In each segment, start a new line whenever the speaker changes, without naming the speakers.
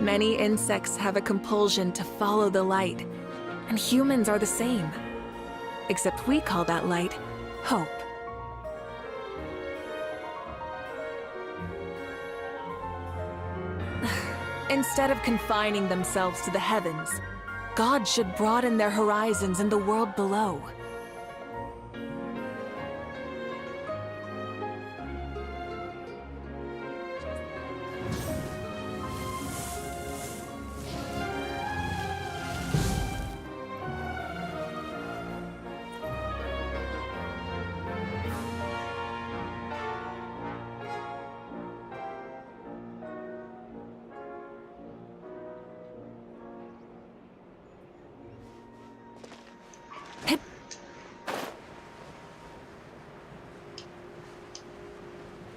Many insects have a compulsion to follow the light, and humans are the same. Except we call that light hope. Instead of confining themselves to the heavens, God should broaden their horizons in the world below.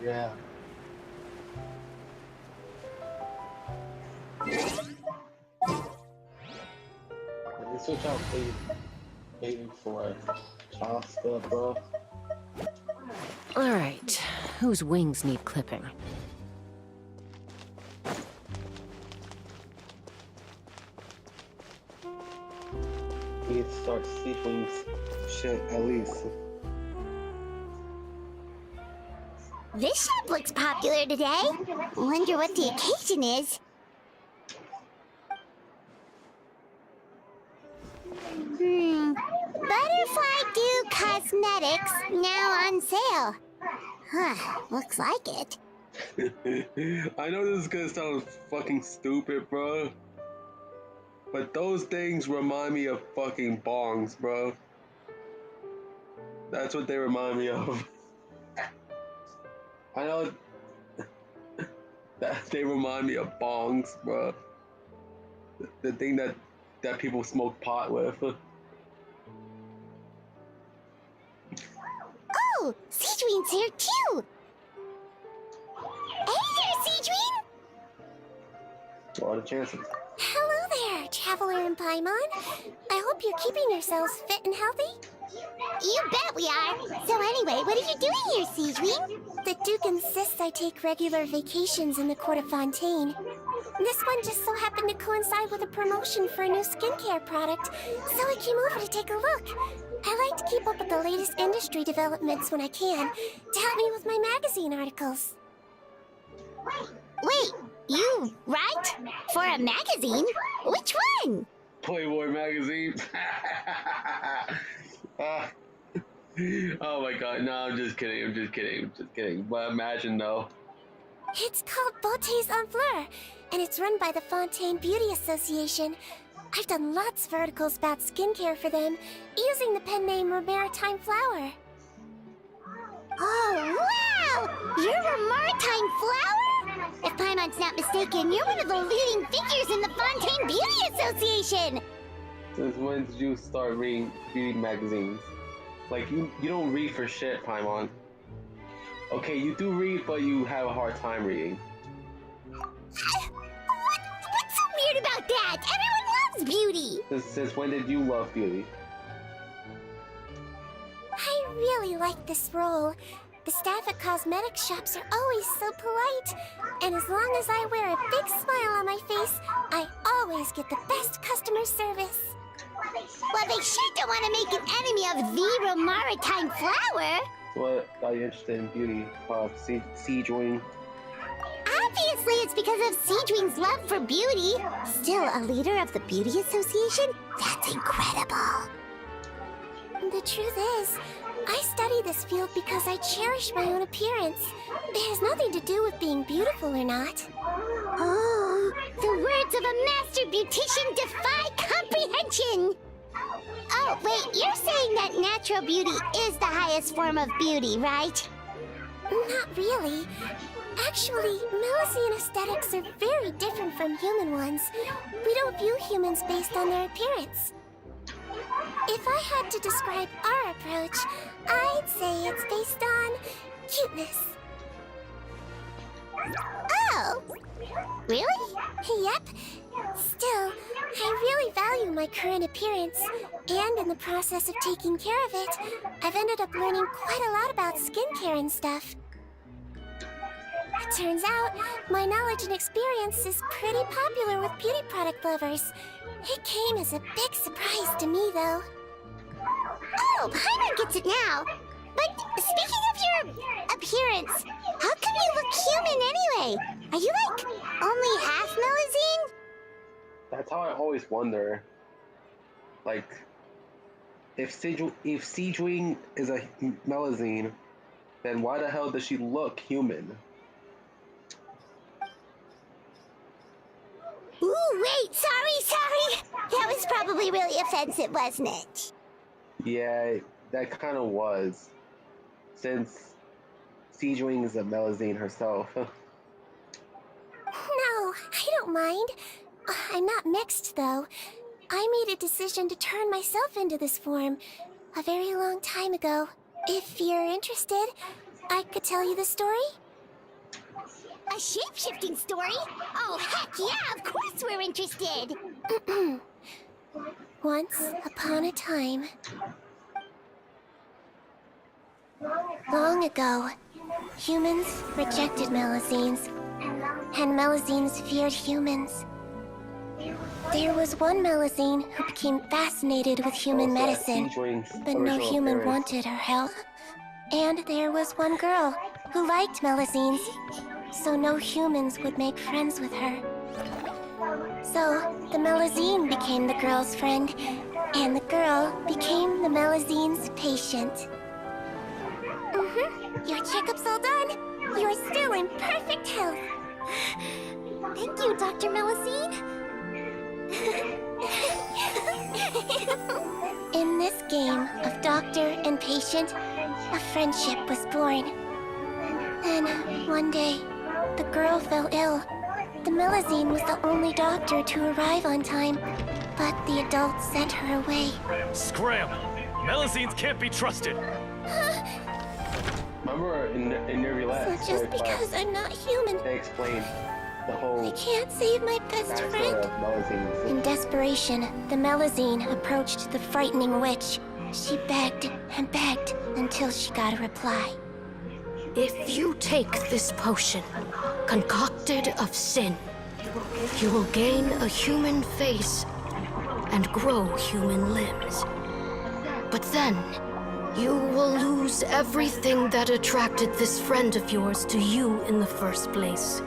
Yeah. This switch out waiting for Shasta, bro.
Alright, whose wings need clipping?
We need to start sequence shit at least.
This shop looks popular today. Wonder what the occasion is. Butterfly Dew Cosmetics now on sale. Huh, looks like it.
I know this is gonna sound fucking stupid, bro. But those things remind me of fucking bongs, bro. That's what they remind me of. I know that they remind me of bongs, bro. The thing that people smoke pot with.
Oh, Seedween's here too. Hey there, Seedween!
A lot of chances.
Hello there, Traveler and Paimon. I hope you're keeping yourselves fit and healthy. You bet we are. So anyway, what are you doing here, Seedween? The Duke insists I take regular vacations in the Court of Fontaine. This one just so happened to coincide with a promotion for a new skincare product, so I came over to take a look. I like to keep up with the latest industry developments when I can, to help me with my magazine articles. Wait, you write for a magazine? Which one?
Playboy magazine. Oh my god, no, I'm just kidding. But imagine though.
It's called Beautés en Fleur, and it's run by the Fontaine Beauty Association. I've done lots of articles about skincare for them, using the pen name Maritime Flower. Oh, wow! You're a Maritime Flower? If Paimon's not mistaken, you're one of the leading figures in the Fontaine Beauty Association!
Since when did you start reading beauty magazines? Like, you don't read for shit, Paimon. Okay, you do read, but you have a hard time reading.
What's so weird about that? Everyone loves beauty!
Since when did you love beauty?
I really like this role. The staff at cosmetic shops are always so polite. And as long as I wear a big smile on my face, I always get the best customer service. Well, they sure don't want to make an enemy of the Maritime Flower.
What got you interested in beauty? Seedween?
Obviously, it's because of Seedween's love for beauty. Still a leader of the Beauty Association? That's incredible. The truth is, I study this field because I cherish my own appearance. It has nothing to do with being beautiful or not. Oh, the words of a master beautician defy comprehension! Oh, wait, you're saying that natural beauty is the highest form of beauty, right? Not really. Actually, Melusine aesthetics are very different from human ones. We don't view humans based on their appearance. If I had to describe our approach, I'd say it's based on cuteness. Oh! Really? Yep. Still, I really value my current appearance, and in the process of taking care of it, I've ended up learning quite a lot about skincare and stuff. Turns out, my knowledge and experience is pretty popular with beauty product lovers. It came as a big surprise to me, though. Oh, Paimon gets it now. But speaking of your appearance, how come you look human anyway? Are you like only half Melusine?
That's how I always wonder. Like, if Siegewing is a Melusine, then why the hell does she look human?
Ooh, wait, sorry. That was probably really offensive, wasn't it?
Yeah, that kind of was. Since Siegewing is a Melusine herself.
No, I don't mind. I'm not mixed, though. I made a decision to turn myself into this form a very long time ago. If you're interested, I could tell you the story. A shape-shifting story? Oh, heck yeah, of course we're interested! Once upon a time, long ago, humans rejected Melusines, and Melusines feared humans. There was one Melusine who became fascinated with human medicine, but no human wanted her help. And there was one girl who liked Melusines, so no humans would make friends with her. So the Melusine became the girl's friend, and the girl became the Melusine's patient. Your checkup's all done. You are still in perfect health. Thank you, Dr. Melusine. In this game of doctor and patient, a friendship was born. Then, one day, the girl fell ill. The Melusine was the only doctor to arrive on time, but the adults sent her away.
Scram! Melusines can't be trusted!
Remember in your
So
last
just because I'm not human,
they explained the whole
I can't save my best
backstory
friend.
of Melusines.
In desperation, the Melusine approached the frightening witch. She begged and begged until she got a reply.
If you take this potion, concocted of sin, you will gain a human face and grow human limbs. But then, you will lose everything that attracted this friend of yours to you in the first place.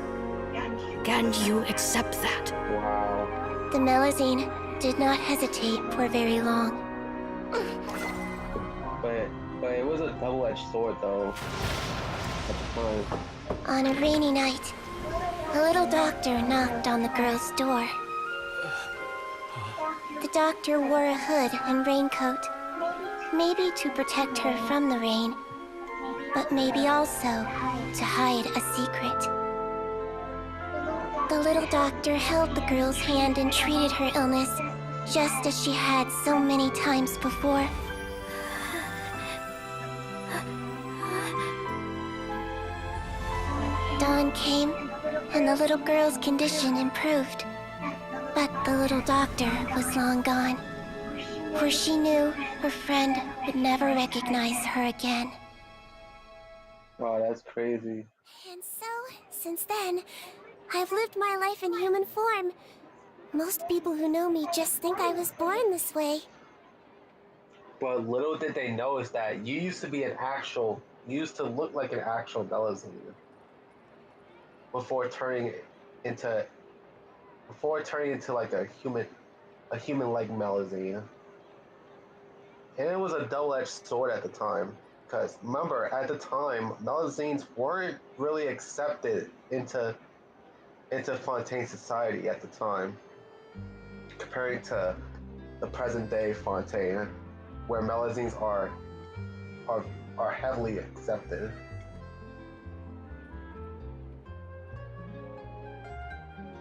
Can you accept that?
Wow.
The Melusine did not hesitate for very long.
But it was a double-edged sword though. At the time.
On a rainy night, a little doctor knocked on the girl's door. The doctor wore a hood and raincoat, maybe to protect her from the rain, but maybe also to hide a secret. The little doctor held the girl's hand and treated her illness, just as she had so many times before. Dawn came, and the little girl's condition improved. But the little doctor was long gone, for she knew her friend would never recognize her again.
Oh, that's crazy.
And so, since then, I've lived my life in human form. Most people who know me just think I was born this way.
But little did they know is that you used to look like an actual Melusine before turning into like a human-like Melusine. And it was a double-edged sword at the time. Because remember, at the time, Melusines weren't really accepted into Fontaine society at the time, comparing to the present day Fontaine, where Melusines are heavily accepted.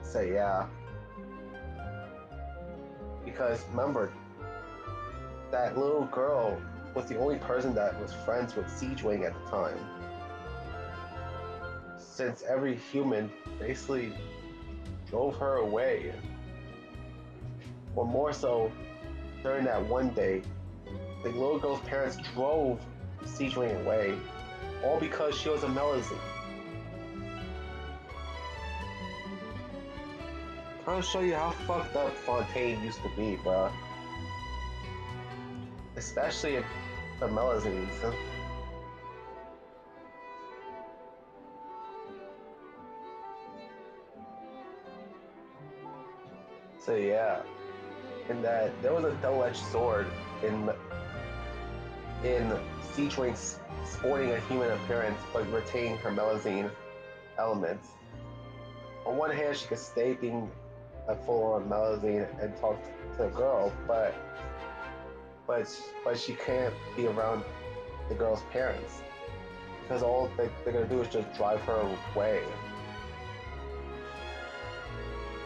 So yeah, because remember, that little girl was the only person that was friends with Siegewing at the time. Since every human basically drove her away. Or more so, during that one day, the little girl's parents drove Siegewing away, all because she was a Melusine. I'll show you how fucked up Fontaine used to be, bro. Especially the Melazines. So yeah, and that there was a double-edged sword in Siege Wing sporting a human appearance but retaining her Melazine elements. On one hand, she could stay being a full-on Melazine and talk to a girl, but she can't be around the girl's parents because all they're gonna do is just drive her away.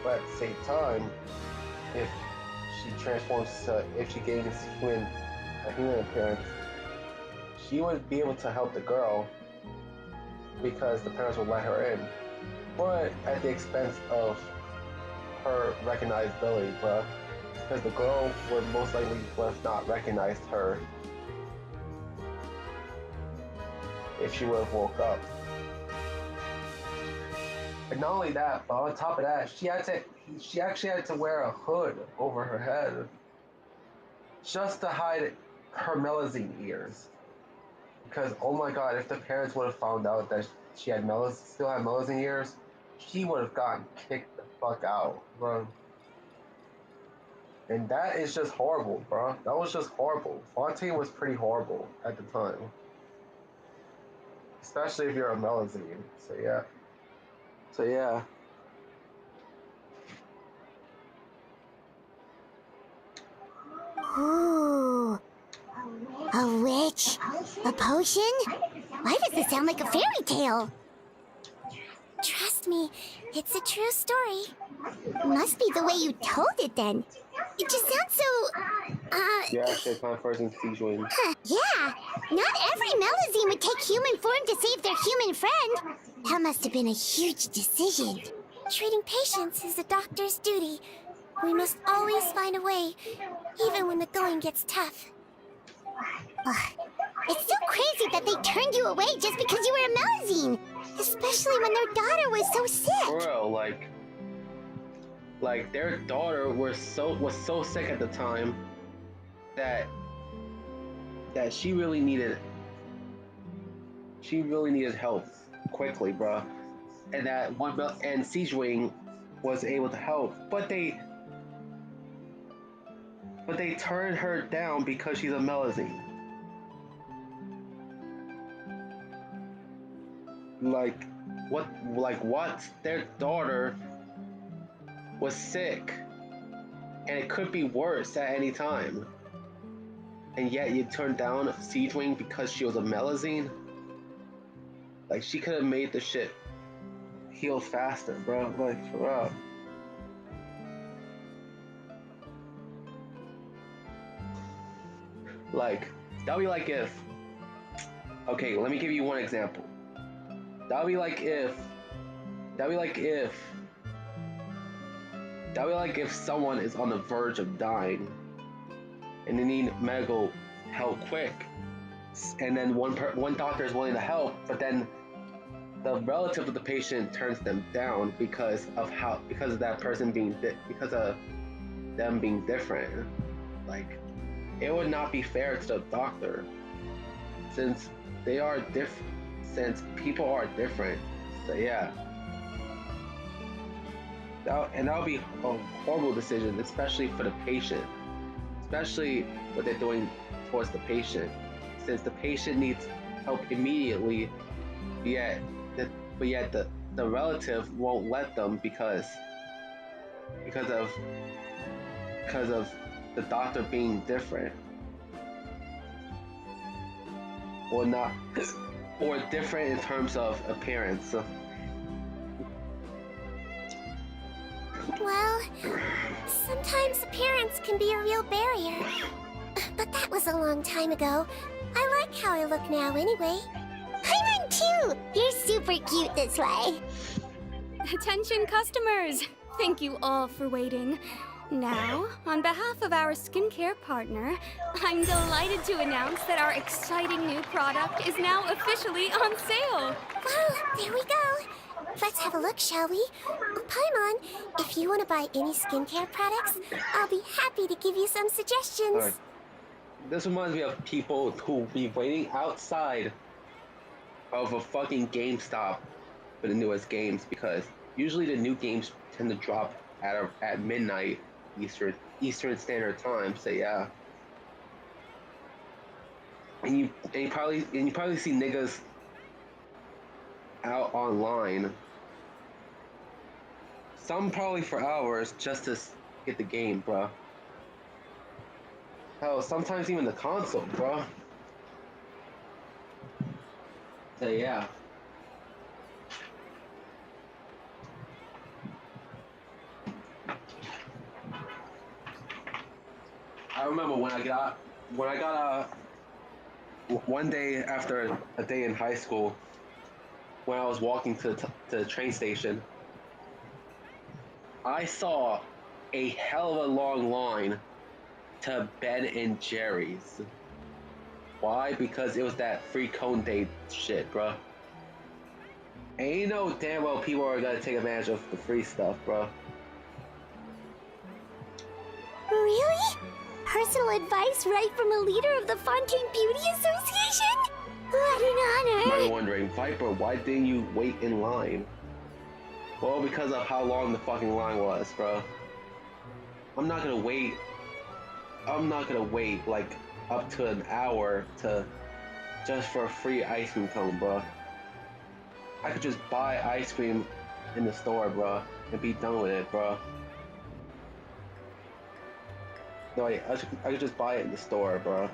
But at the same time, if she gains a human appearance, she would be able to help the girl because the parents would let her in, but at the expense of her recognizability, bruh. Because the girl would most likely would have not recognized her if she would have woke up. And not only that, but on top of that, she actually had to wear a hood over her head just to hide her Melazine ears. Because oh my god, if the parents would have found out that she had still had Melazine ears, she would have gotten kicked the fuck out, bro. And that is just horrible, bro. That was just horrible. Fontaine was pretty horrible at the time. Especially if you're a Melazine. So yeah.
Ooh. A witch? A potion? Why does this sound like a fairy tale? Trust me, it's a true story. Must be the way you told it then. It just sounds so,
You're actually a conversing Siege Wing.
Yeah, not every Melazine would take human form to save their human friend. That must have been a huge decision. Treating patients is a doctor's duty. We must always find a way, even when the going gets tough. It's so crazy that they turned you away just because you were a Melazine, especially when their daughter was so sick.
Bro, like their daughter was so sick at the time that she really needed help quickly, bro. And and Siege Wing was able to help, but they turned her down because she's a Melazine. Like what? Their daughter was sick, and it could be worse at any time. And yet you turned down Siege Wing because she was a Melazine? Like, she could have made the shit heal faster, bro. Like, for real. Like, that'd be like if... Okay, let me give you one example. That'd be like if someone is on the verge of dying and they need medical help quick, and then one doctor is willing to help, but then the relative of the patient turns them down because of that person because of them being different. Like, it would not be fair to the doctor since they are different. Since people are different. So yeah. That would be a horrible decision, especially for the patient. Especially what they're doing towards the patient. Since the patient needs help immediately, yet the relative won't let them because of the doctor being different. Or not. Or different in terms of appearance.
Well, sometimes appearance can be a real barrier. But that was a long time ago. I like how I look now anyway. I run too! You're super cute this way.
Attention customers! Thank you all for waiting. Now, on behalf of our skincare partner, I'm delighted to announce that our exciting new product is now officially on sale.
Well, there we go. Let's have a look, shall we? Oh, Paimon, if you want to buy any skincare products, I'll be happy to give you some suggestions.
Alright. This reminds me of people who be waiting outside of a fucking GameStop for the newest games, because usually the new games tend to drop at midnight Eastern Standard Time. So yeah, and you probably see niggas out online, some probably for hours just to get the game, bruh. Hell, sometimes even the console, bruh. So yeah. I remember when I got one day after a day in high school, when I was walking to the train station, I saw a hell of a long line to Ben and Jerry's. Why? Because it was that free cone day shit, bruh. And you know damn well people are gonna take advantage of the free stuff, bruh.
Really? Personal advice right from a leader of the Fontaine Beauty Association? What an honor!
You might be wondering, Viper, why didn't you wait in line? Well, because of how long the fucking line was, bro. I'm not gonna wait like up to an hour just for a free ice cream cone, bro. I could just buy ice cream in the store, bro, and be done with it, bro. No, wait, I could just buy it in the store, bro.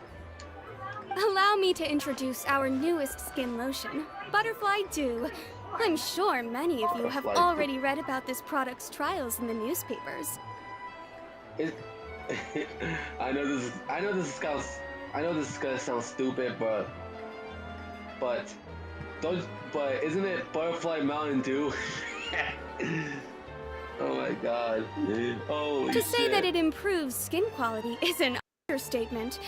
Allow me to introduce our newest skin lotion, Butterfly Dew. I'm sure many of you have already read about this product's trials in the newspapers.
I know this is gonna sound stupid, but isn't it Butterfly Mountain Dew? Oh my god. Holy shit.
To say that it improves skin quality is an understatement.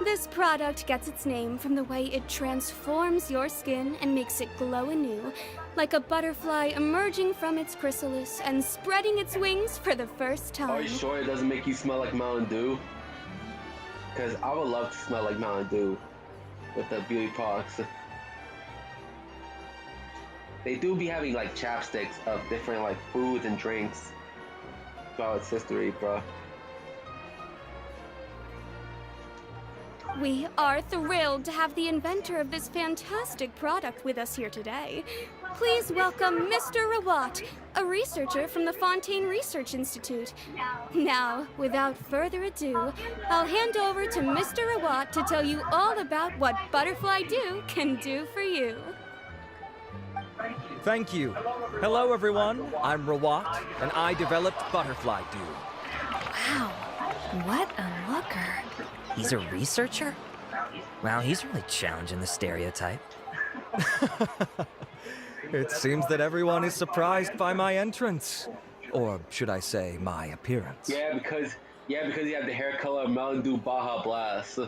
This product gets its name from the way it transforms your skin and makes it glow anew, like a butterfly emerging from its chrysalis and spreading its wings for the first time.
Are you sure it doesn't make you smell like Mountain Dew? Because I would love to smell like Mountain Dew with the beauty products. They do be having like chapsticks of different like foods and drinks throughout its history, bro.
We are thrilled to have the inventor of this fantastic product with us here today. Please welcome Mr. Rawat, a researcher from the Fontaine Research Institute. Now, without further ado, I'll hand over to Mr. Rawat to tell you all about what Butterfly Dew can do for you.
Thank you. Hello, everyone. I'm Rawat, and I developed Butterfly Dew.
Wow, what a looker.
He's a researcher? Wow, he's really challenging the stereotype.
It seems that everyone is surprised by my entrance. Or should I say, my appearance.
Yeah, because you have the hair color of Mountain Dew Baja Blast.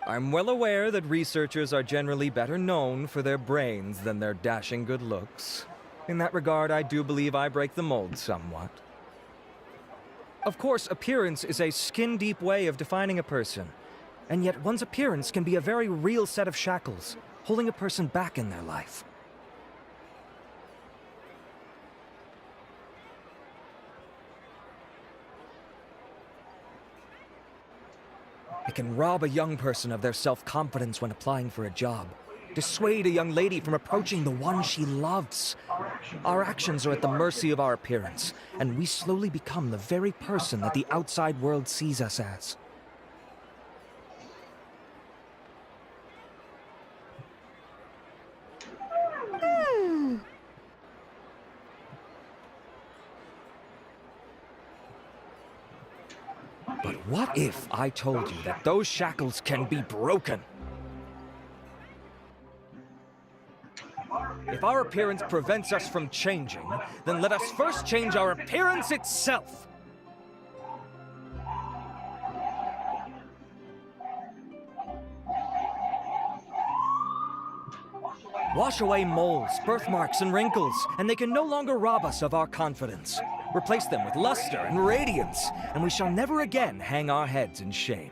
I'm well aware that researchers are generally better known for their brains than their dashing good looks. In that regard, I do believe I break the mold somewhat. Of course, appearance is a skin-deep way of defining a person. And yet one's appearance can be a very real set of shackles, holding a person back in their life. It can rob a young person of their self-confidence when applying for a job, dissuade a young lady from approaching the one she loves. Our actions are at the mercy of our appearance, and we slowly become the very person that the outside world sees us as. But what if I told you that those shackles can be broken? If our appearance prevents us from changing, then let us first change our appearance itself! Wash away moles, birthmarks, and wrinkles, and they can no longer rob us of our confidence. Replace them with luster and radiance, and we shall never again hang our heads in shame.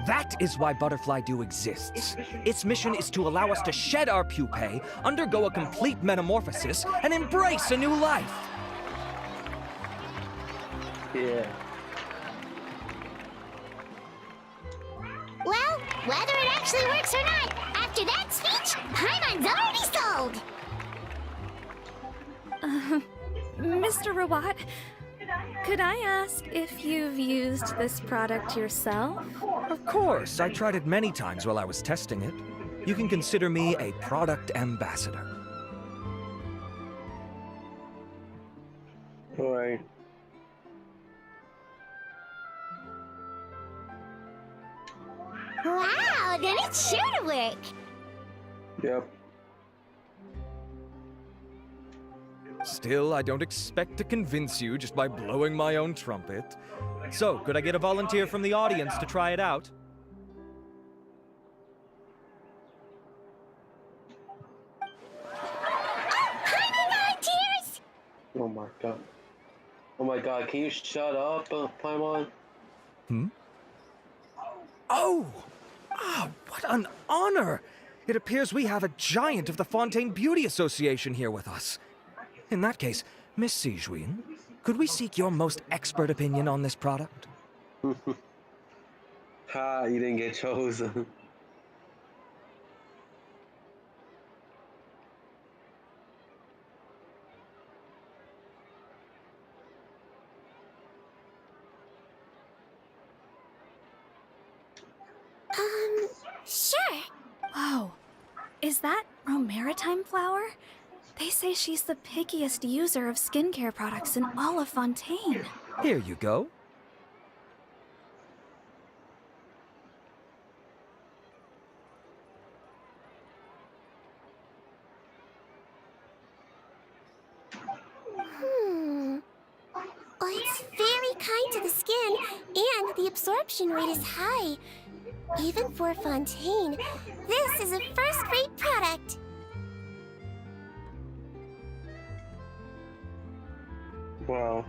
That is why Butterfly Dew exists. Its mission is to allow us to shed our pupae, undergo a complete metamorphosis, and embrace a new life.
Yeah.
Well, whether it actually works or not, after that speech, Paimon's already sold!
Mr. Rawat, could I ask if you've used this product yourself?
Of course, I tried it many times while I was testing it. You can consider me a product ambassador.
Alright.
Wow, then it's sure to work!
Yep.
Still, I don't expect to convince you just by blowing my own trumpet. So, could I get a volunteer from the audience to try it out?
Paimon volunteers!
Oh my god. Oh my god, can you shut up, Paimon?
Oh! Ah, what an honor! It appears we have a giant of the Fontaine Beauty Association here with us. In that case, Miss Sijuin, could we seek your most expert opinion on this product?
Ha, you didn't get chosen.
Sure.
Whoa, is that Romaritime flower? They say she's the pickiest user of skincare products in all of Fontaine.
Here you go.
Well, it's very kind to the skin, and the absorption rate is high. Even for Fontaine, this is a first-rate product.
Wow.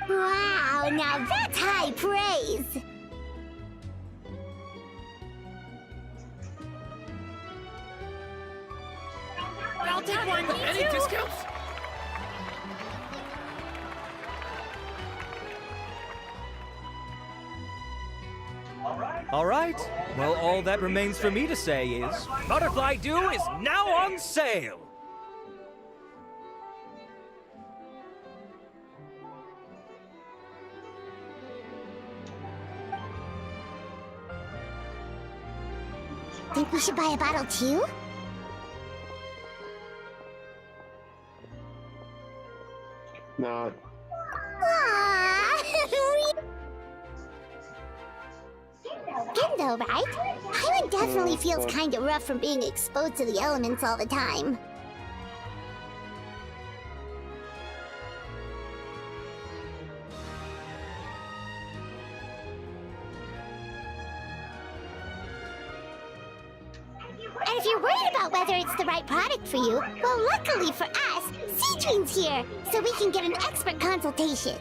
Wow, now that's high praise!
I'll take one. Any discounts?
All right. Well, all that remains for me to say is, Butterfly Dew is now on sale!
Think we should buy a bottle too?
Not.
Good though, right? Paimon definitely feels kinda rough from being exposed to the elements all the time. And if you're worried about whether it's the right product for you, well, luckily for us, Cedrine's here, so we can get an expert consultation.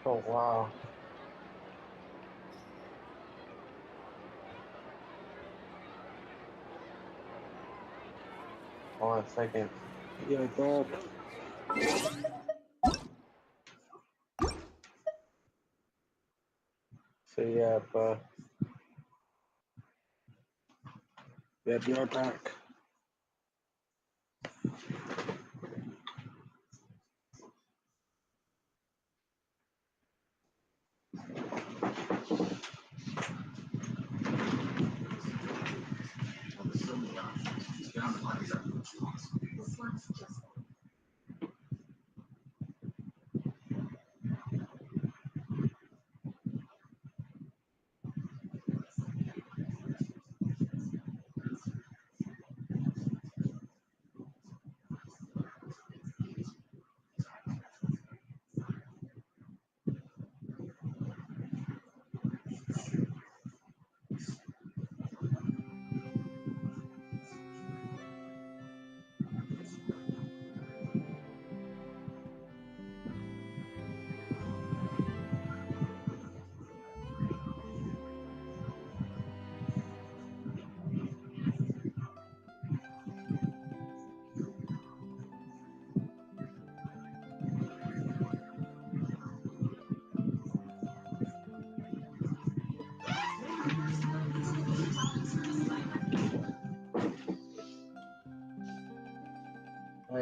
Oh wow. Hold on a second. Yeah, Bob. So yeah, but yeah, be right back.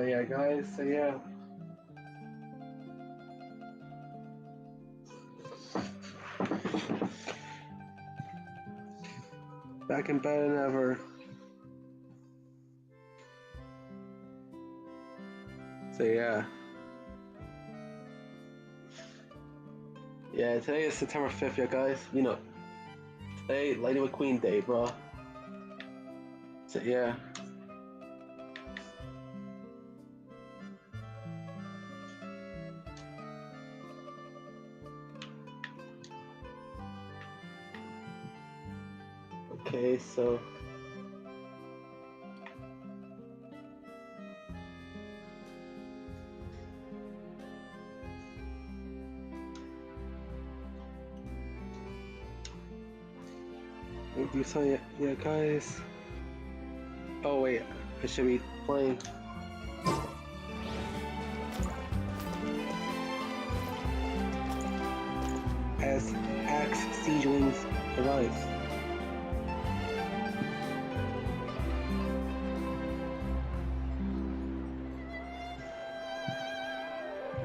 Yeah, guys. So yeah. Back in better than ever. So yeah. Yeah, today is September 5th, yeah, guys. You know, today, Lady McQueen Day, bro. So yeah. Okay, so. We'll do something, yeah, guys. Oh, wait, I should be playing. As Axe Siege Wings arrives.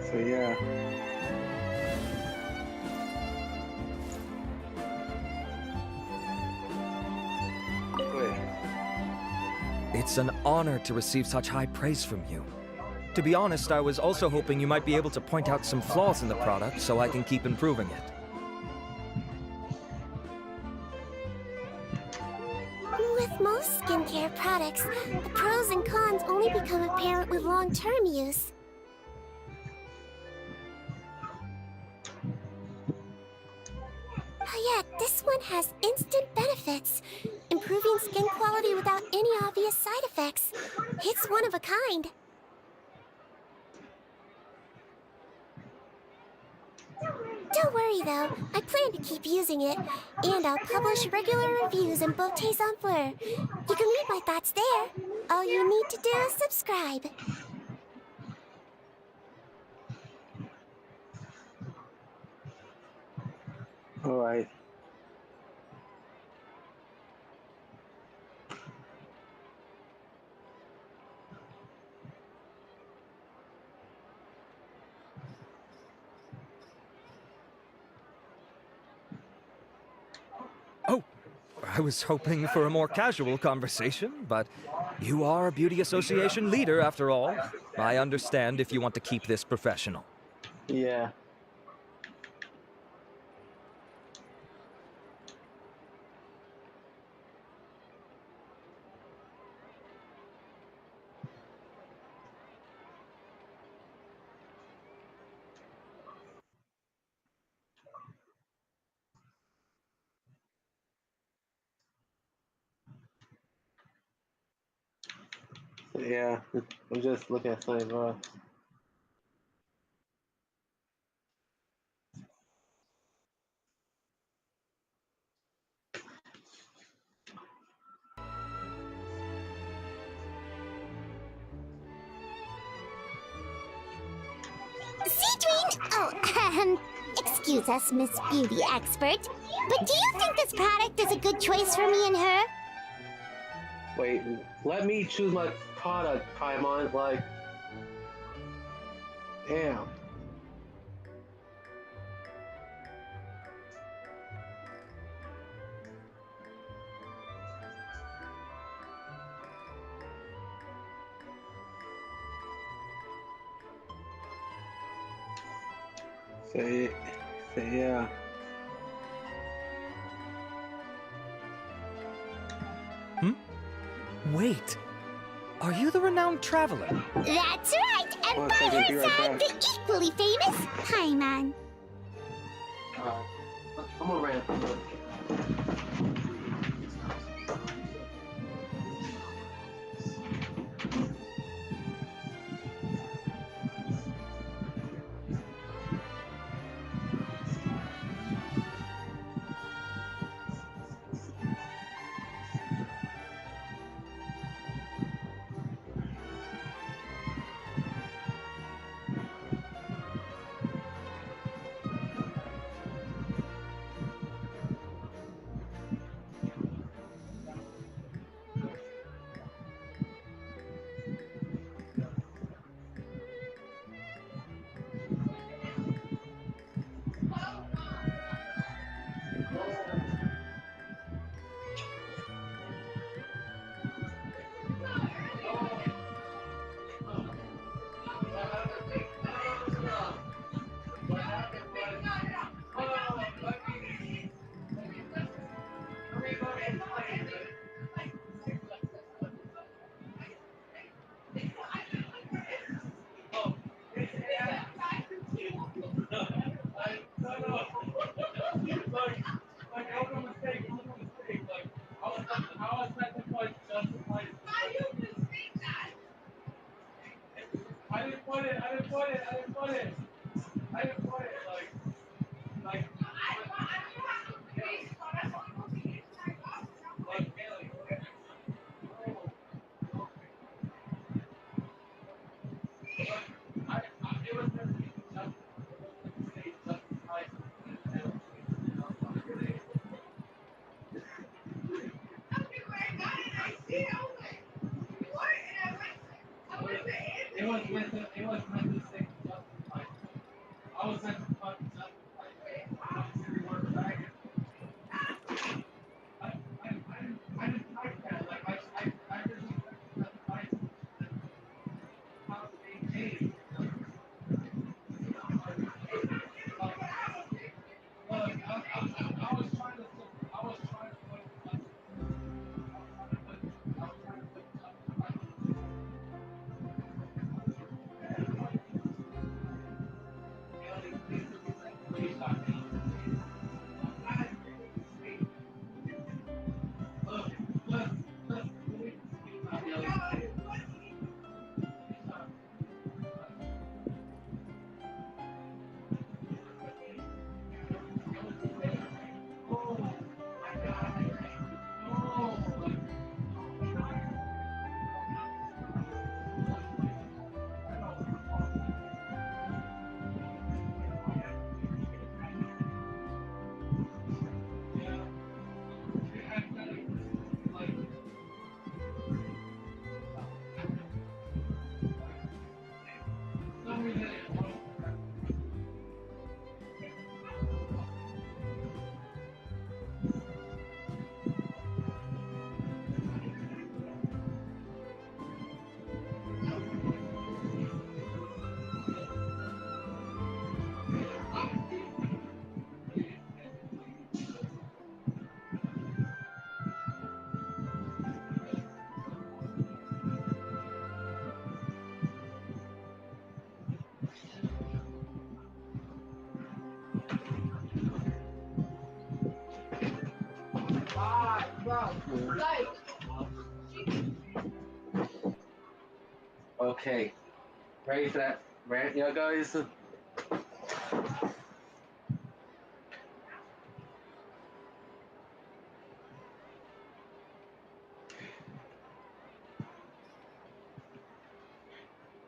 So yeah. Wait.
It's an honor to receive such high praise from you. To be honest, I was also hoping you might be able to point out some flaws in the product so I can keep improving it.
With most skincare products, the pros and cons only become apparent with long-term use. Yet, this one has instant benefits, improving skin quality without any obvious side effects. It's one of a kind. Don't worry though, I plan to keep using it, and I'll publish regular reviews in Beauté Sans Fleur. You can read my thoughts there. All you need to do is subscribe.
Alright.
Oh, I was hoping for a more casual conversation, but you are a beauty association leader after all. I understand if you want to keep this professional.
Yeah. Yeah, I'm just looking at something, bro.
Seadream! Oh, excuse us, Miss Beauty Expert. But do you think this product is a good choice for me and her?
Wait, let me choose my product, Paimon. Like, damn. Say, say yeah.
Wait. Are you the renowned traveler?
That's right, and
One
by
second, be
her
right
side,
back.
the equally famous Paimon.
I'm gonna rant. Okay, ready for that rant, yeah, guys?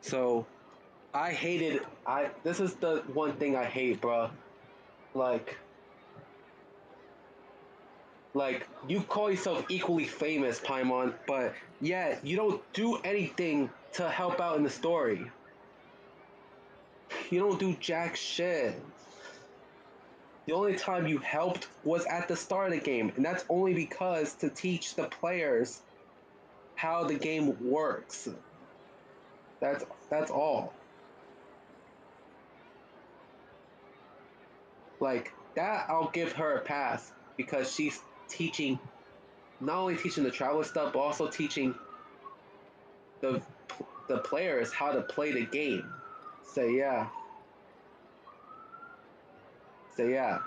So, this is the one thing I hate, bruh. Like, you call yourself equally famous, Paimon, but yeah, you don't do anything to help out in the story. You don't do jack shit. The only time you helped was at the start of the game, and that's only because to teach the players how the game works. That's all. Like that, I'll give her a pass because she's teaching, not only teaching the traveler stuff, but also teaching the the players how to play the game. So yeah, so yeah,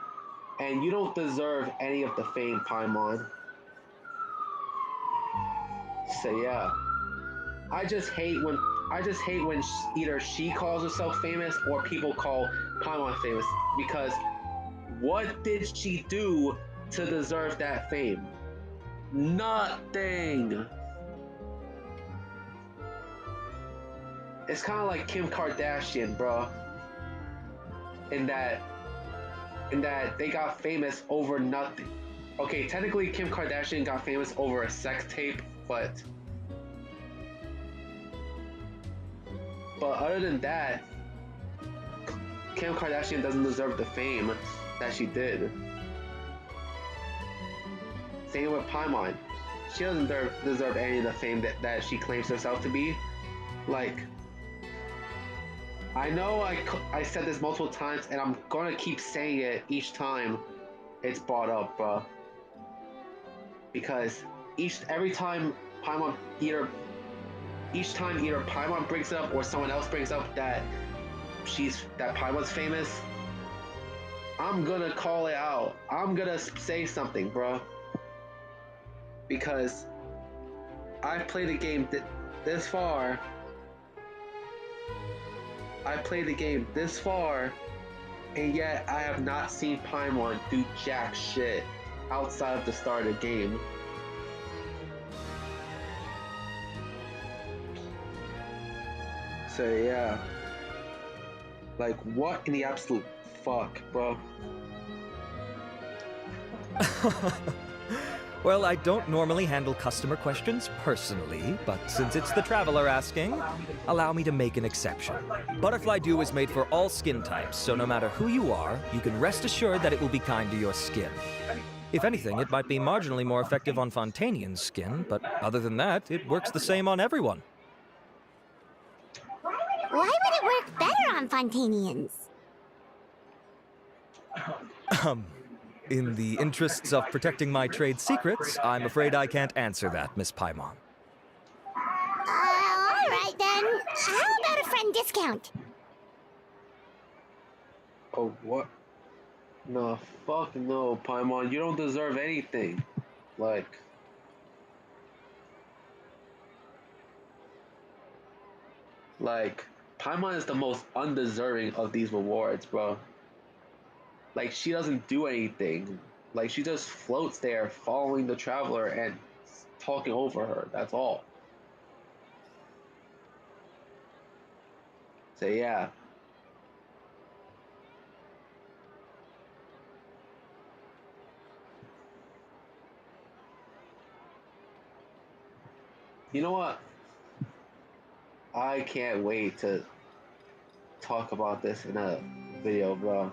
and you don't deserve any of the fame, Paimon. So yeah, I just hate when either she calls herself famous or people call Paimon famous because what did she do to deserve that fame? Nothing. It's kind of like Kim Kardashian, bro. In that they got famous over nothing. Okay, technically Kim Kardashian got famous over a sex tape, but other than that, Kim Kardashian doesn't deserve the fame that she did. Same with Paimon. She doesn't deserve any of the fame that she claims herself to be. Like, I know I said this multiple times, and I'm gonna keep saying it each time it's brought up, bro. Because every time Paimon either Paimon brings up or someone else brings up that Paimon's famous, I'm gonna call it out. I'm gonna say something, bro. Because I've played the game this far. I played the game this far, and yet I have not seen Paimon do jack shit outside of the start of the game. So yeah. Like, what in the absolute fuck, bro?
Well, I don't normally handle customer questions personally, but since it's the traveler asking, allow me to make an exception. Butterfly Dew is made for all skin types, so no matter who you are, you can rest assured that it will be kind to your skin. If anything, it might be marginally more effective on Fontainian's skin, but other than that, it works the same on everyone.
Why would it work better on Fontainians?
In the interests of protecting my trade secrets, I'm afraid I can't answer that, Miss Paimon.
Alright then. How about a friend discount?
Oh, what? No, fuck no, Paimon. You don't deserve anything. Like... Paimon is the most undeserving of these rewards, bro. Like, she doesn't do anything. Like, she just floats there following the traveler and talking over her. That's all. So, yeah. You know what? I can't wait to talk about this in a video, bro.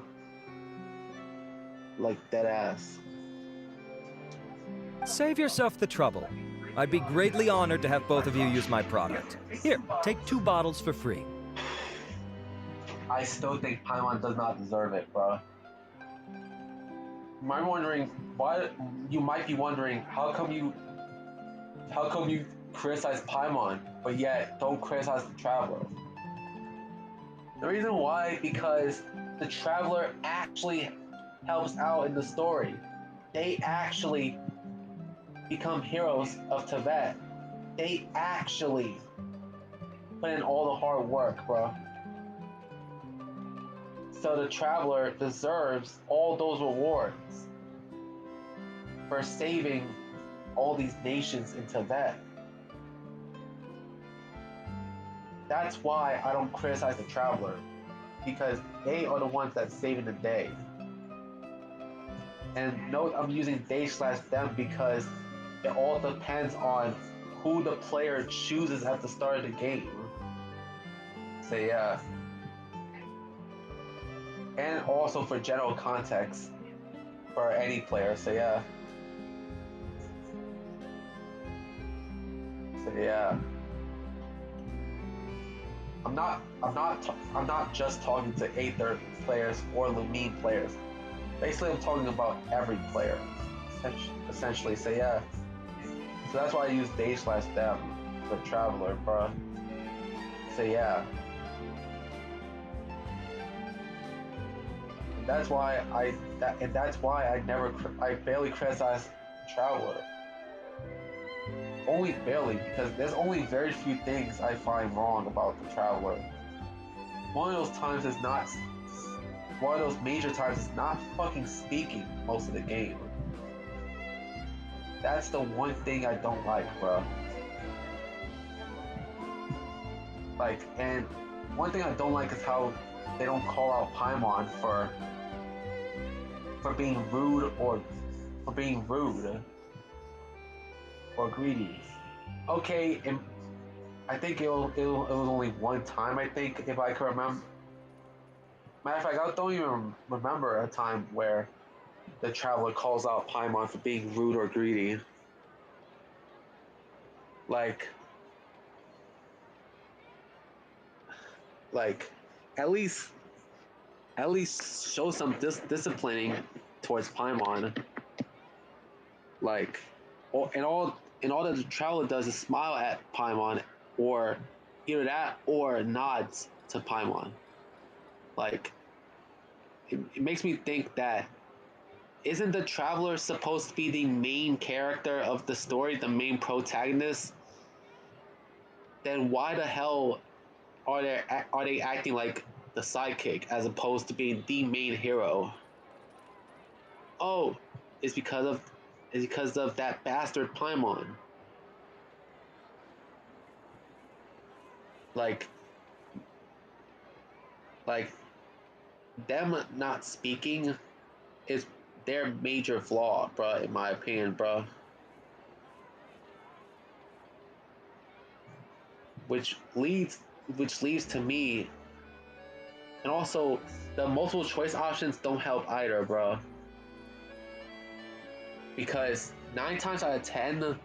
Like, dead ass.
Save yourself the trouble. I'd be greatly honored to have both of you use my product. Here, take 2 bottles for free.
I still think Paimon does not deserve it, bro. You might be wondering, how come you criticize Paimon, but yet don't criticize the Traveler? The reason why, because the Traveler actually helps out in the story. They actually become heroes of Tibet. They actually put in all the hard work, bro. So the Traveler deserves all those rewards for saving all these nations in Tibet. That's why I don't criticize the Traveler, because they are the ones that's saving the day. And note I'm using they/them because it all depends on who the player chooses at the start of the game. So yeah. And also for general context for any player, so yeah. So yeah. I'm not just talking to Aether players or Lumine players. Basically, I'm talking about every player, essentially. So yeah. So that's why I use they/them for Traveler, bro. So yeah. That's why I barely criticize Traveler. Only barely, because there's only very few things I find wrong about the Traveler. One of those major times is not fucking speaking most of the game. That's the one thing I don't like, bro. Like, and one thing I don't like is how they don't call out Paimon for being rude or greedy. Okay, and I think it was only one time. I think, if I can remember. Matter of fact, I don't even remember a time where the Traveler calls out Paimon for being rude or greedy. Like, at least show some disciplining towards Paimon. Like, all that the Traveler does is smile at Paimon, or either that or nods to Paimon. Like, it makes me think that, isn't the Traveler supposed to be the main character of the story, the main protagonist? Then why the hell are they acting like the sidekick as opposed to being the main hero? Oh, it's because of that bastard Paimon. Like them not speaking is their major flaw, bruh, in my opinion, bruh. Which leads to me, and also the multiple choice options don't help either, bruh. Because 9 times out of 10,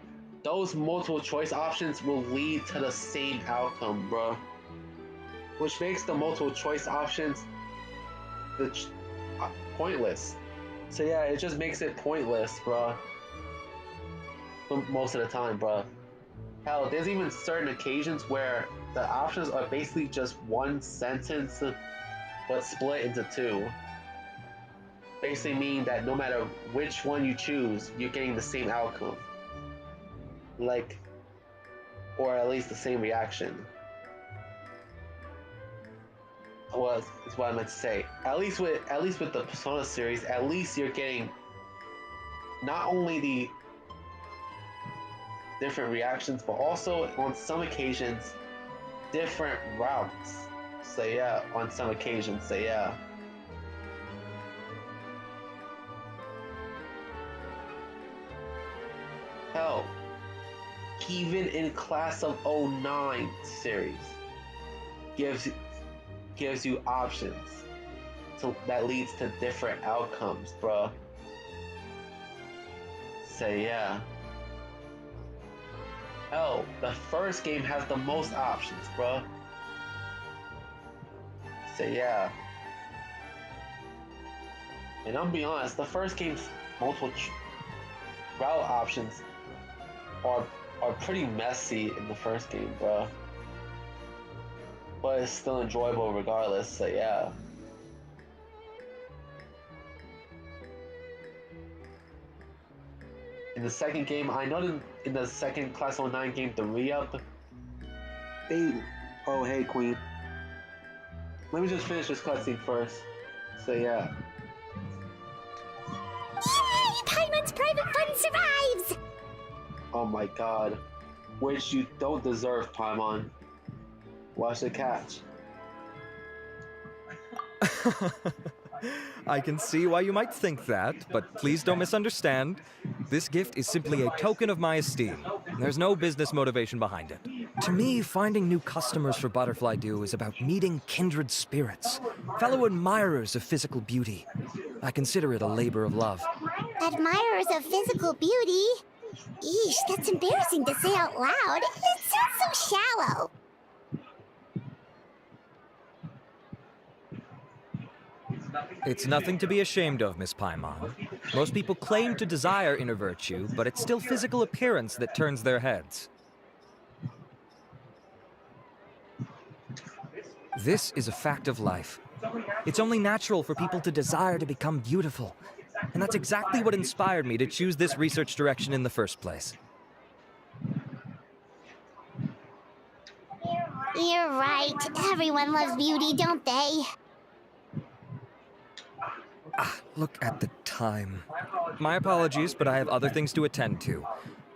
those multiple choice options will lead to the same outcome, bruh. Which makes the multiple choice options pointless. So yeah, it just makes it pointless, bruh. Most of the time, bruh. Hell, there's even certain occasions where the options are basically just one sentence, but split into 2. Basically meaning that no matter which one you choose, you're getting the same outcome. Like, or at least the same reaction. Well, that's what I meant to say. At least with the Persona series, at least you're getting not only the different reactions, but also on some occasions different routes. So yeah, on some occasions, so yeah. Hell, even in Class of 09 series gives you options, so that leads to different outcomes, bruh. So yeah. Hell, the first game has the most options, bruh. So yeah. And I'm gonna be honest, the first game's multiple route options are pretty messy in the first game, bruh. But it's still enjoyable regardless, so yeah. In the second game, I know in the second Class 09 game, the re-up, oh hey Queen. Let me just finish this cutscene first. So yeah.
Yay! Paimon's private fund survives!
Oh my god. Which you don't deserve, Paimon. Watch the catch.
I can see why you might think that, but please don't misunderstand. This gift is simply a token of my esteem. There's no business motivation behind it. To me, finding new customers for Butterfly Dew is about meeting kindred spirits, fellow admirers of physical beauty. I consider it a labor of love.
Admirers of physical beauty? Eesh, that's embarrassing to say out loud. It sounds so shallow.
It's nothing to be ashamed of, Miss Paimon. Most people claim to desire inner virtue, but it's still physical appearance that turns their heads. This is a fact of life. It's only natural for people to desire to become beautiful. And that's exactly what inspired me to choose this research direction in the first place.
You're right. Everyone loves beauty, don't they?
Look at the time. My apologies, but I have other things to attend to.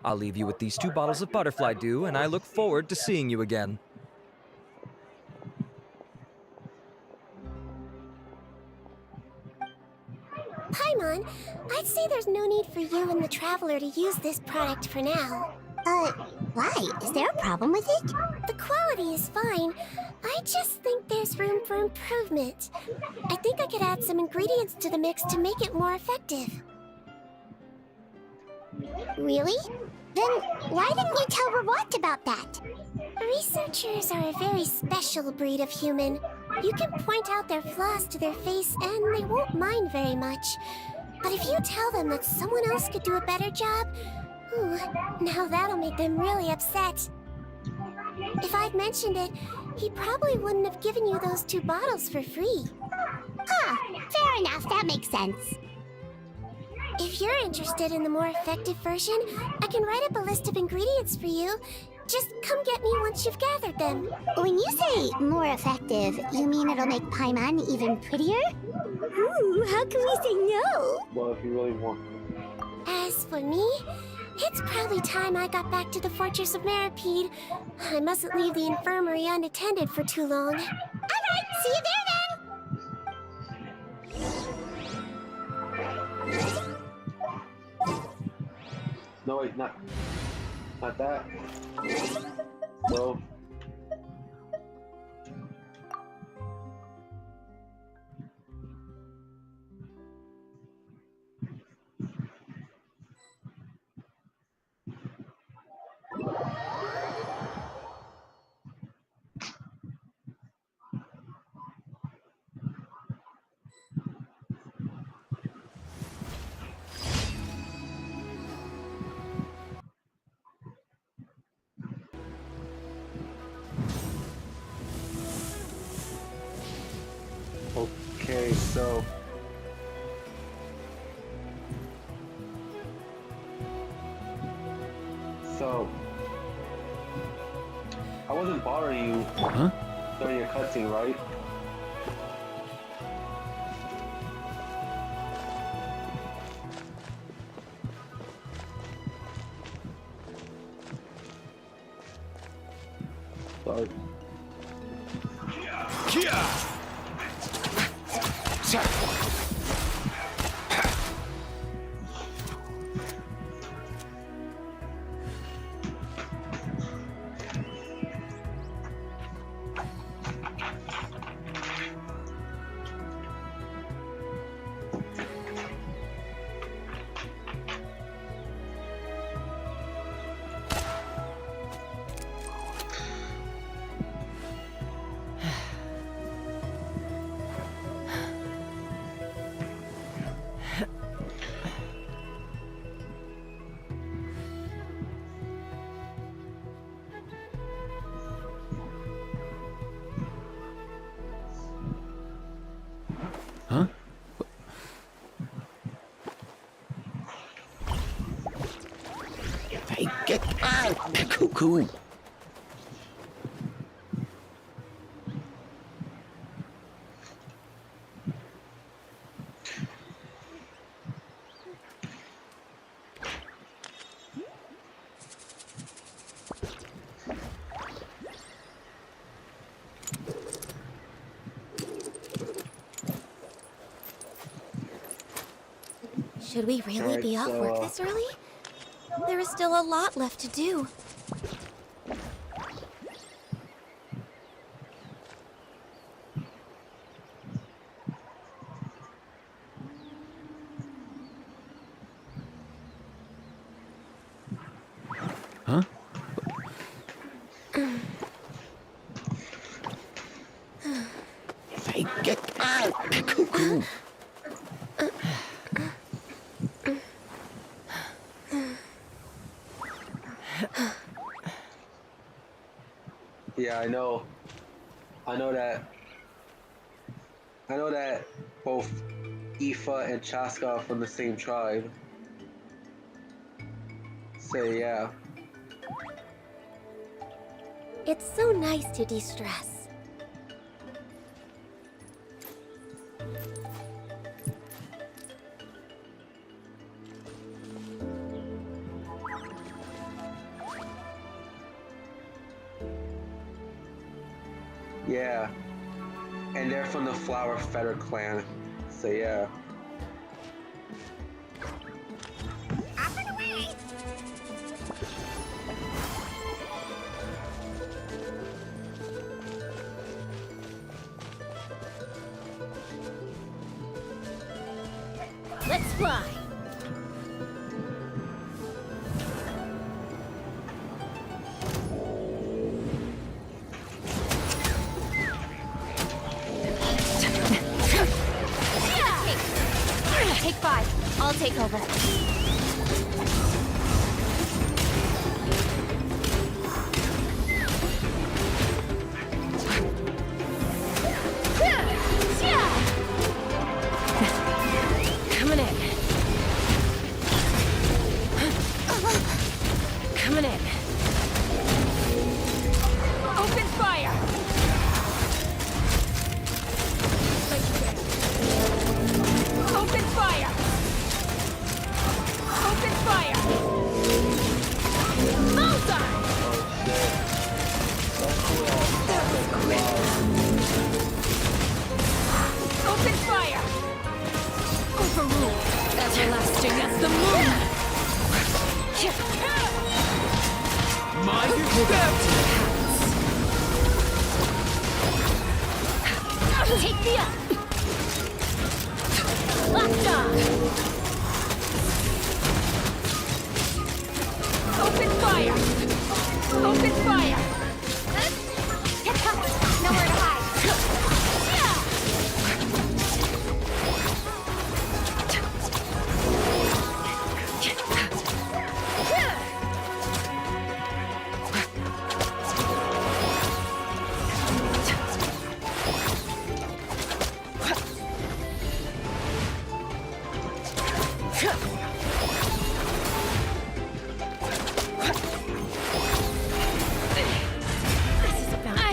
I'll leave you with these 2 bottles of butterfly dew, and I look forward to seeing you again.
Paimon, I'd say there's no need for you and the Traveler to use this product for now. Why? Is there a problem with it? The quality is fine. I just think there's room for improvement. I think I could add some ingredients to the mix to make it more effective. Really? Then why didn't you tell Rawat about that? Researchers are a very special breed of human. You can point out their flaws to their face and they won't mind very much. But if you tell them that someone else could do a better job, now that'll make them really upset. If I'd mentioned it, he probably wouldn't have given you those 2 bottles for free. Fair enough, that makes sense. If you're interested in the more effective version, I can write up a list of ingredients for you. Just come get me once you've gathered them. When you say more effective, you mean it'll make Paimon even prettier? Ooh, how can we say no?
Well, if you really want.
As for me, it's probably time I got back to the Fortress of Maripede. I mustn't leave the infirmary unattended for too long. Alright, see you there then!
No, wait, not that. No. Okay, so I wasn't bothering you during your cutscene, right? Sorry.
Huh? Hey, get out! Cuckoo!
Should we really be off work this early? There is still a lot left to do.
Huh? Hey, get out! Cuckoo!
Yeah, I know. I know that. I know that both Aoife and Chaska are from the same tribe. So yeah.
It's so nice to de-stress.
Yeah. And they're from the Flower Feather clan. So yeah.
Up and away! Let's fly!
Take 5. I'll take over. Coming in. Coming in. Open fire! Open fire! Open fire! Bullseye! That was quick. Open fire! Overrule. Everlasting as the moon.
Mind your step!
Take me up! Locked on! Open fire! Open fire! Nowhere to hide!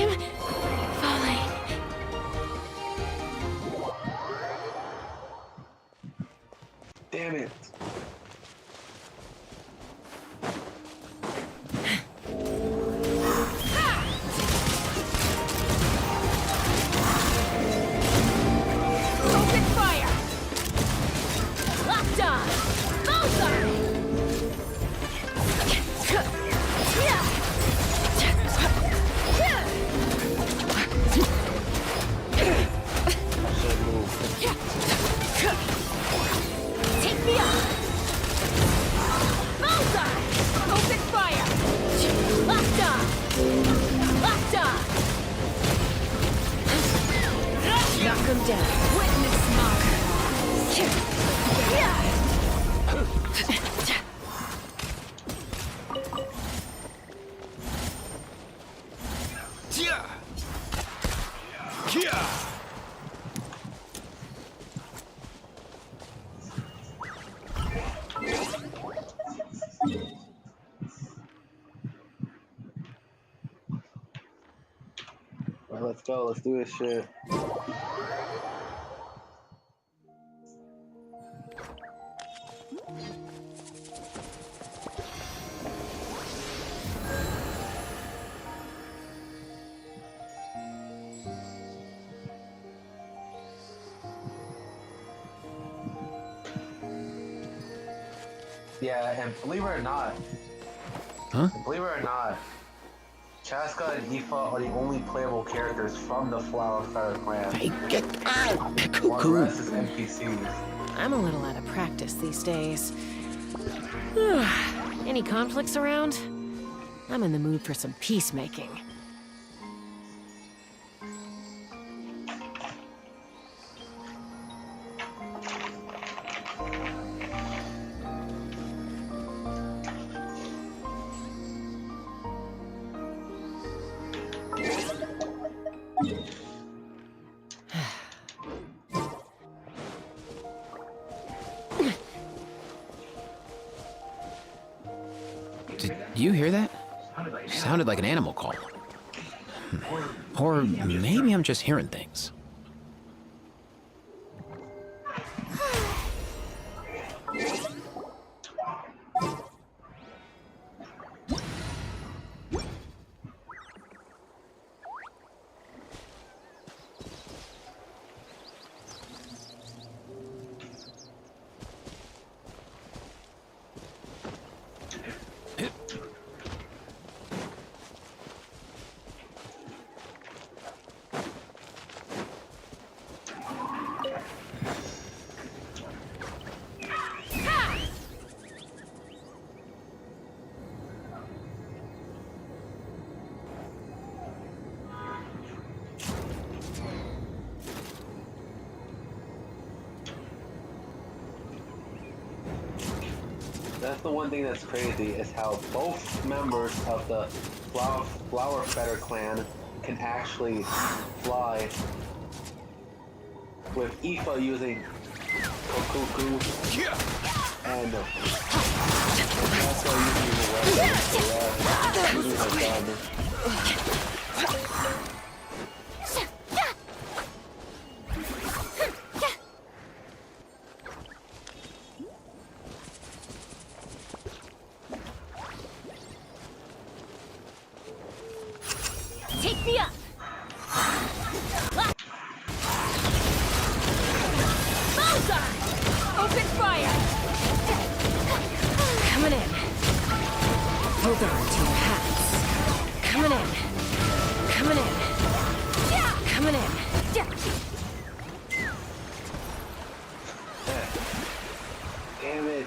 I'm falling.
Damn it.
Open fire! Locked on! Bullseye! Take me up! Bullseye! Open fire! Locked on! Locked on! Knock him down. Witness mark.
Alright, let's go. Let's do this shit. Yeah, and believe it or not, Chaska and Aoife are the only playable characters from the Flower Feather clan.
Hey, get out!
While the
Cuckoo!
rest is NPCs.
I'm a little out of practice these days. Any conflicts around? I'm in the mood for some peacemaking.
Did you hear that? Sounded like an animal call. Or maybe I'm just hearing things.
That's the one thing that's crazy is how both members of the Flower Feather clan can actually fly, with Aoife using Kokuku and Nessa using the weapon, using her gun.
Take me up! Bullseye! Open fire!
Coming in. Hold on to your hats. Coming in. Coming in. Coming in.
Damn it.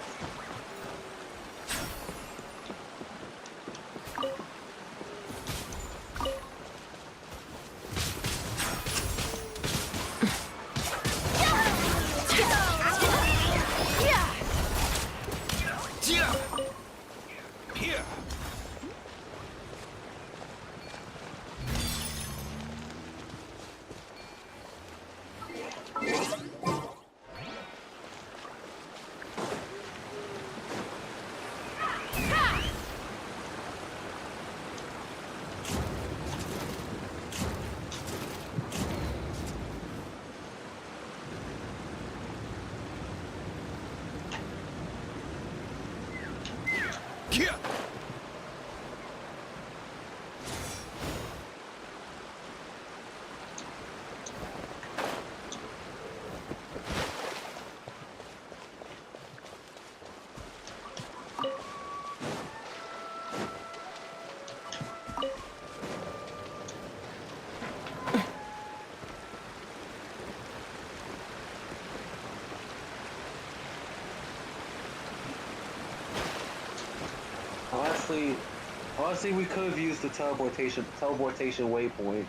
Honestly, we could have used the teleportation waypoint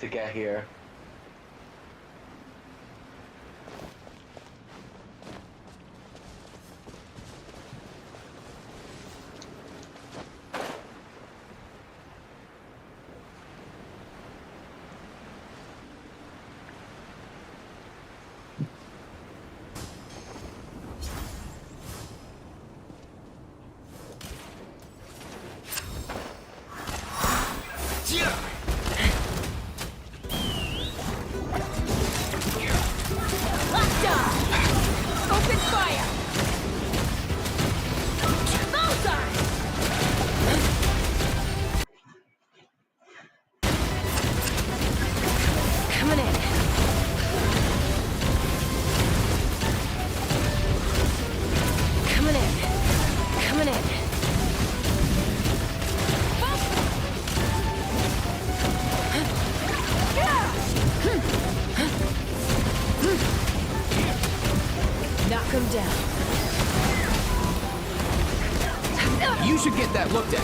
to get here.
Open fire! Bullseye!
Coming in. Coming in. Coming in. Knock him down.
You should get that looked at.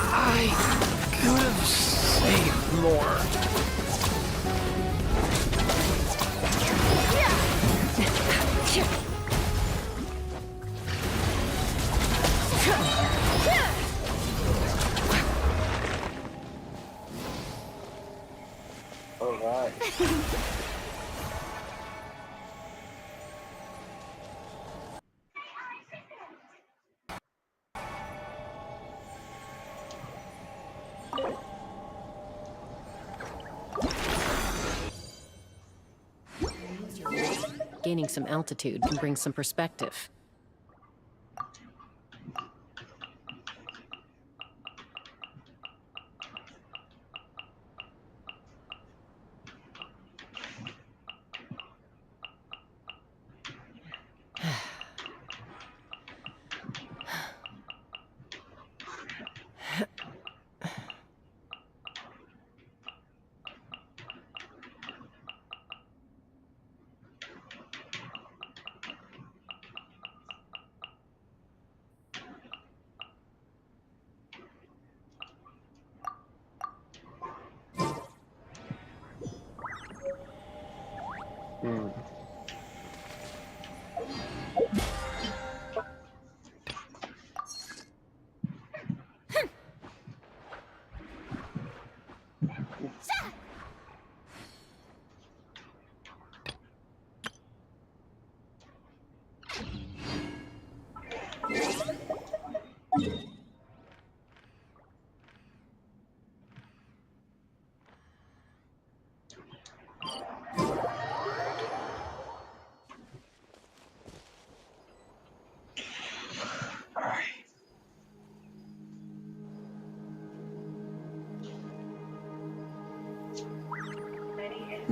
I could have saved more.
gaining some altitude can bring some perspective.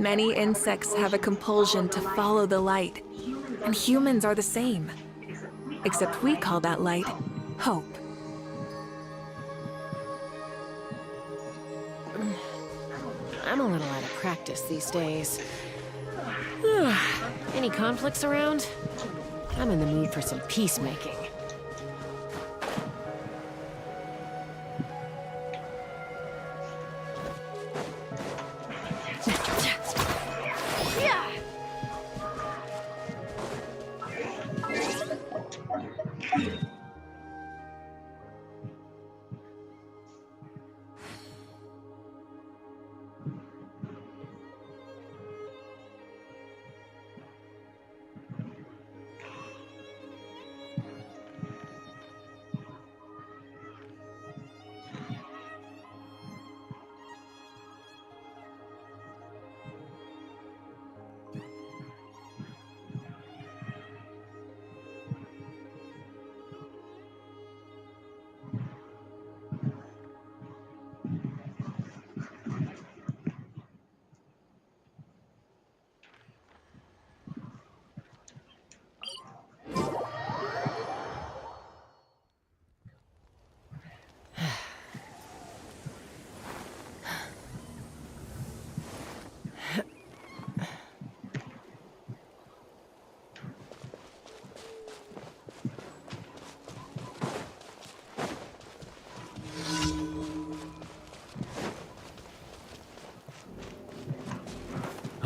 Many insects have a compulsion to follow the light, and humans are the same. Except we call that light hope.
I'm a little out of practice these days. Any conflicts around? I'm in the mood for some peacemaking.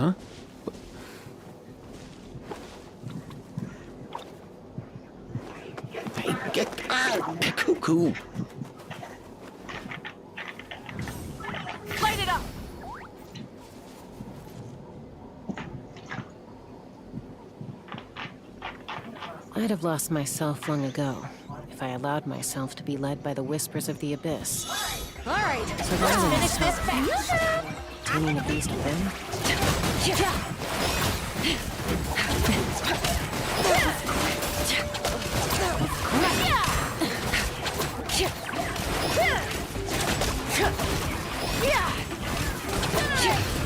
Huh? Hey, get out! Cuckoo!
Light it up!
I'd have lost myself long ago if I allowed myself to be led by the whispers of the abyss.
All right,
So
let's
rather than
finish this fast.
attaining a beast of them,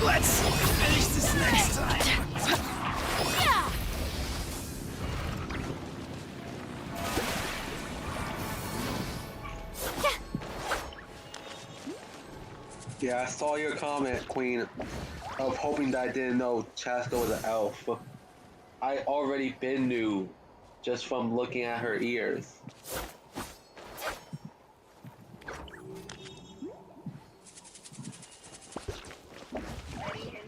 Let's finish this next time.
Yeah, I saw your comment, Queen, of hoping that I didn't know Chaska was an elf. I already been knew just from looking at her ears.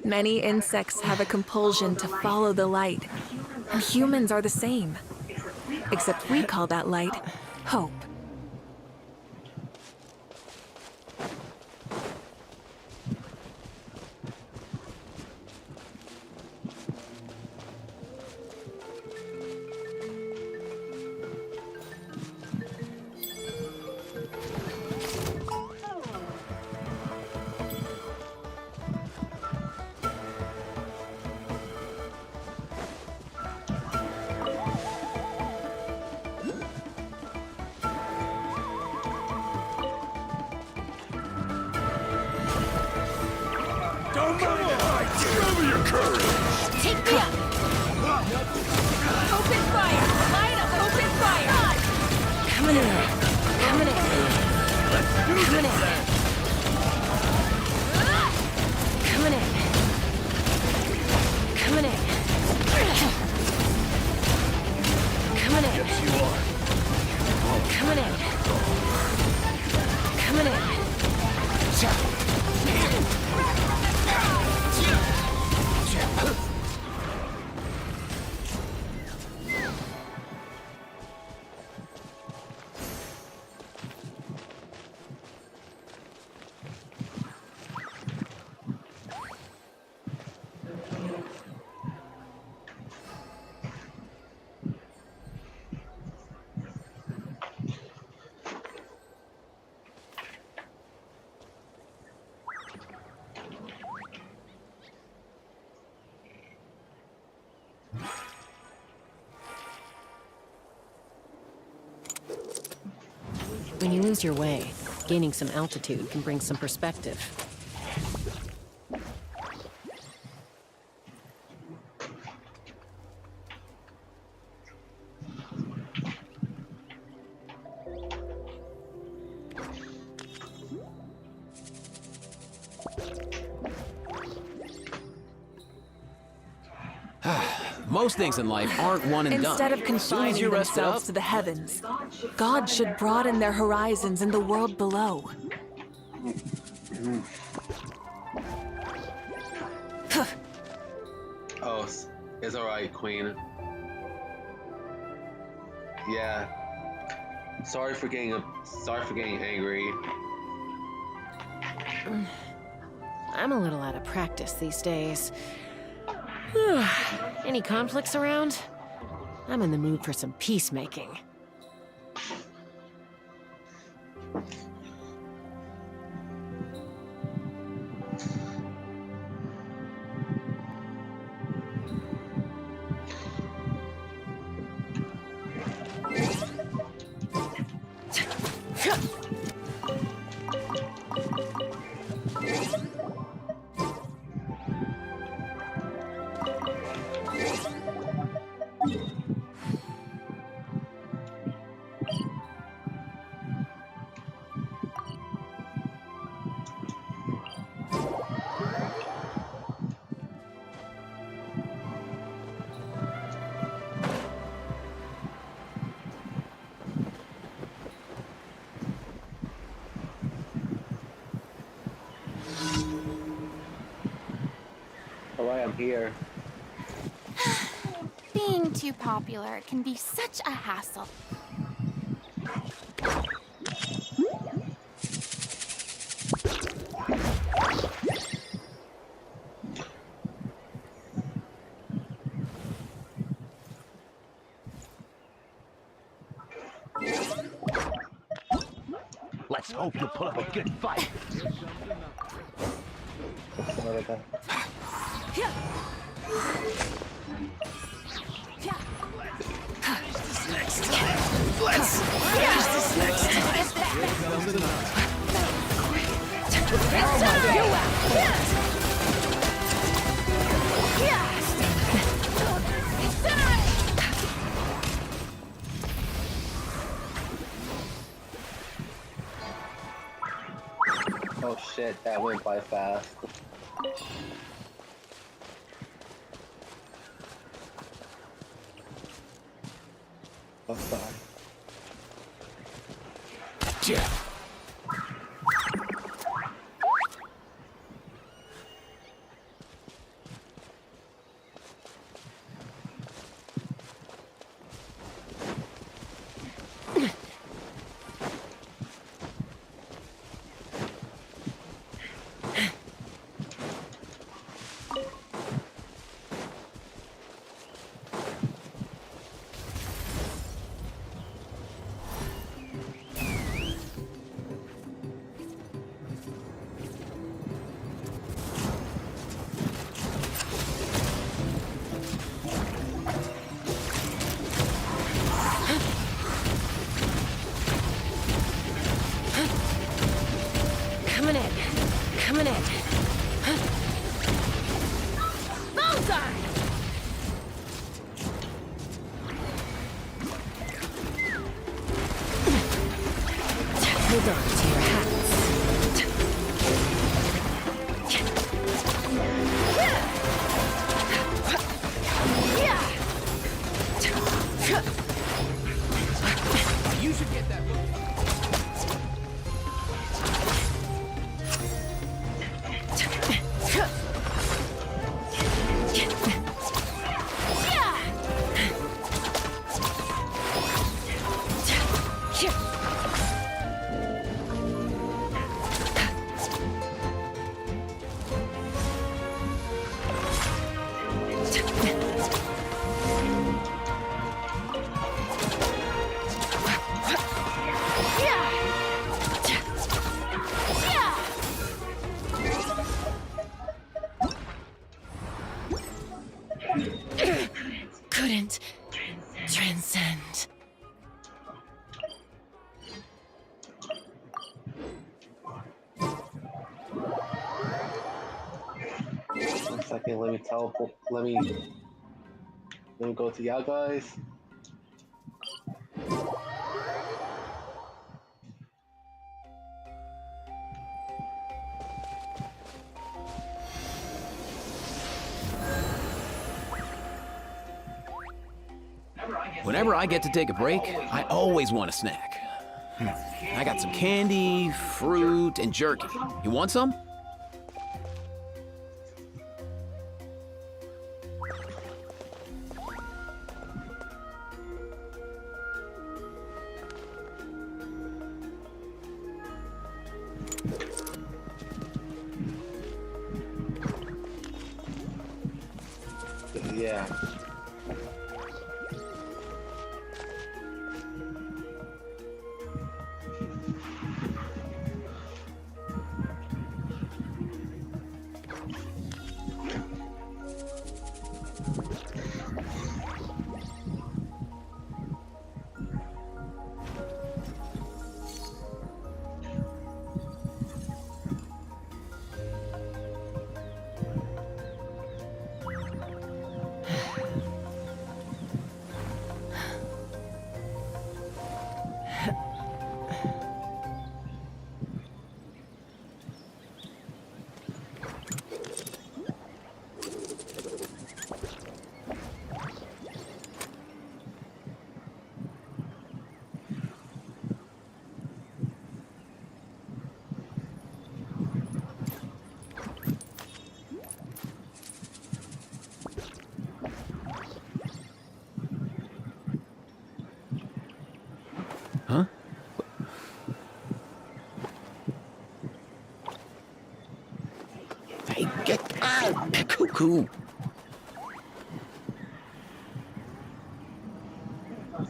Many insects have a compulsion to follow the light, and humans are the same. Except we call that light hope.
When you lose your way, gaining some altitude can bring some perspective.
Most things in life aren't one and done.
Instead of
As soon as
confining
you rested
themselves
up,
to the heavens, God should broaden their horizons in the world below.
Oh, it's alright, Queen. Yeah. Sorry for getting angry.
I'm a little out of practice these days. Any conflicts around? I'm in the mood for some peacemaking.
Alright, I'm here.
Being too popular can be such a hassle.
let's hope you put up a good fight. Let's finish this next time.
Oh shit, that went by fast. Oh, sorry.
Yeah.
Coming in. Bullseye! Hold on to your hats.
You should get that book.
Couldn't transcend.
let me teleport. Let me go to y'all guys.
Whenever I get to take a break, I always want a snack. I got some candy, fruit, and jerky. You want some?
Yeah.
Huh?
Hey, get out! Cuckoo!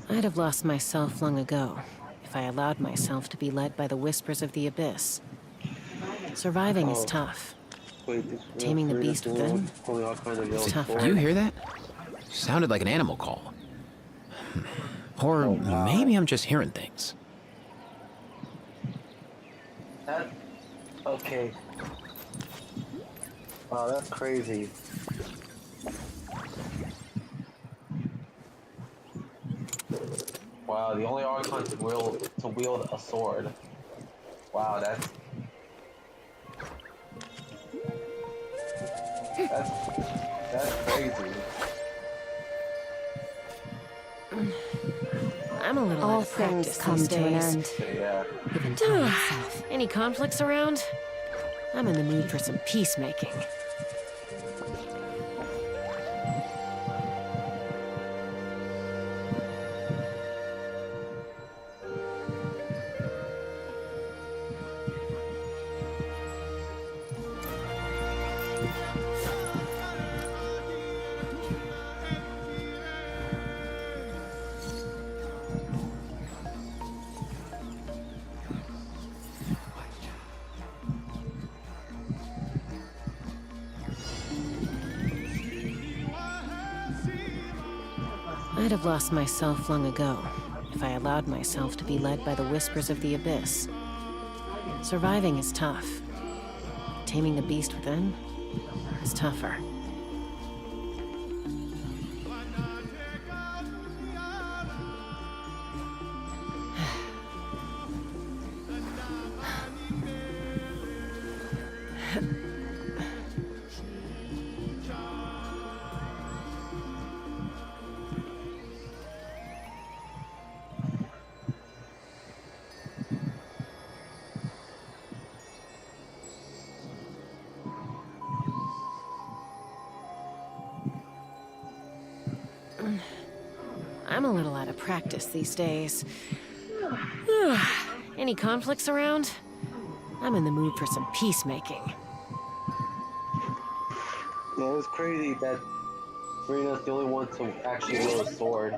I'd have lost myself long ago if I allowed myself to be led by the whispers of the abyss. Surviving is tough. Taming the beast within is tougher.
You hear that? Sounded like an animal call. Or maybe I'm just hearing things.
That. Okay. Wow, that's crazy. Wow, the only Archon to wield a sword. Wow, that's crazy.
I'm a little
All
out of practice
things come
these
to an
days.
end.
Yeah.
Even telling myself. Any conflicts around? I'm in the mood for some peacemaking. I'd have lost myself long ago if I allowed myself to be led by the whispers of the abyss. Surviving is tough. Taming the beast within is tougher. I'm a little out of practice these days. Any conflicts around? I'm in the mood for some peacemaking.
Yeah, it's crazy that Serena's the only one to actually wield a sword.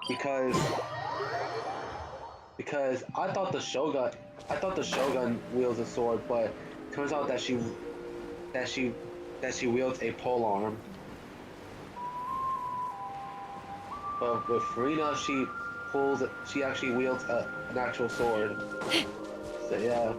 Because I thought the Shogun wields a sword, but turns out that she wields a polearm. But with Farina, she actually wields an actual sword. So yeah.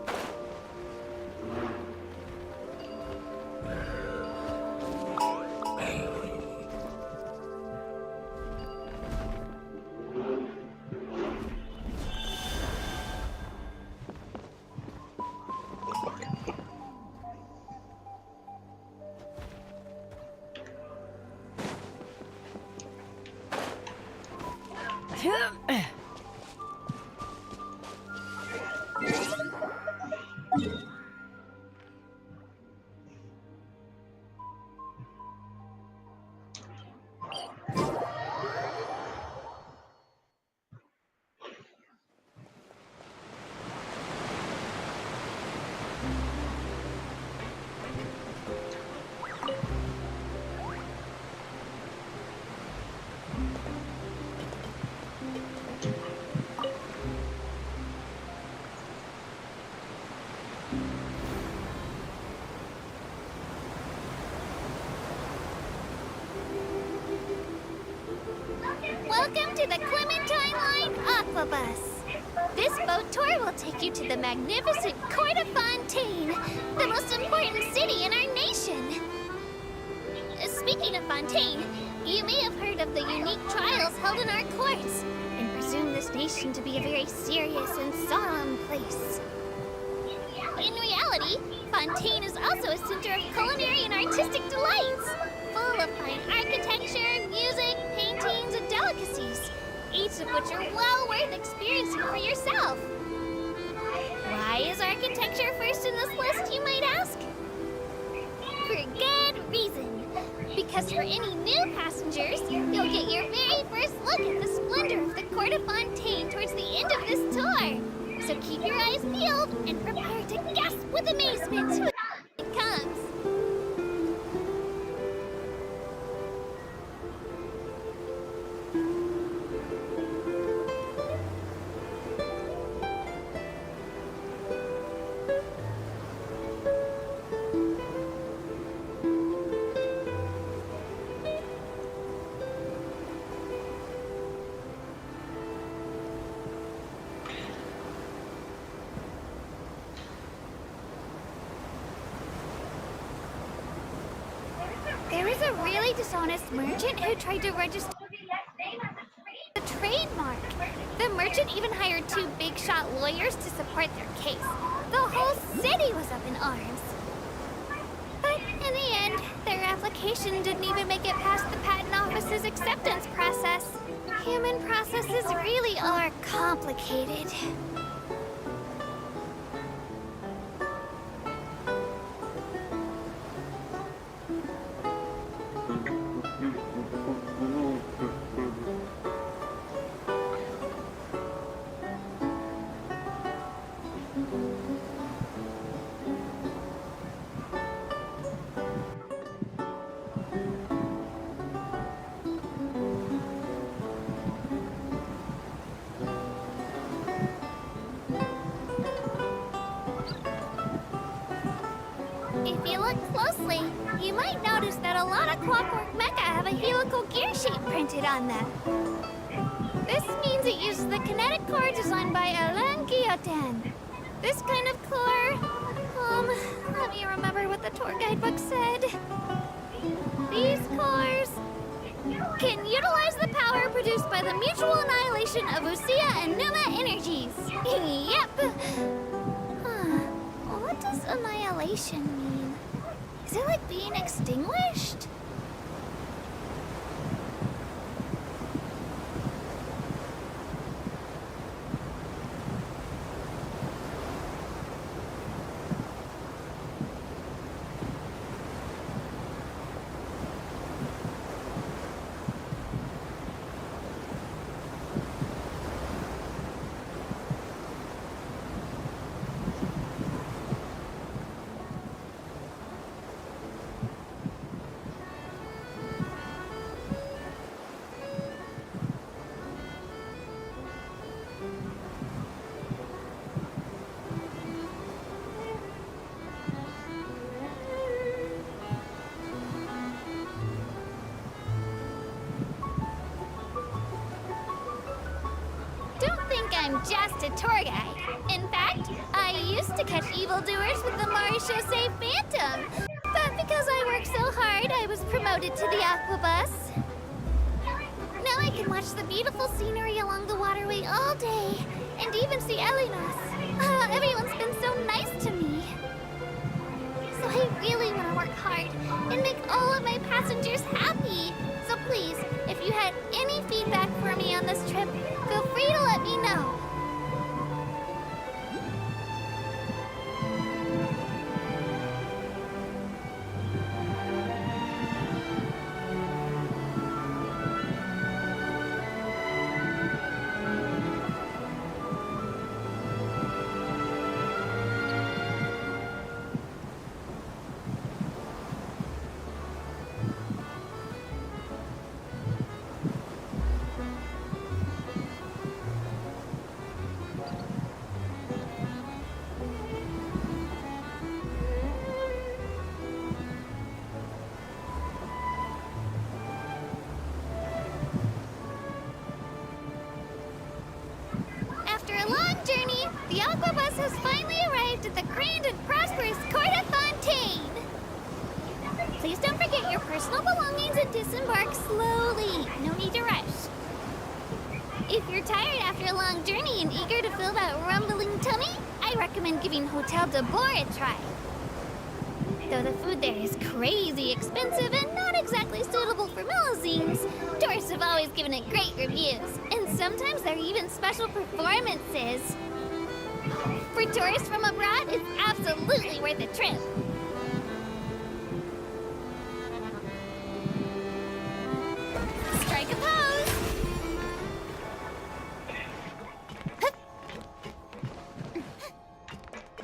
Welcome to the Clementine Line Aquabus. This boat tour will take you to the magnificent Court of Fontaine, the most important city in our nation. Speaking of Fontaine, you may have heard of the unique trials held in our courts, and presume this nation to be a very serious and solemn place. In reality, Fontaine is also a center of culinary and artistic delights, full of fine architecture, music, paintings, and delicacies, each of which are well worth experiencing for yourself. Why is architecture first in this list, you might ask? For good reason. Because for any new passengers, you'll get your very first look at the splendor of the Court of Fontaine towards the end of this tour. So keep your eyes peeled and prepare to gasp with amazement when it comes.
There is a really dishonest merchant who tried to register the trademark. The merchant even hired 2 big-shot lawyers to support their case. The whole city was up in arms. But in the end, their application didn't even make it past the patent office's acceptance process. Human processes really are complicated.
If you look closely, you might notice that a lot of Clockwork Mecha have a helical gear shape printed on them. This means it uses the kinetic core designed by Alain Guillotin. This kind of core, let me remember what the tour guidebook said. These cores can utilize the power produced by the mutual annihilation of Usia and Numa energies. Yep. What does annihilation mean? Is it like being extinguished? I'm just a tour guide. In fact, I used to catch evildoers with the Marechaussee Phantom. But because I worked so hard, I was promoted to the Aquabus. Now I can watch the beautiful scenery along the waterway all day, and even see Elinas. Everyone's been so nice to me. So I really want to work hard and make all of my passengers happy. So please, if you had any feedback for me on this trip,
Aqua Bus has finally arrived at the grand and prosperous Court of Fontaine. Please don't forget your personal belongings and disembark slowly. No need to rush. If you're tired after a long journey and eager to fill that rumbling tummy, I recommend giving Hotel de Boer a try. Though the food there is crazy expensive and not exactly suitable for Melusines, tourists have always given it great reviews, and sometimes there are even special performances. For tourists from abroad, it's absolutely worth a trip. Strike a pose!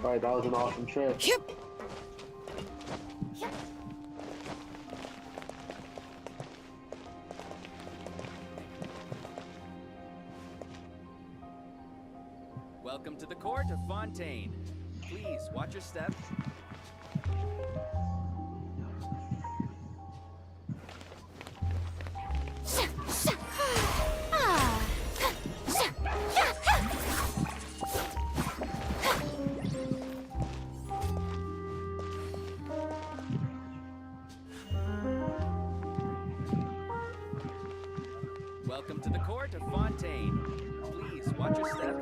Alright, that was an awesome trip.
Yep.
Welcome to the court of Fontaine. Please watch your step. Welcome to the court of Fontaine. Please watch your step.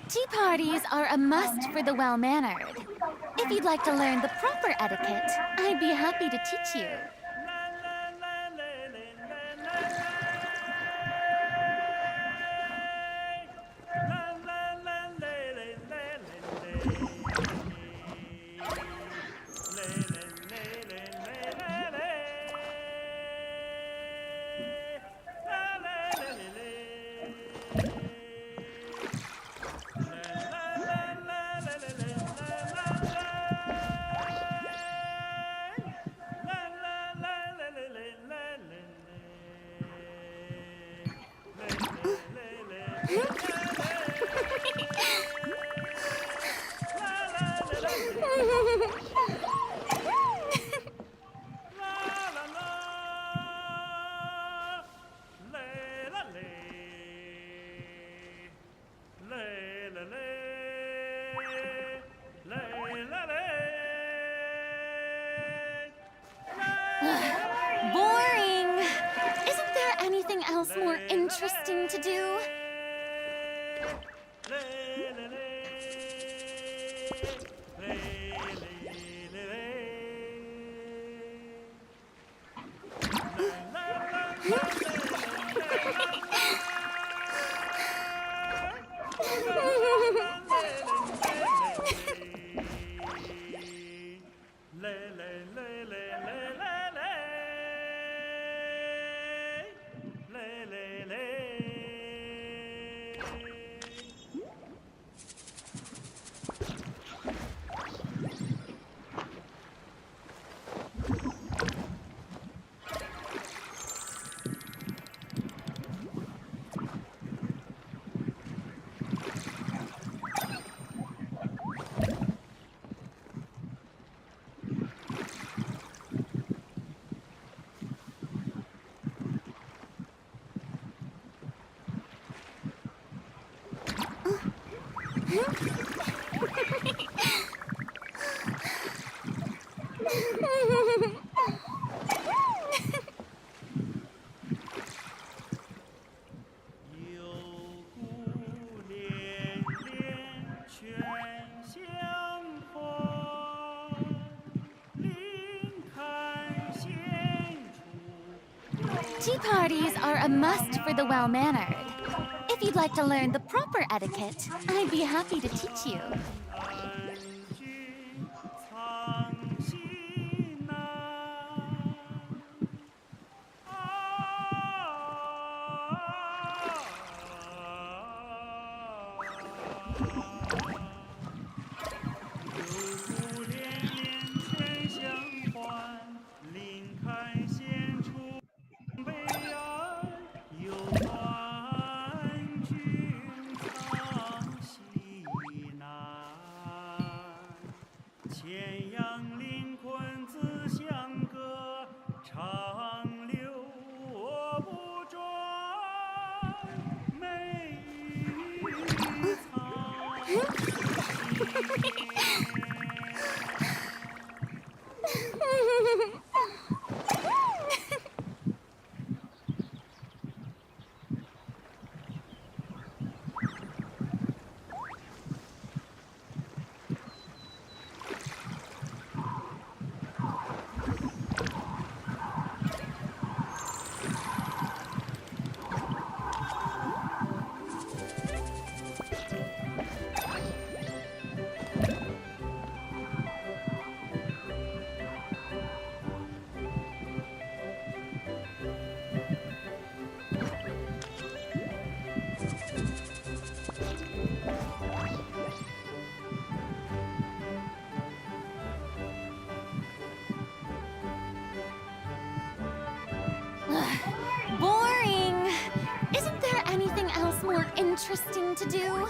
Tea parties are a must for the well-mannered. If you'd like to learn the proper etiquette, I'd be happy to teach you. Boring! Isn't there anything else more interesting to do? Tea parties are a must for the well-mannered. If you'd like to learn the proper etiquette, I'd be happy to teach you. Boring! Isn't there anything else more interesting to do?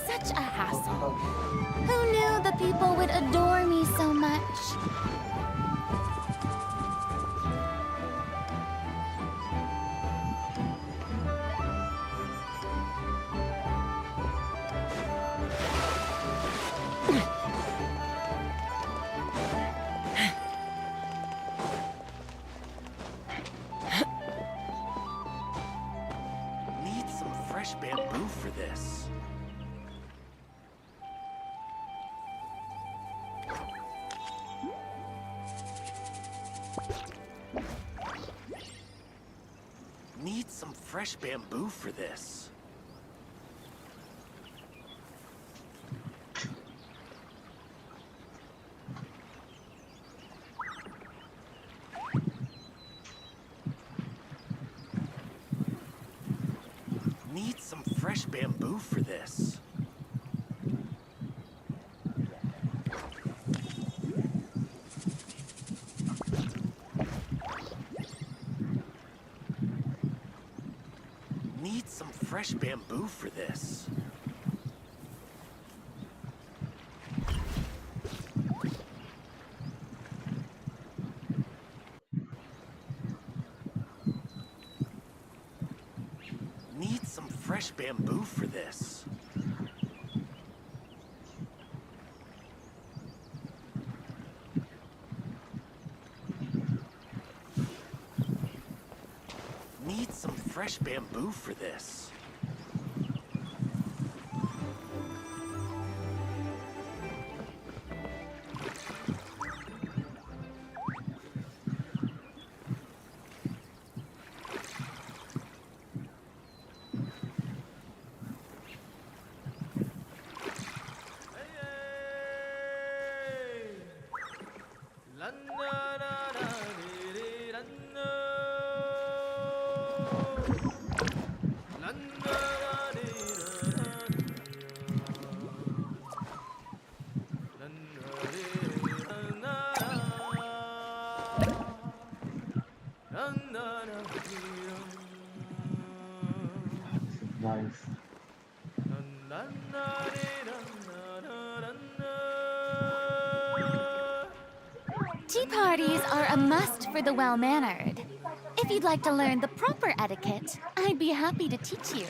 Such a hassle. Who knew the people would adore me so much?
Need some fresh bamboo for this. Need some fresh bamboo for this. Need some fresh bamboo for this. Need some fresh bamboo for this. Need some fresh bamboo for this. Need some fresh bamboo for this.
Tea parties are a must for the well-mannered. If you'd like to learn the proper etiquette, I'd be happy to teach you.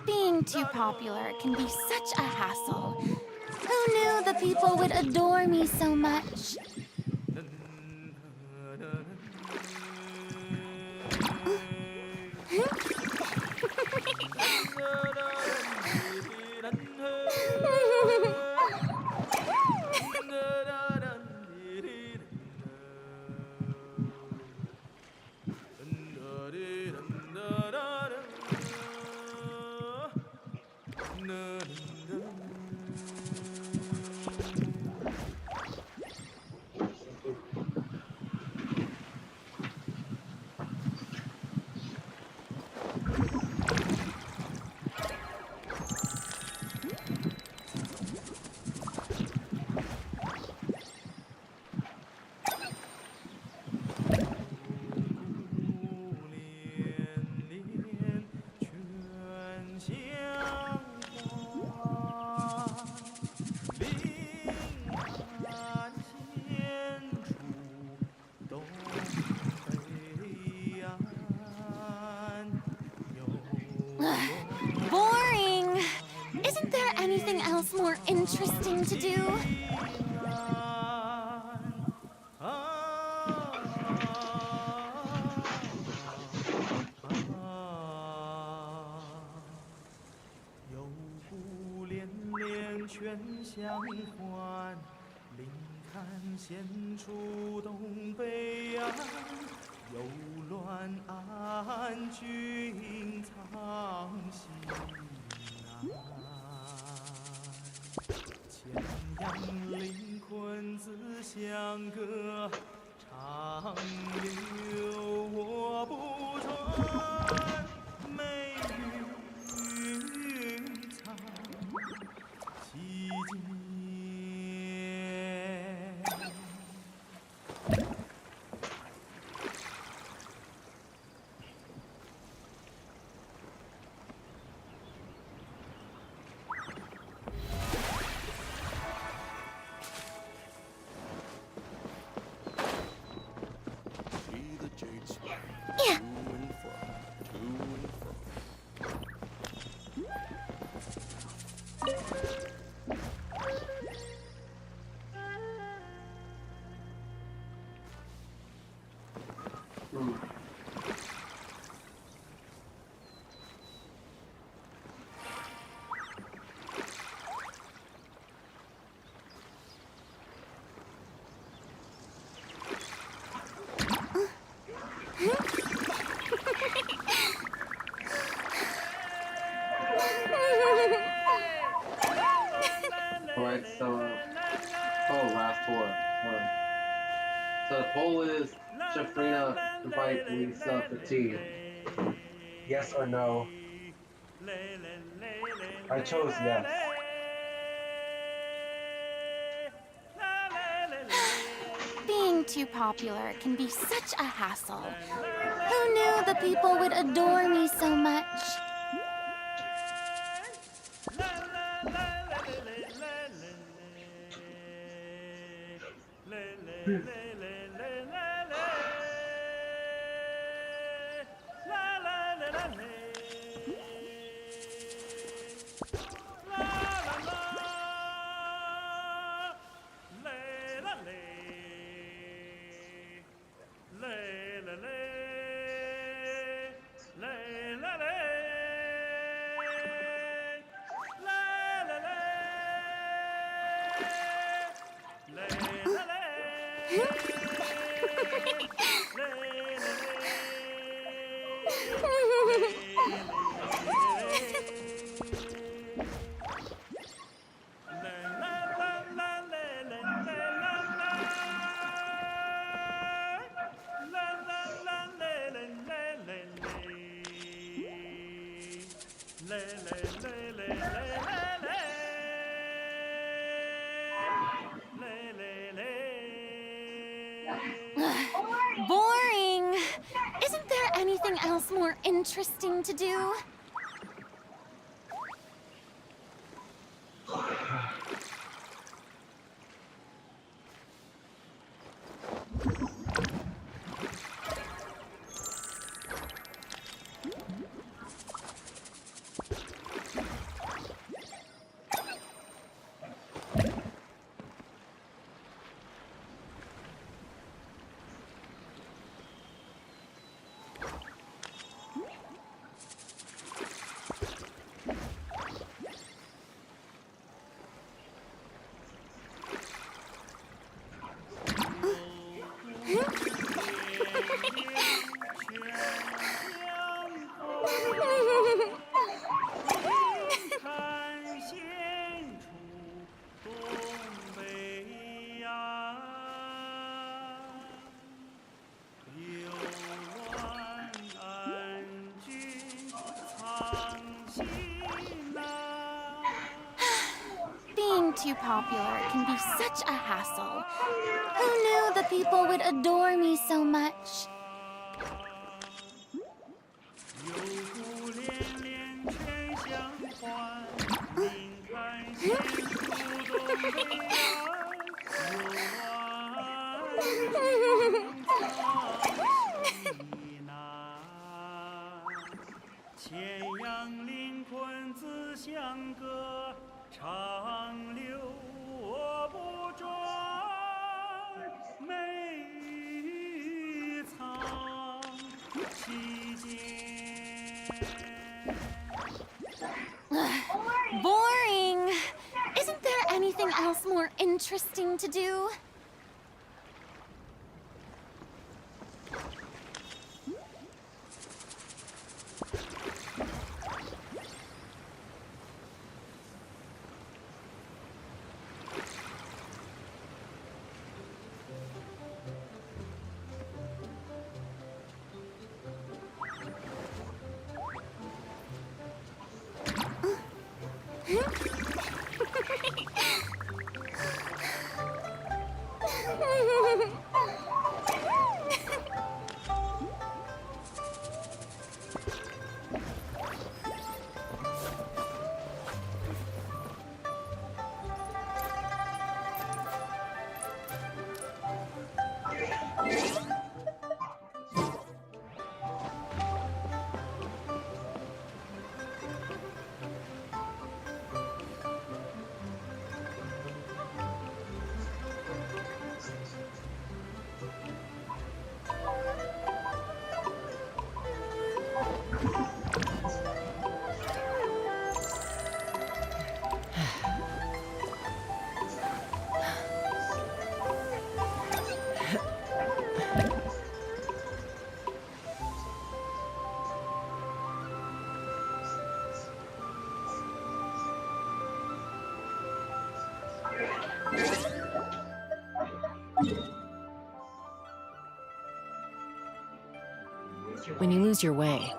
Being too popular can be such a hassle. Who knew the people would adore me so much? Boring! Isn't there anything else more interesting to do? Yeah.
Alright, so, last four. Alright. So the poll is, should Frina invite Lisa for tea? Yes or no? I chose yes.
Being too popular can be such a hassle. Who knew the people would adore me so much? Boring! Isn't there anything else more interesting to do? Being too popular can be such a hassle. Who knew the people would adore me so much? Boring! Isn't there anything else more interesting to do?
When you lose your way,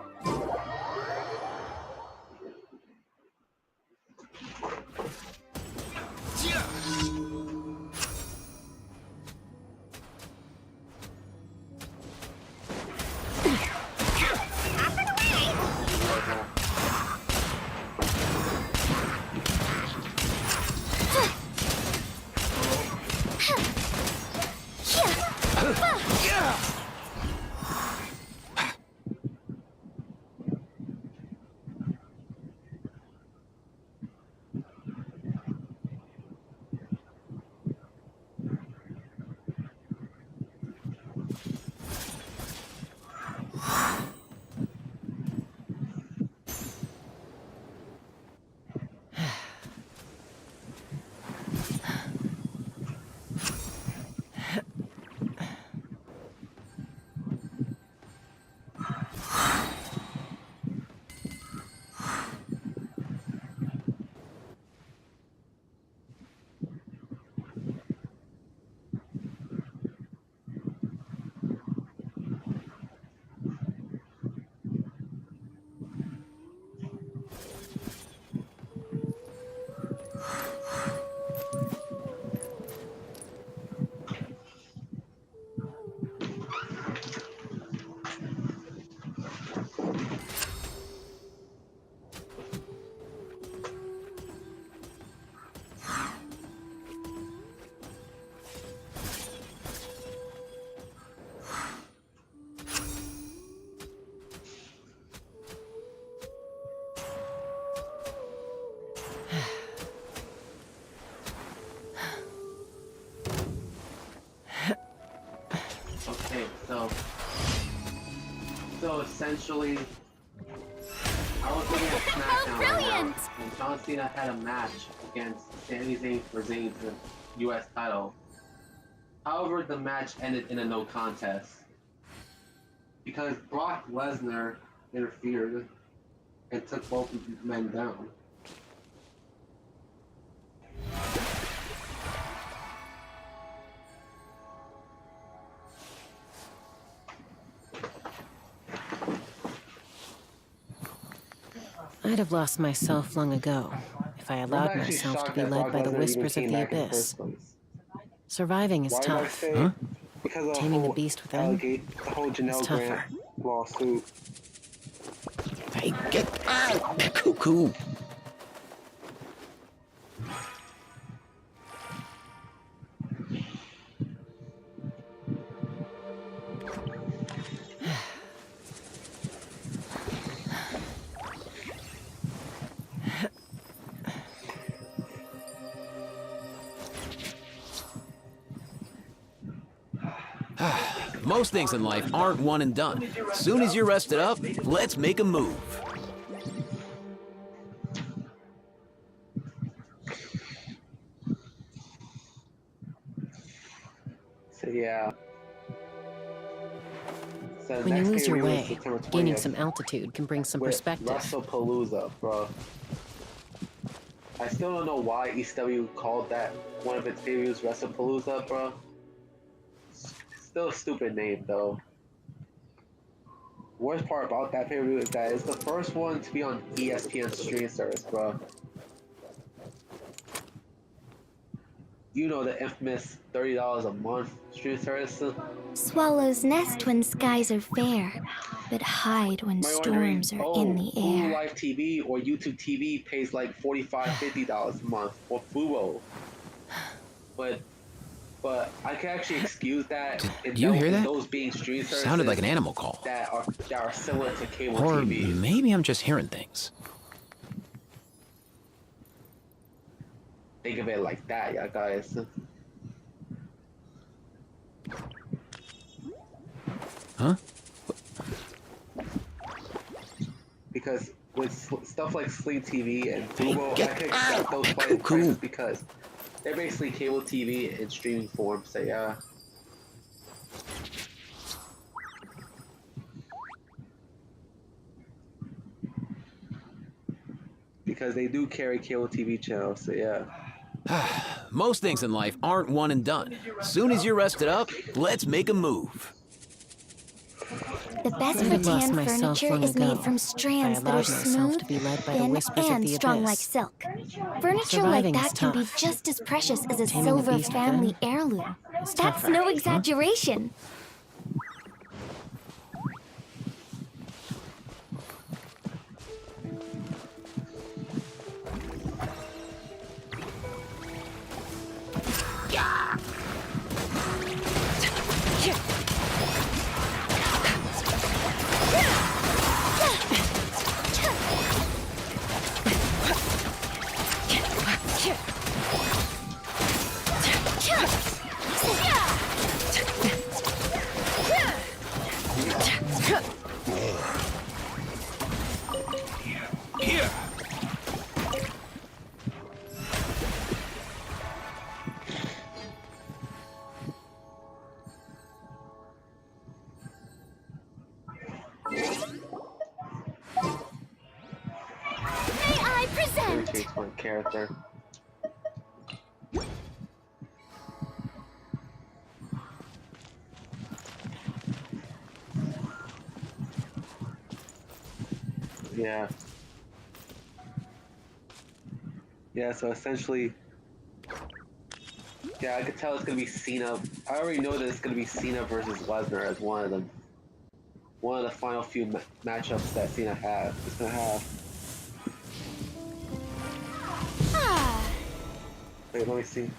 So essentially, I was looking at SmackDown right now,
Brilliant!
and John Cena had a match against Sami Zayn for Zayn's U.S. title. However, the match ended in a no contest because Brock Lesnar interfered and took both of these men down.
I'd have lost myself long ago if I allowed
I'm actually
myself to
shocked
be
that
led
Brock
by the
Lesnar even
whispers of
came
the
back in the
abyss.
first place.
Surviving is
Why did I
tough.
say?
Huh?
Because of
Taming the
whole
beast within
the whole
is
Janelle
tougher.
Grant lawsuit.
Hey, get out! Cuckoo! Most things in life aren't one and done. Soon as you're rested up, let's make a move.
So yeah. So
When you
next
lose your
pay-per-view is
way,
September 20th
gaining some altitude can bring some
with
perspective.
WrestlePalooza, bro. I still don't know why ECW called that one of its pay-per-views WrestlePalooza, bro. Still a stupid name, though. Worst part about that pay-per-view is that it's the first one to be on ESPN streaming service, bro. You know the infamous $30 a month streaming service.
Swallows nest when skies are fair, but hide when
Might wondering,
storms are in the
Hulu
air.
Live TV or YouTube TV pays like $45, $50 a month for Fubo. But I can actually excuse that.
Did you hear that?
Those being streaming services
Sounded like an animal call.
that are similar to cable
Or
TV.
maybe I'm just hearing things.
Think of it like that, yeah, guys.
Huh?
Because with stuff like Sling TV and Fubo, I
get
can accept
out,
those
cuckoo.
prices because they're basically cable TV in streaming form. So yeah. Because they do carry cable TV channels, so yeah.
Most things in life aren't one and done. Soon as you're rested up, let's make a move.
The best
I'd have lost
rattan
myself
furniture
long
is made
ago
from
if
strands
I
that are
allowed myself
smooth,
to be led by the
thin,
whispers of
and
the
strong
abyss.
like silk. Furniture
Surviving
like
is
that can be
tough.
just as precious as a
Taming the
silver
beast
family
within
heirloom.
is
That's
tougher.
no exaggeration.
Here!
May I present?
Irritates my character. Yeah. Yeah, so essentially, yeah, I could tell it's gonna be Cena. I already know that it's gonna be Cena versus Lesnar as one of the final few matchups that Cena is gonna have.
Ah,
Wait, let me see.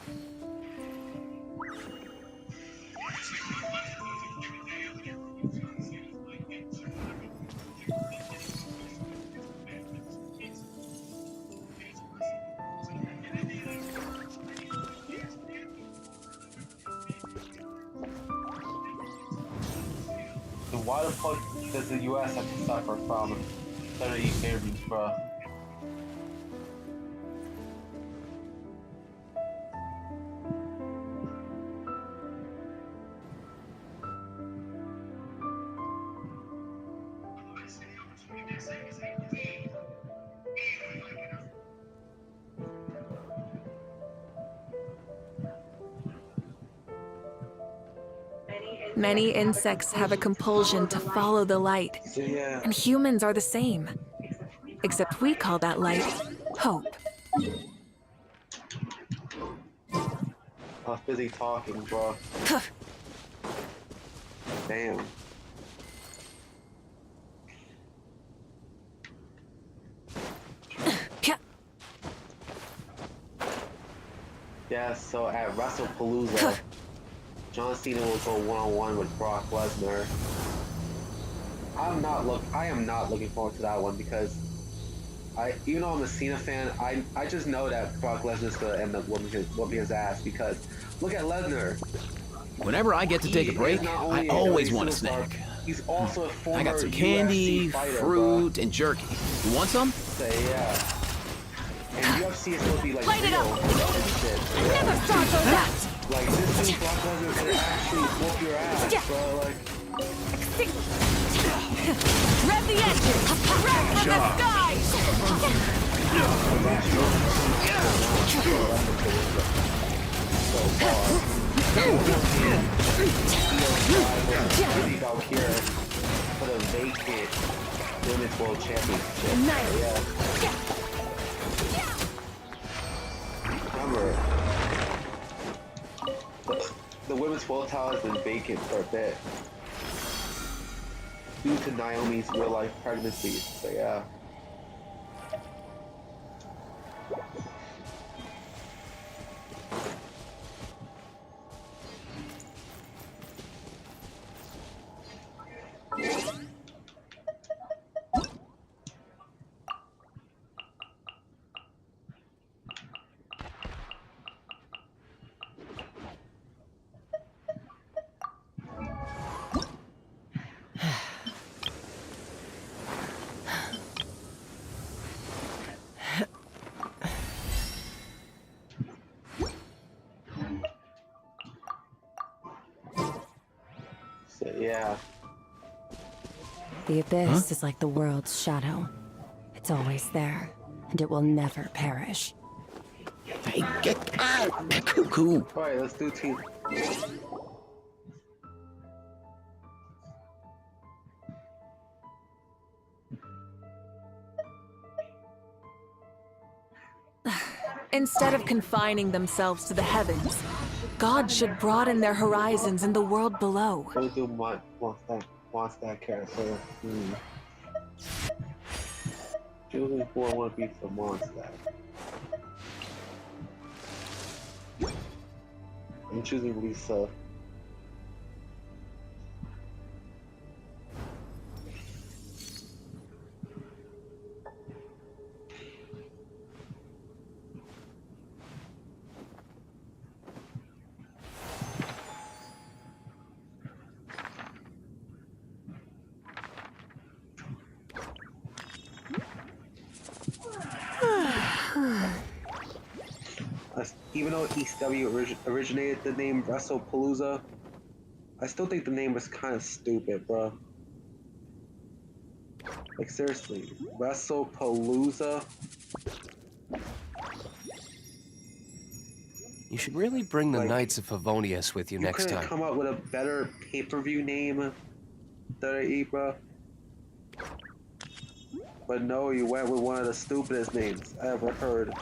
why the fuck does the US have to suffer from WWE pay-per-views, bro?
Many insects have a compulsion to follow the light,
So yeah.
and humans are the same. Except we call that light hope.
I was busy talking, bro. Damn. Yeah, so at WrestlePalooza, John Cena will go one-on-one with Brock Lesnar. I am not looking forward to that one because even though I'm a Cena fan, I just know that Brock Lesnar's gonna end up whooping his ass because look at Lesnar.
Whenever I get to take a break, I always want a snack.
He's also a former
I got some candy,
UFC fighter,
fruit, and jerky. You want some?
Yeah. And UFC is supposed to be like
Light it
real
up!
shit.
I never thought of that!
Like this dude Brock Lesnar could actually whoop your ass, bro. Like
Rev the engine! Rev for the skies!
really out here for the vacant Women's World Championship. Yeah. Remember, the Women's World title has been vacant for a bit due to Naomi's real-life pregnancy. So yeah. So yeah.
The abyss is like the world's shadow. It's always there, and it will never perish.
Hey, get out! Cuckoo!
Alright, let's do team.
Instead of confining themselves to the heavens, God should broaden their horizons in the world below.
We'll do Mondstadt character. Choosing 4 piece for Mondstadt. I'm choosing Lisa. Even though ECW originated the name WrestlePalooza, I still think the name was kind of stupid, bro. Like seriously, WrestlePalooza?
You should really bring the Knights of Favonius with you next
You
time.
couldn't come up with a better pay-per-view name, WWE, bro. But no, you went with one of the stupidest names I ever heard.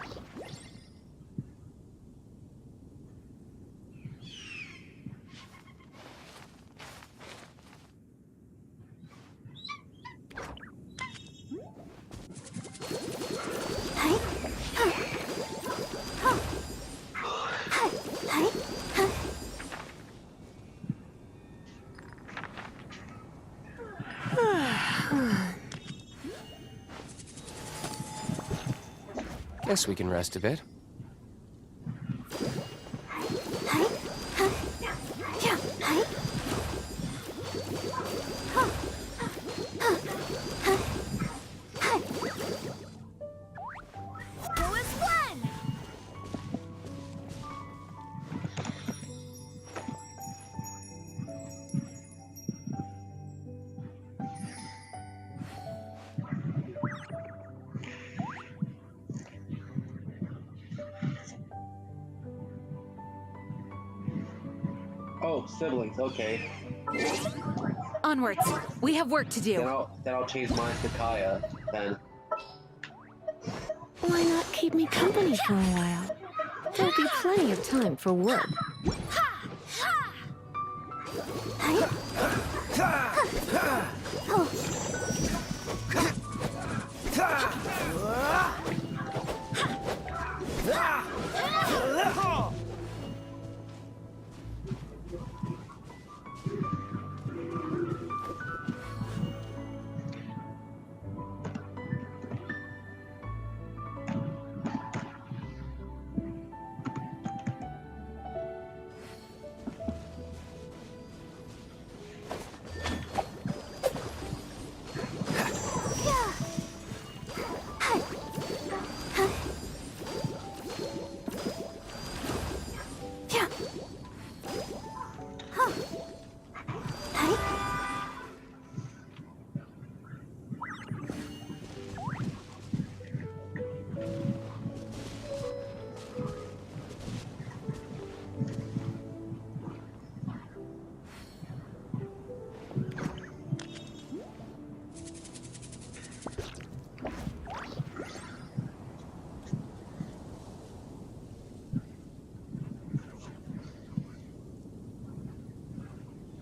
Guess we can rest a bit.
Oh, siblings. Okay.
Onwards. We have work to do.
Then I'll change mine to Kaya. Then.
Why not keep me company for a while? There'll be plenty of time for wood.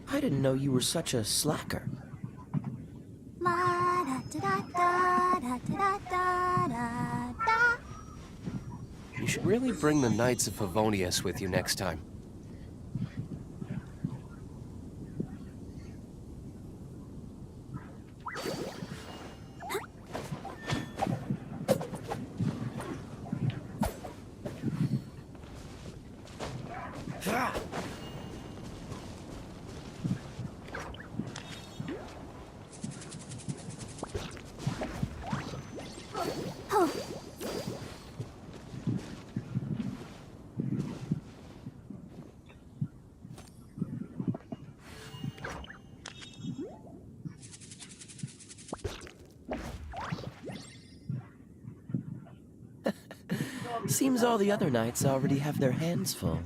I didn't know you were such a slacker. You should really bring the Knights of Favonius with you next time. Seems all the other knights already have their hands full.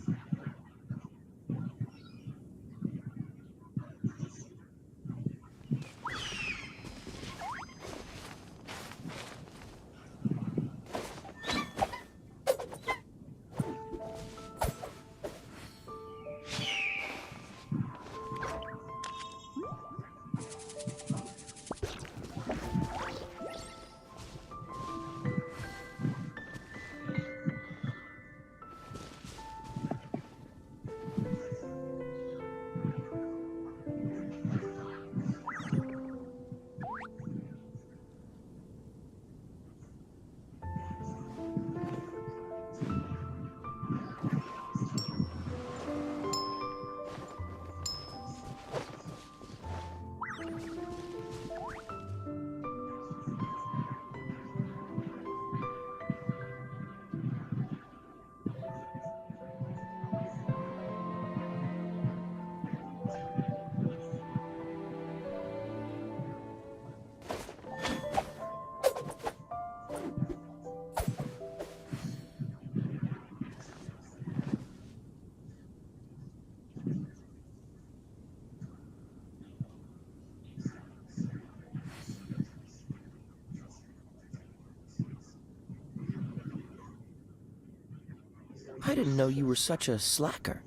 I didn't know you were such a slacker.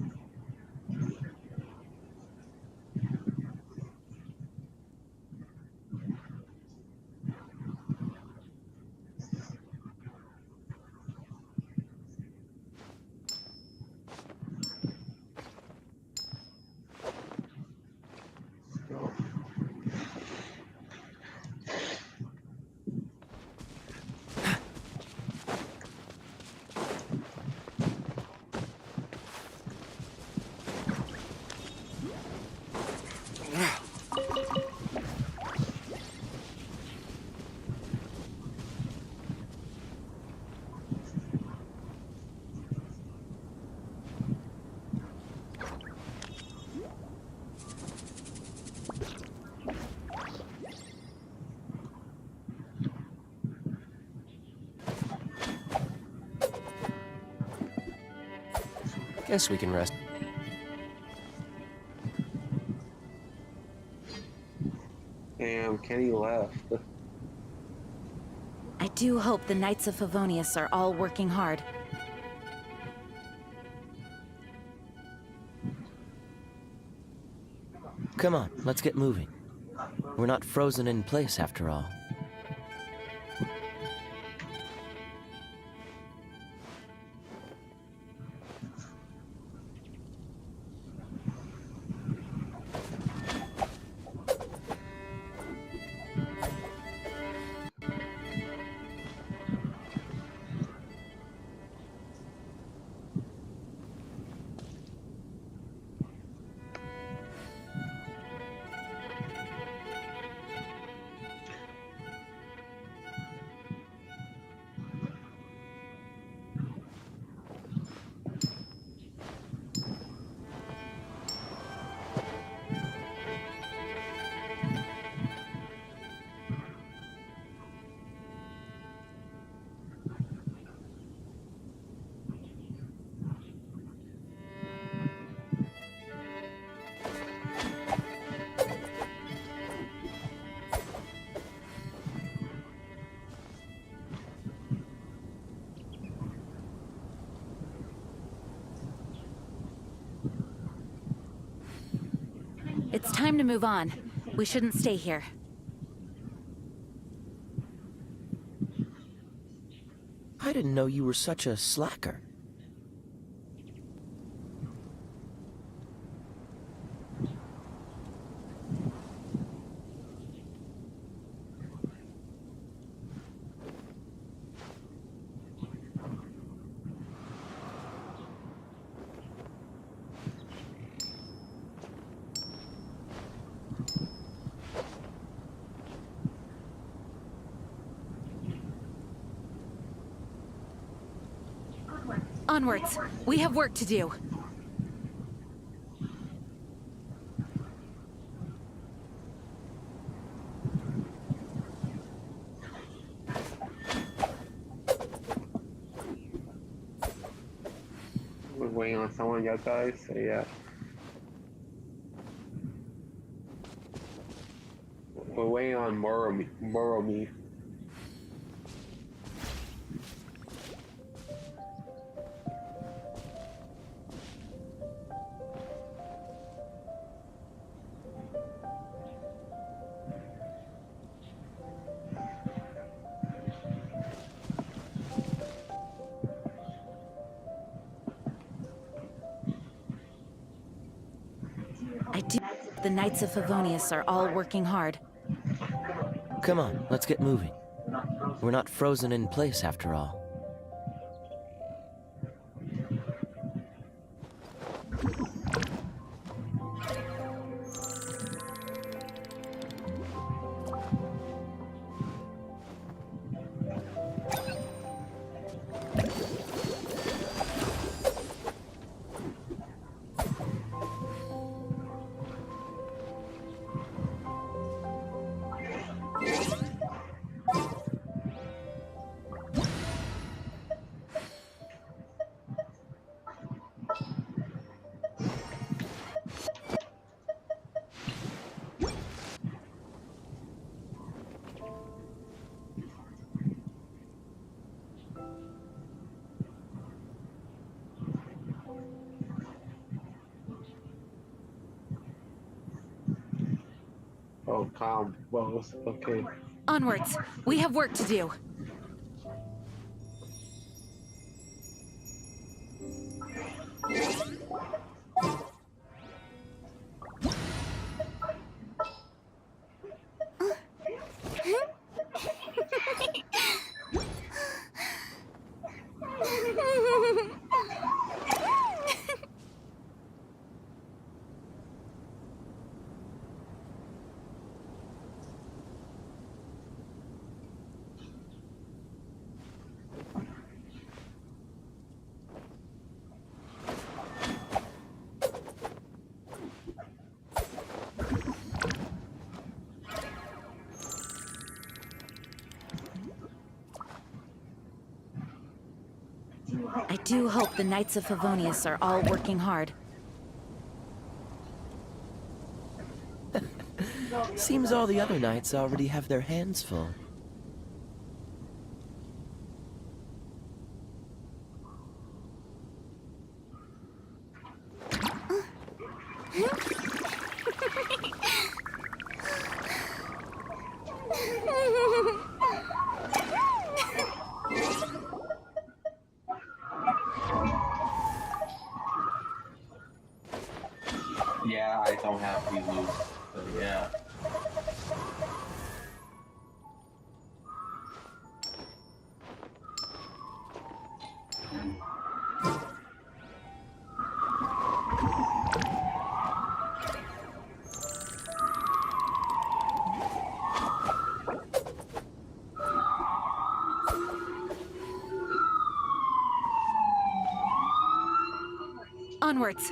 Guess we can rest.
Damn, Kenny left.
I do hope the Knights of Favonius are all working hard.
Come on, let's get moving. We're not frozen in place after all.
It's time to move on. We shouldn't stay here.
I didn't know you were such a slacker.
Onwards. We have work to do.
We're waiting on someone yet, guys? So yeah. We're waiting on Moromi.
The Knights of Favonius are all working hard.
Come on, let's get moving. We're not frozen in place after all.
Oh, calm, boss. Okay.
Onwards. We have work to do. I do hope the Knights of Favonius are all working hard.
Seems all the other knights already have their hands full.
Yeah, I don't have to lose, but yeah.
Onwards.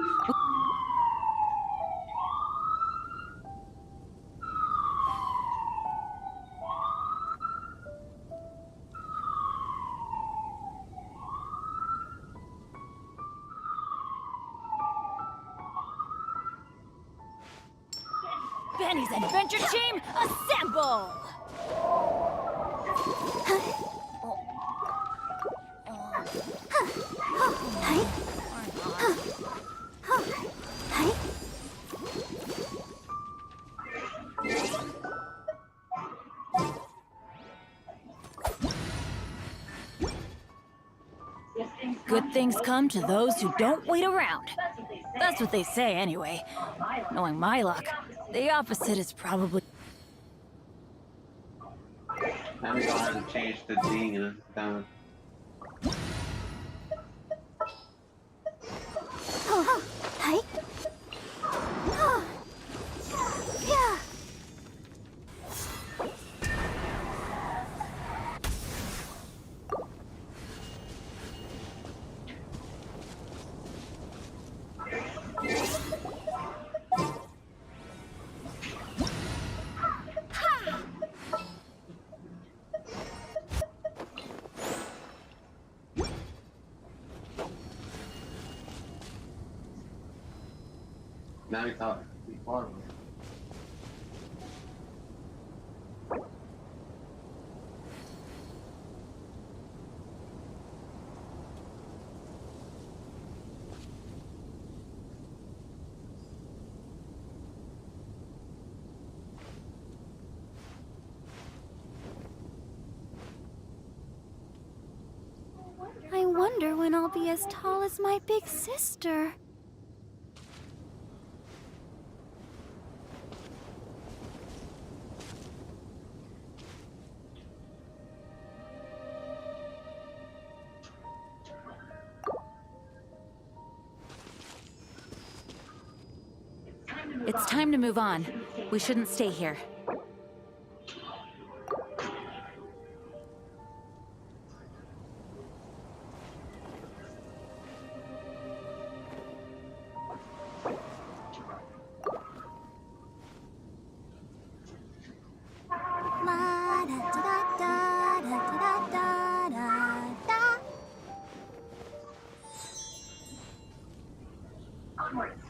Benny's Adventure Team, assemble! Good things come to those who don't wait around. That's what they say anyway. Knowing my luck, the opposite is probably...
Now we don't have to change the thing down. Now we thought we far away.
I wonder when I'll be as tall as my big sister.
It's time to move on. We shouldn't stay here.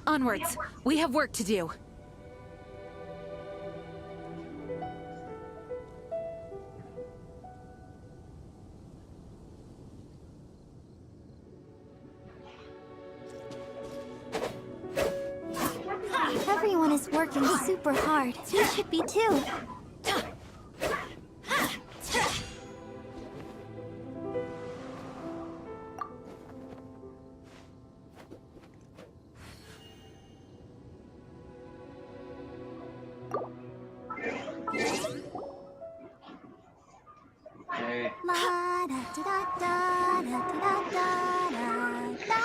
Onwards. We have work to do.
Everyone is working super hard. You should be too.
Hey.
La da da da da da da da da.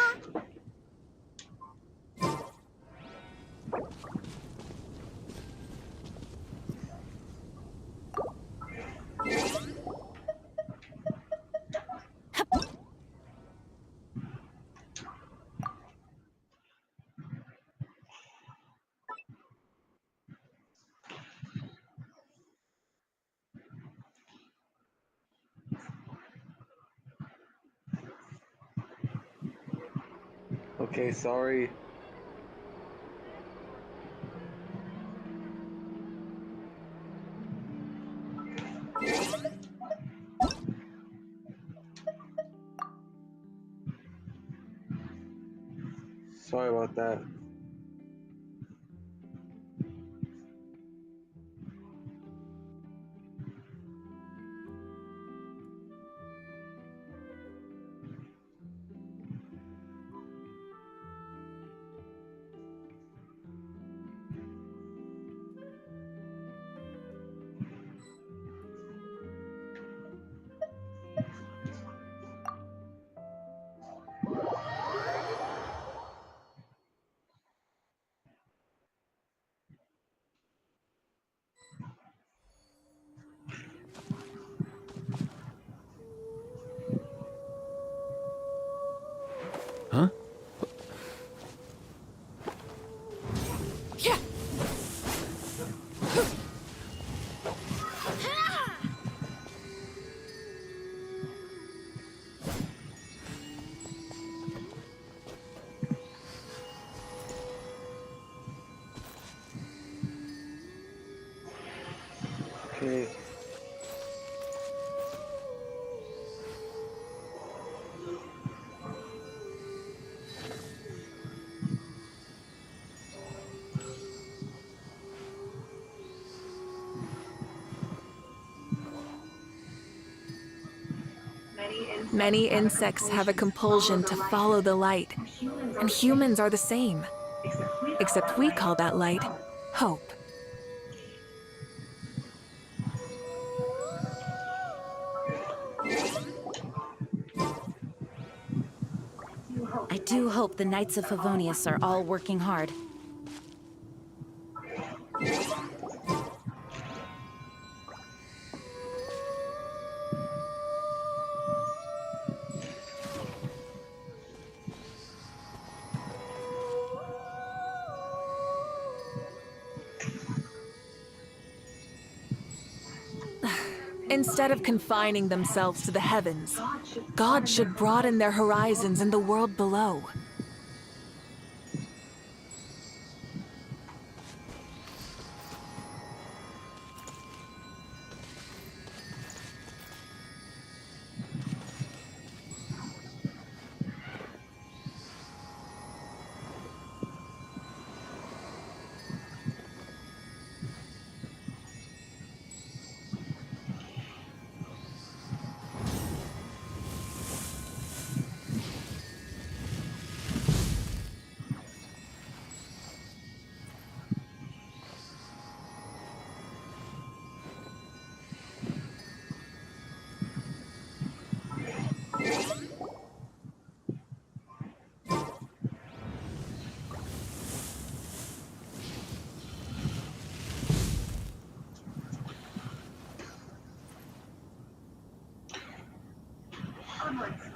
Okay, sorry.
Sorry about that.
Huh?
Okay.
Many insects have a compulsion to follow the light, and humans are the same. Except we call that light hope.
I do hope the Knights of Favonius are all working hard.
Instead of confining themselves to the heavens, God should broaden their horizons in the world below.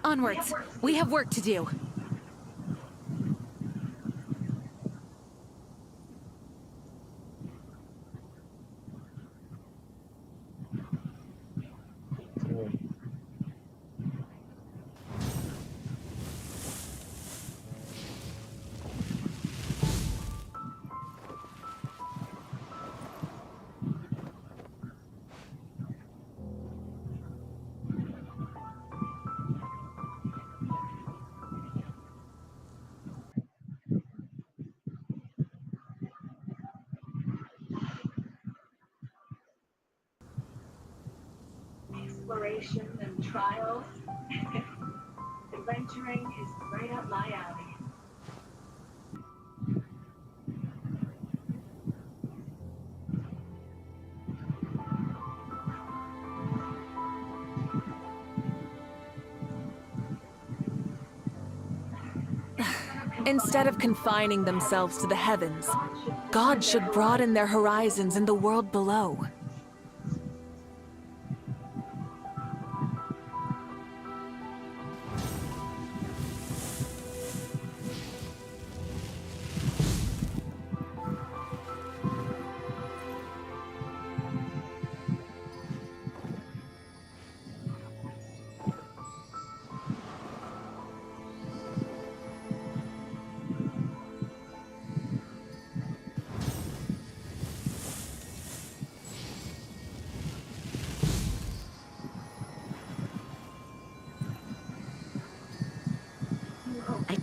Onwards! We have work to do.
Exploration and trials. Adventuring is right up my alley.
Instead of confining themselves to the heavens, God should broaden their horizons in the world below.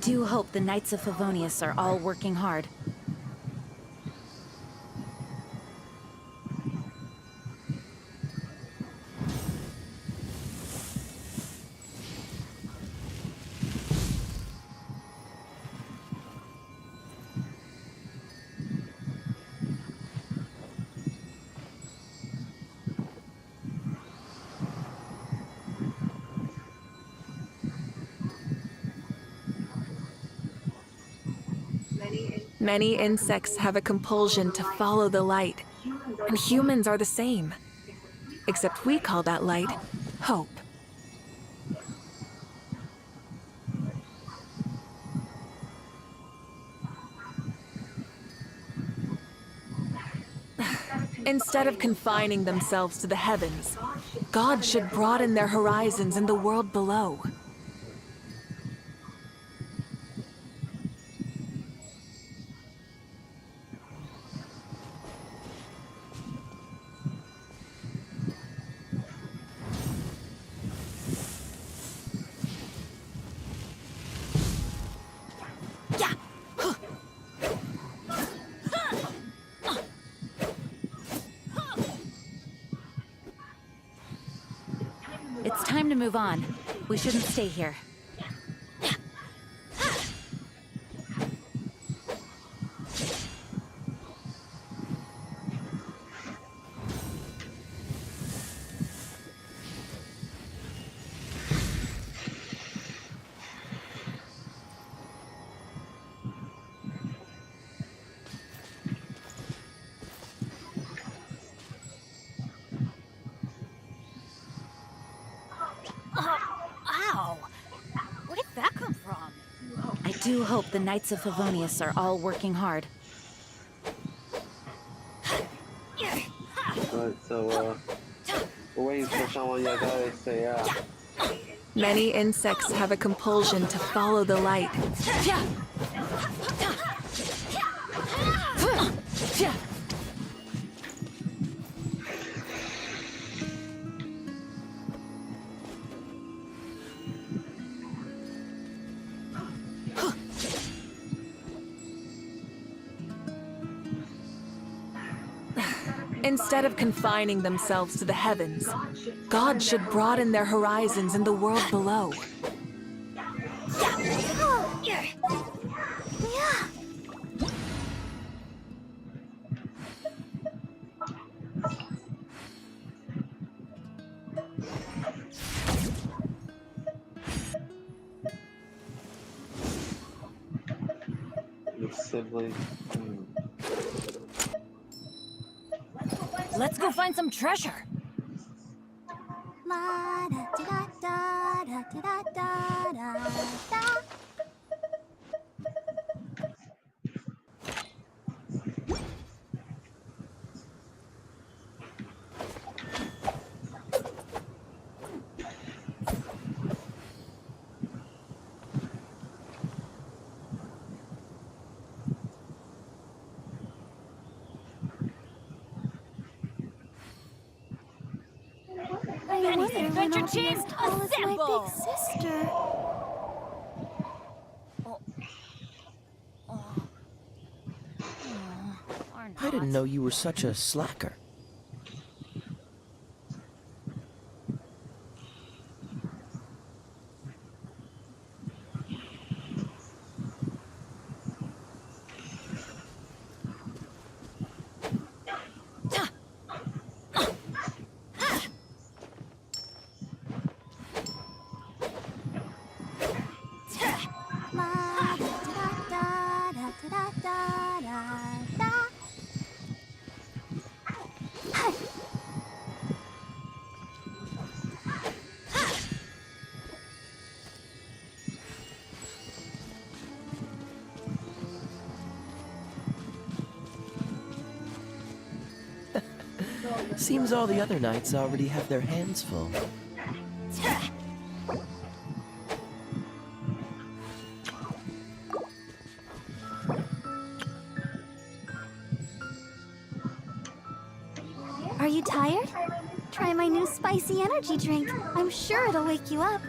do hope the Knights of Favonius are all working hard.
Many insects have a compulsion to follow the light, and humans are the same. Except we call that light hope. Instead of confining themselves to the heavens, God should broaden their horizons in the world below.
It's time to move on. We shouldn't stay here. Ow! Where did that come from? I do hope the Knights of Favonius are all working hard.
Alright, so, we're waiting for someone, yeah, guys, so yeah.
Many insects have a compulsion to follow the light. Instead of confining themselves to the heavens, God should broaden their horizons in the world below.
Your sibling.
Let's go find some treasure.
La da da da da da da da da.
Benny's Adventure Team, assemble!
My big sister.
I didn't know you were such a slacker. Seems all the other knights already have their hands full.
Are you tired? Try my new spicy energy drink. I'm sure it'll wake you up.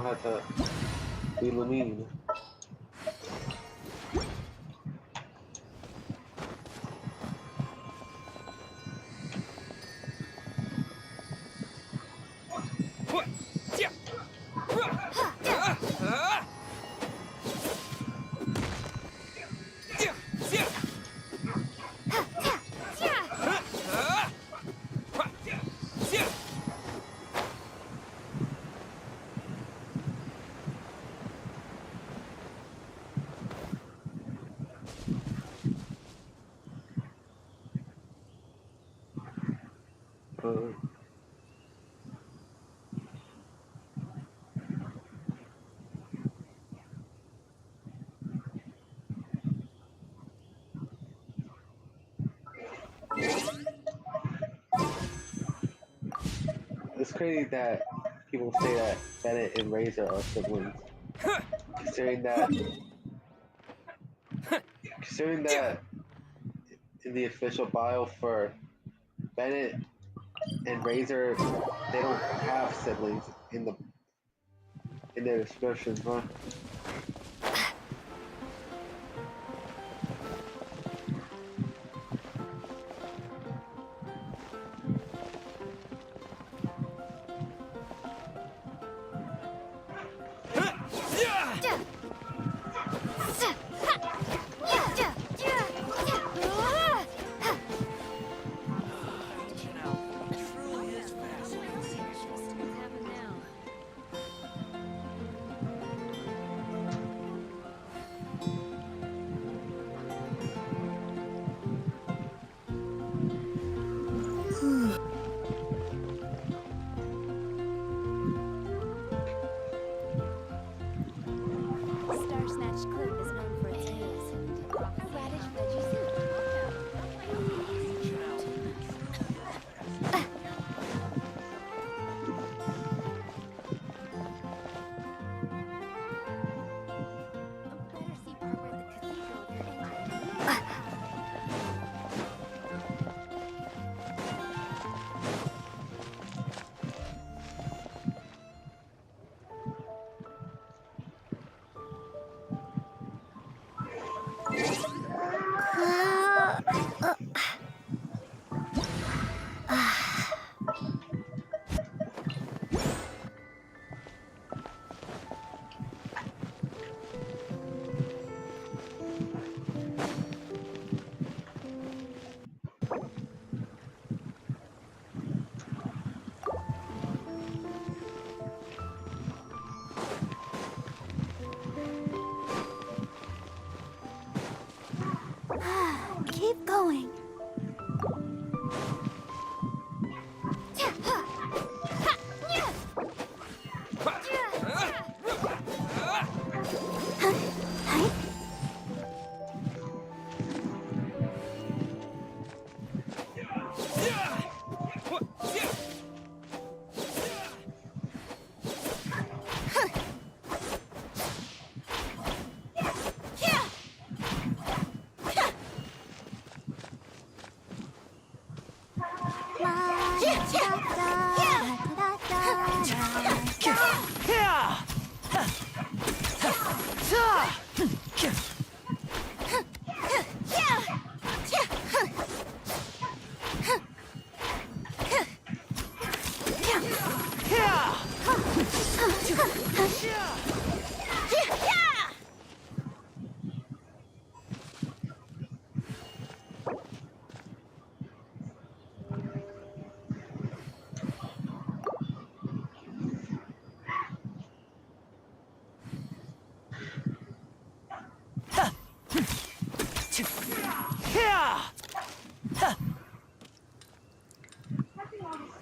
don't have to be Lumine. It's crazy that people say that Bennett and Razor are siblings. Considering that, in the official bio for Bennett and Razor, they don't have siblings in their description, huh?
Star Snatch Clip is known for its meals and radish veggie soup. Better see part where the cathedral if you're injured.
Keep going.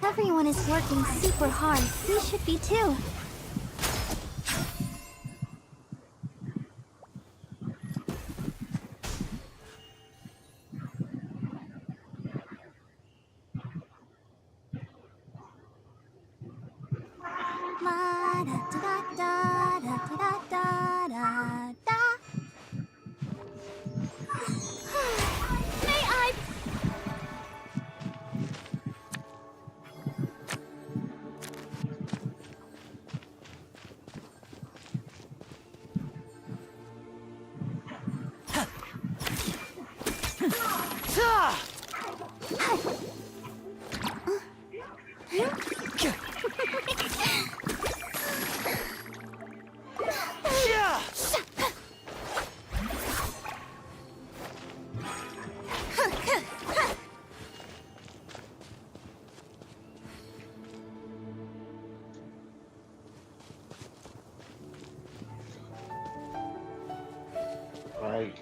Everyone is working super hard. We should be too.
May I?
Right.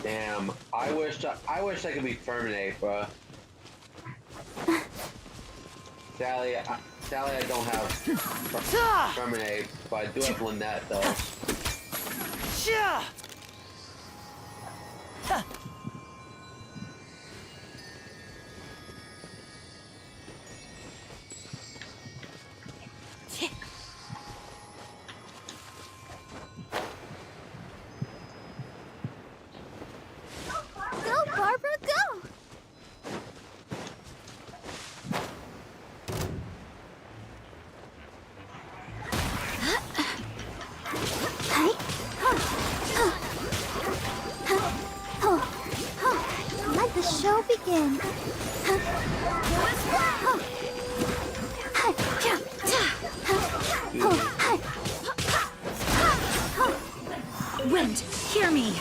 Damn, I wish I could be Terminate, bro. Sadly, I don't have Terminate, but I do have Lynette though.
Go, Barbara, go!
Let the show begin.
Wind, hear me.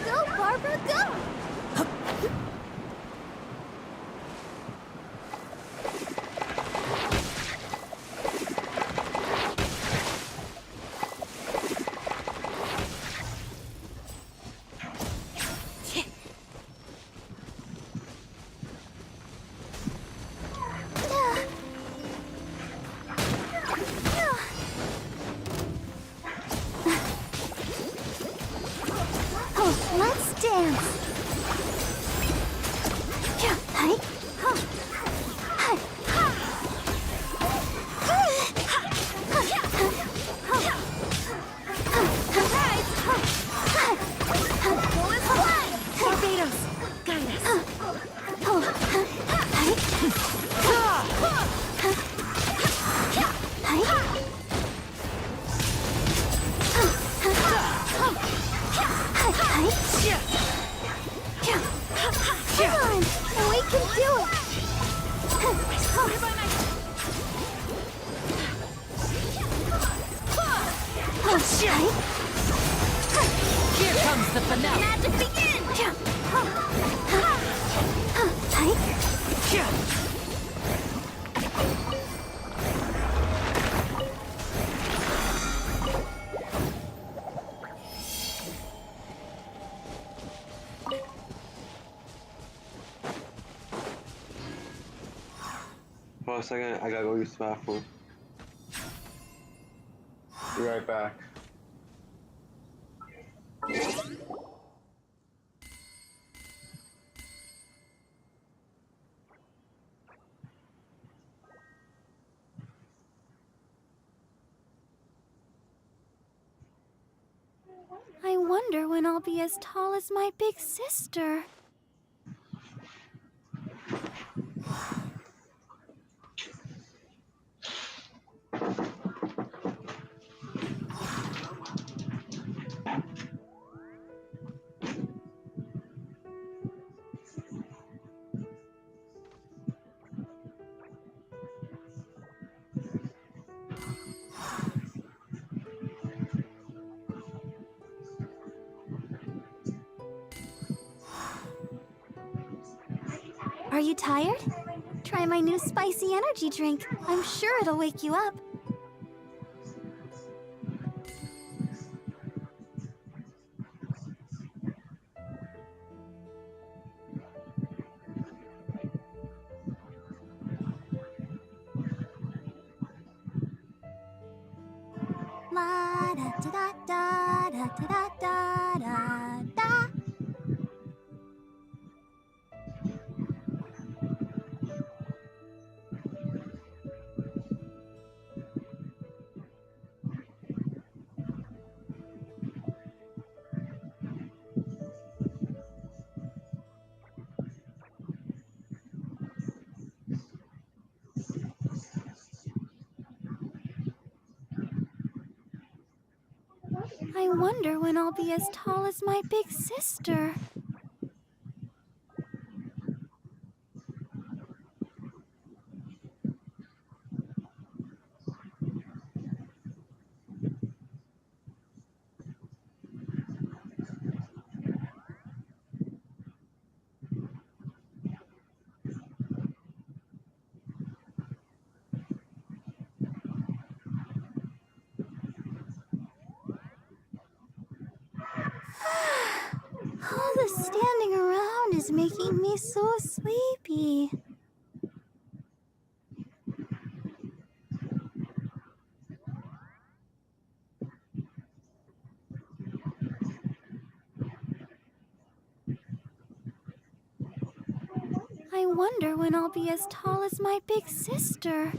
Go, Barbara, go!
Let's dance.
Barbados, guide us.
Come on, we can do it.
Here comes the finale.
Magic begin!
Hold on a second, I gotta go use the bathroom. Be right back.
I wonder when I'll be as tall as my big sister. you tired? Try my new spicy energy drink. I'm sure it'll wake you up. La da da da da da da da da. I wonder when I'll be as tall as my big sister. All the standing around is making me so sleepy. I wonder when I'll be as tall as my big sister.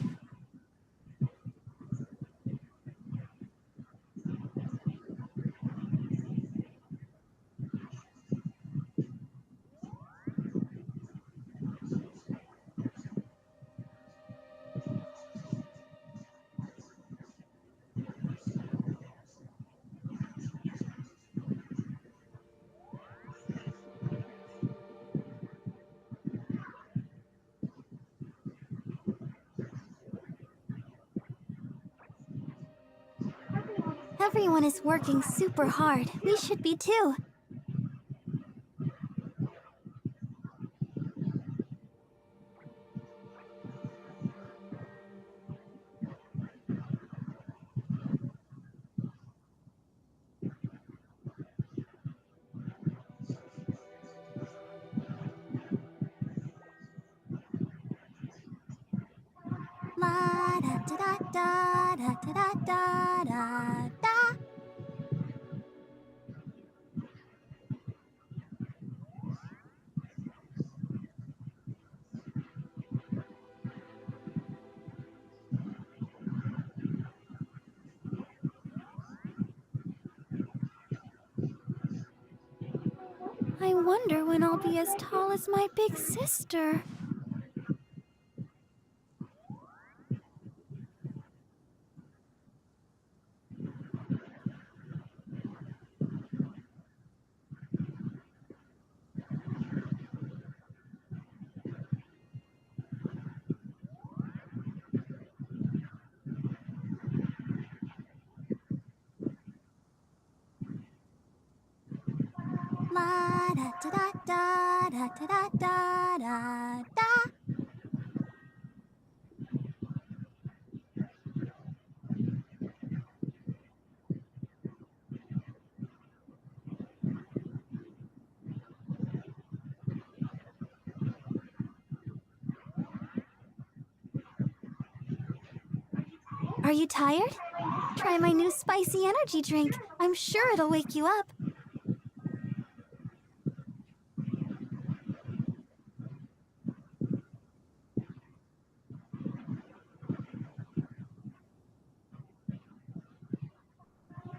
Everyone is working super hard. We should be too. La da da da da da da da da. I wonder when I'll be as tall as my big sister. La da da da da da da da da. Are you tired? Try my new spicy energy drink. I'm sure it'll wake you up.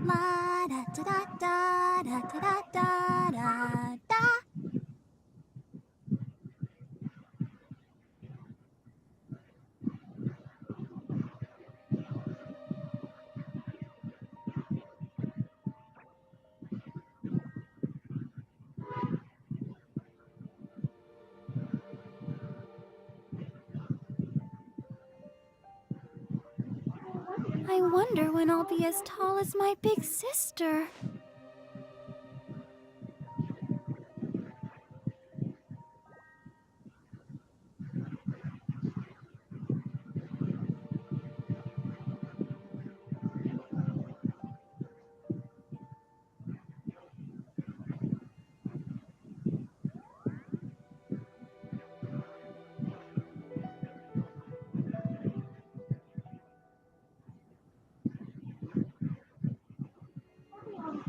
La da da da da da da da da. I wonder when I'll be as tall as my big sister.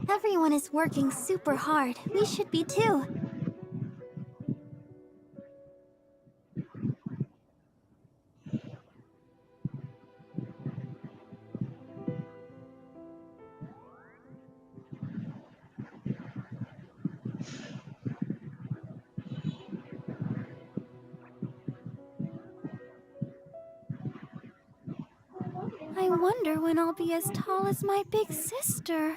Everyone is working super hard. We should be too. I wonder when I'll be as tall as my big sister.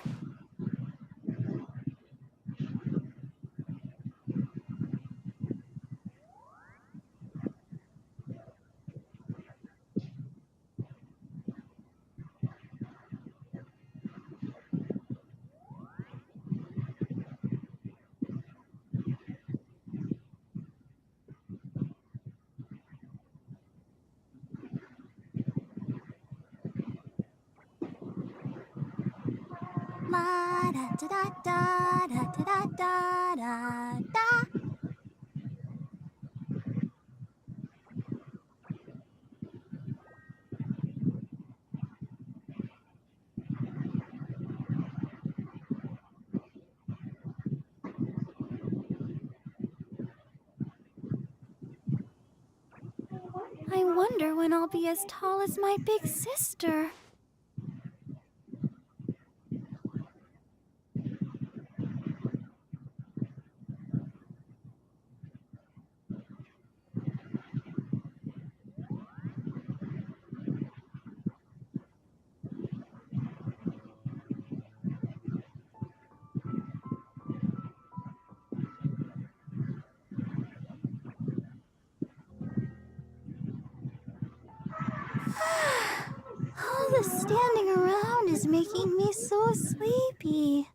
La da da da da da da da da da. I wonder when I'll be as tall as my big sister. All the standing around is making me so sleepy.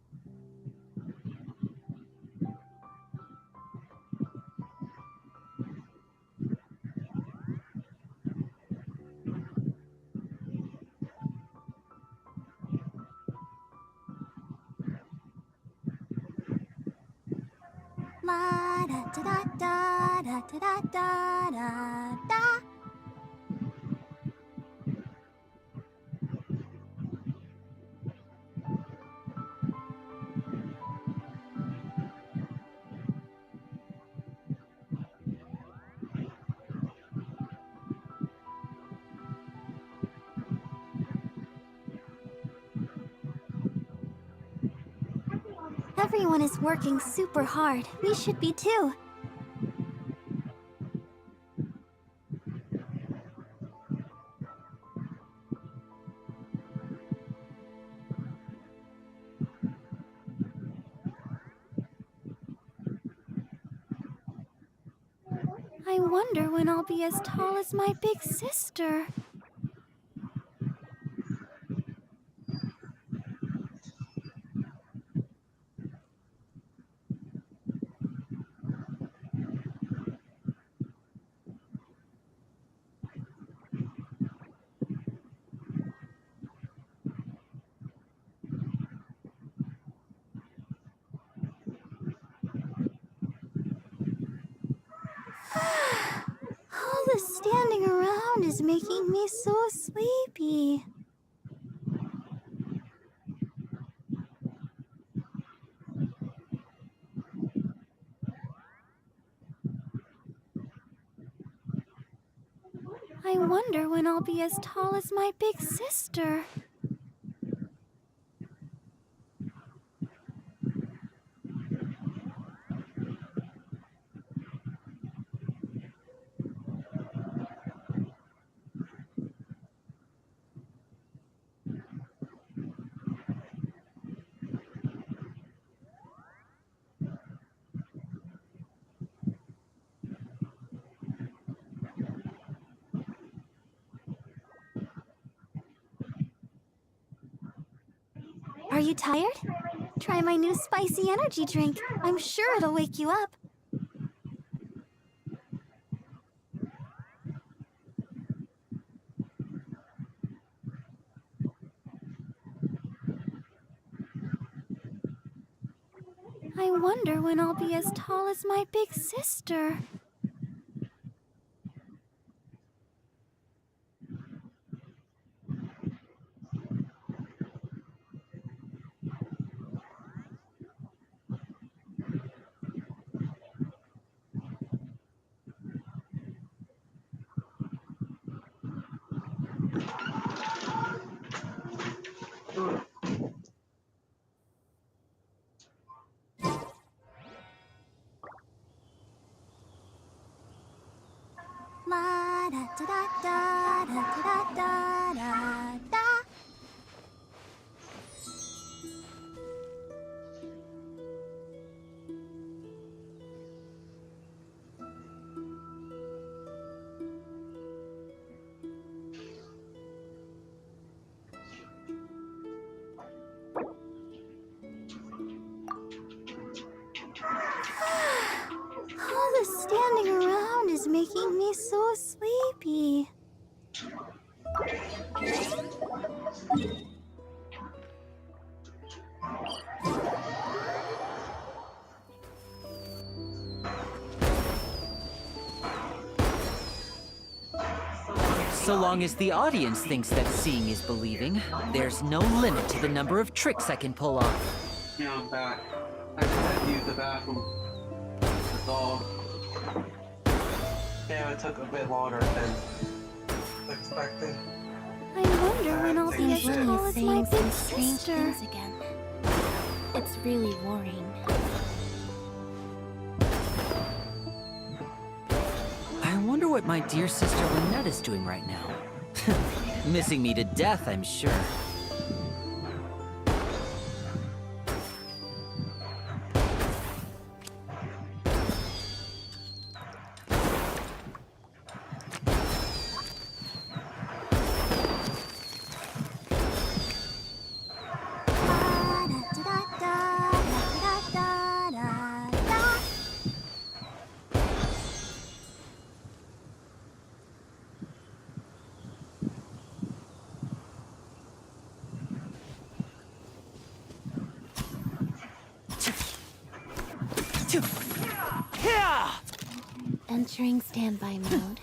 La da da da da da da da da da. Everyone is working super hard. We should be too. I wonder when I'll be as tall as my big sister. All the standing around is making me so sleepy. I wonder when I'll be as tall as my big sister. Are you tired? Try my new spicy energy drink. I'm sure it'll wake you up. I wonder when I'll be as tall as my big sister. All the standing around is making me so sleepy.
So long as the audience thinks that seeing is believing, there's no limit to the number of tricks I can pull off.
Yeah, I'm back. I just had to use the bathroom. That's all. Yeah, it took a bit longer than expected.
I wonder when I'll be as
Genshin
tall as my big
strange
sister.
things again. It's really worrying.
I wonder what my dear sister Lynette is doing right now. Missing me to death, I'm sure.
Entering standby mode.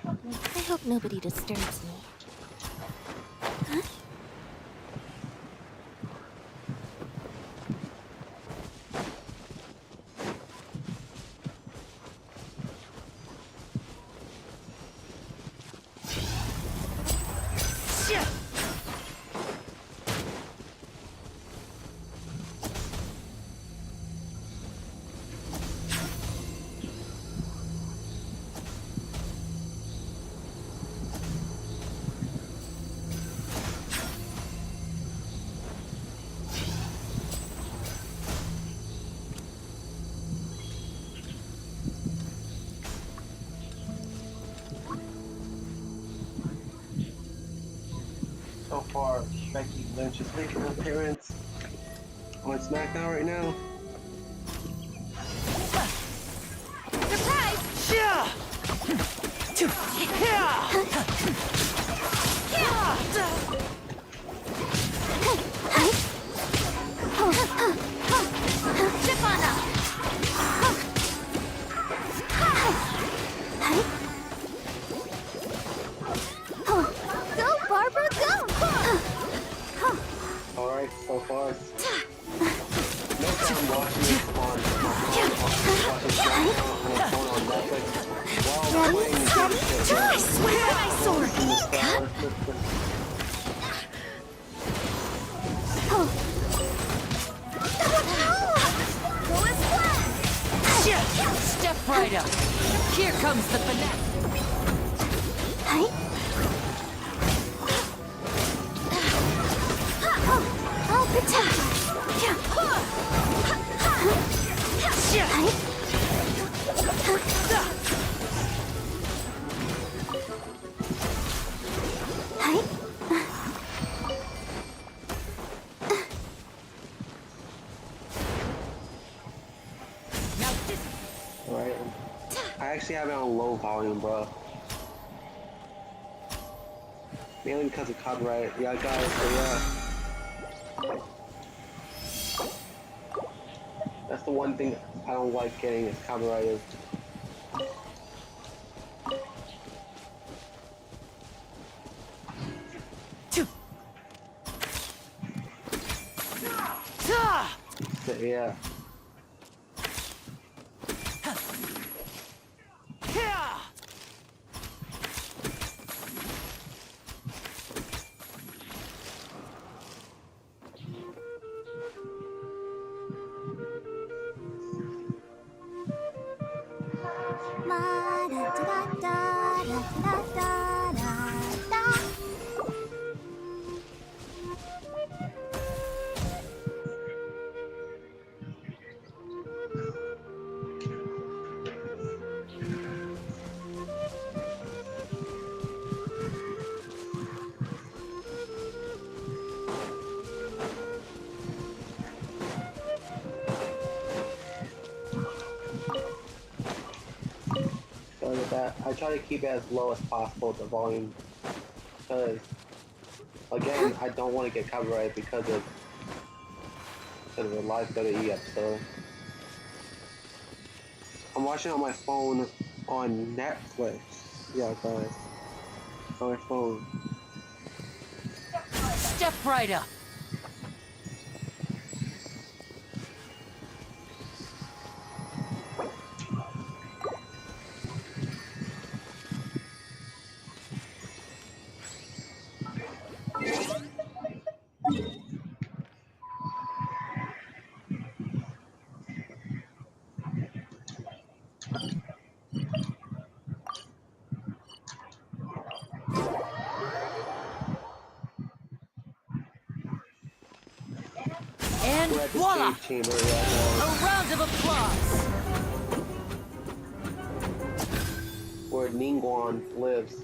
I hope nobody disturbs me. Huh?
So far, Becky Lynch is making an appearance on SmackDown right now.
Surprise! Chip on up!
Go, Barbara, go!
Alright, so far. No time watching this on watching SmackDown on my phone on Netflix while playing Genshin.
I swear my sword!
Step right up. Here comes the finesse.
I'll protect.
Alright. I actually have it on low volume, bro. Mainly because of copyright. Yeah, guys, so yeah. That's the one thing I don't like getting is copyrighted. So, yeah.
Ma da da da da da da.
with that. I try to keep it as low as possible, the volume, because again, I don't want to get copyrighted because of the live WWE episode. I'm watching on my phone on Netflix. Yeah, guys, on my phone.
Step right up. And voila! A round of applause!
Where Ningguang lives.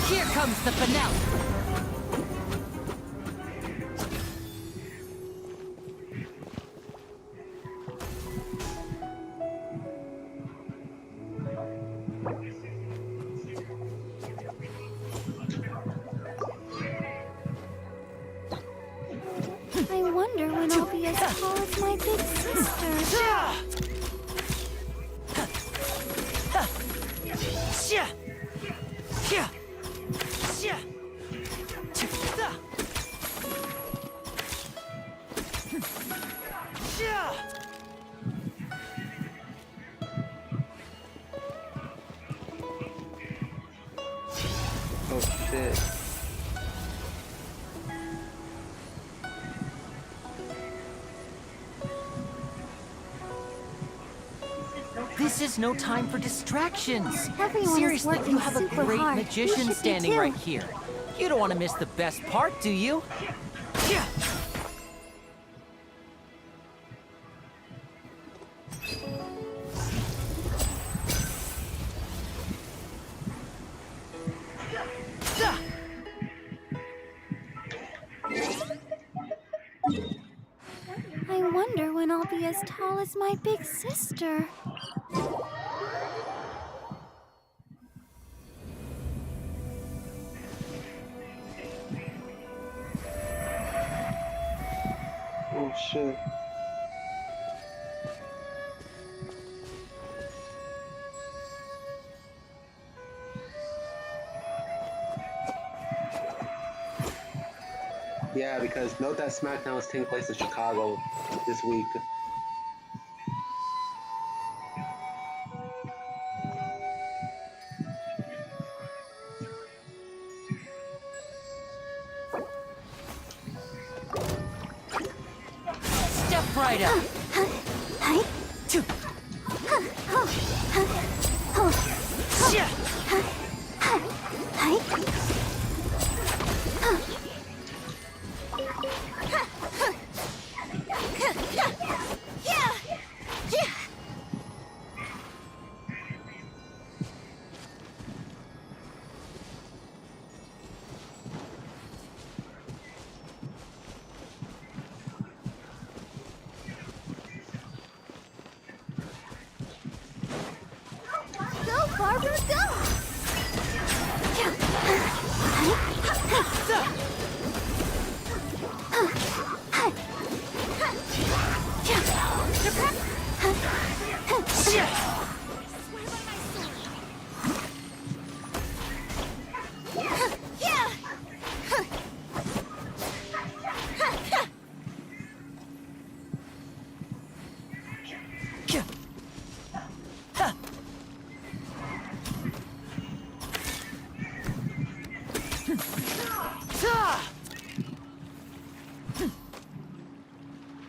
Here comes the finale!
I wonder when I'll be as tall as my big sister.
Oh shit.
This is no time for distractions.
Everyone is
Seriously,
working
you have a
super
great
hard.
magician
You should be
standing
too.
right here. You don't want to miss the best part, do you?
I wonder when I'll be as tall as my big sister.
Oh shit. Yeah, because note that SmackDown is taking place in Chicago this week.
Step right up.
Go, Barbara, go!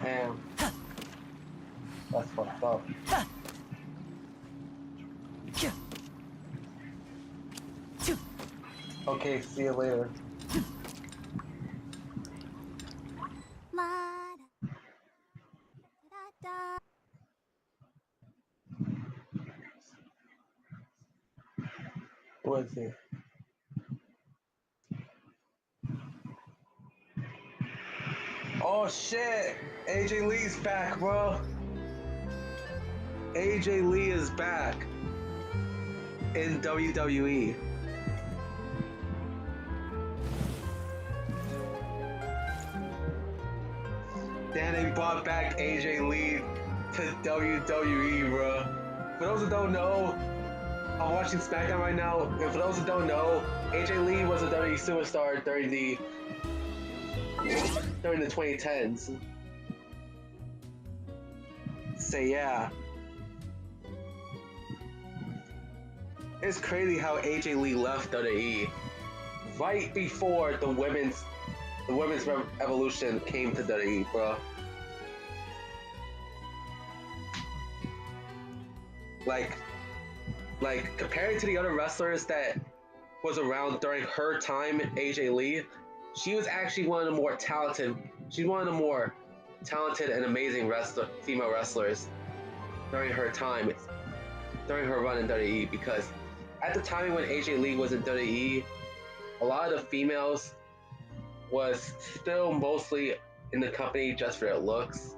Damn. That's fucked up. Okay, see you later. What is it? Oh shit! AJ Lee's back, bro. AJ Lee is back in WWE. Damn, they brought back AJ Lee to WWE, bro. For those who don't know, I'm watching SmackDown right now, and for those who don't know, AJ Lee was a WWE superstar during the 2010s. So yeah. It's crazy how AJ Lee left WWE right before the women's evolution came to WWE, bro. Like compared to the other wrestlers that was around during her time, AJ Lee, she was actually one of the more talented. She's one of the more talented and amazing female wrestlers during her time, during her run in WWE. Because at the time when AJ Lee was in WWE, a lot of the females was still mostly in the company just for their looks.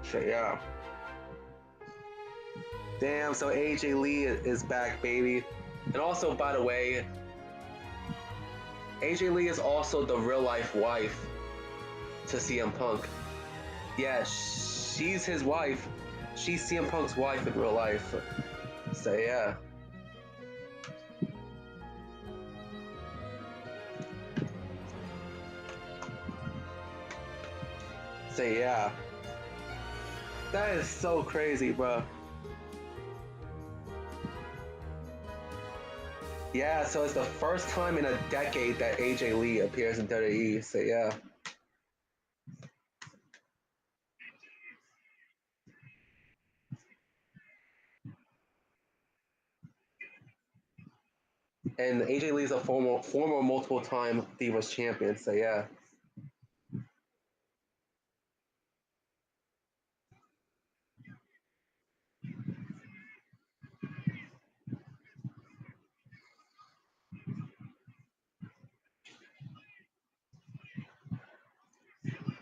So yeah. Damn, so AJ Lee is back, baby. And also, by the way, AJ Lee is also the real life wife to CM Punk. Yeah, she's his wife. She's CM Punk's wife in real life. So yeah. So yeah. That is so crazy, bro. Yeah, so it's the first time in a decade that AJ Lee appears in WWE, so yeah. And AJ Lee is a former multiple-time Divas champion, so yeah.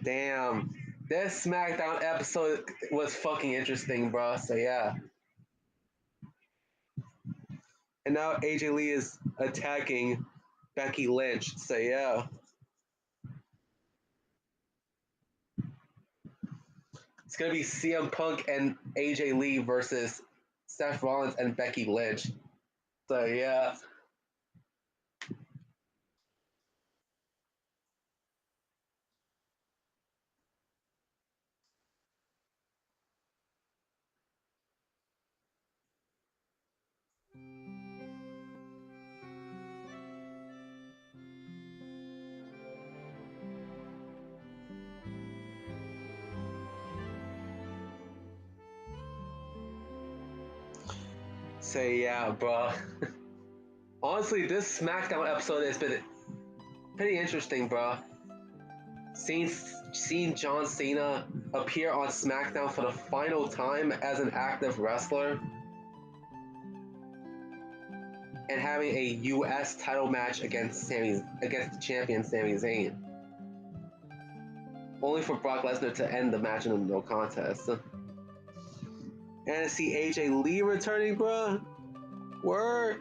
Damn, this SmackDown episode was fucking interesting, bro. So yeah. And now AJ Lee is attacking Becky Lynch. So yeah. It's gonna be CM Punk and AJ Lee versus Seth Rollins and Becky Lynch. So yeah. So yeah, bro. Honestly, this SmackDown episode has been pretty interesting, bro. Seeing John Cena appear on SmackDown for the final time as an active wrestler and having a US title match against the champion Sami Zayn. Only for Brock Lesnar to end the match in a no contest. And to see AJ Lee returning, bro. Word.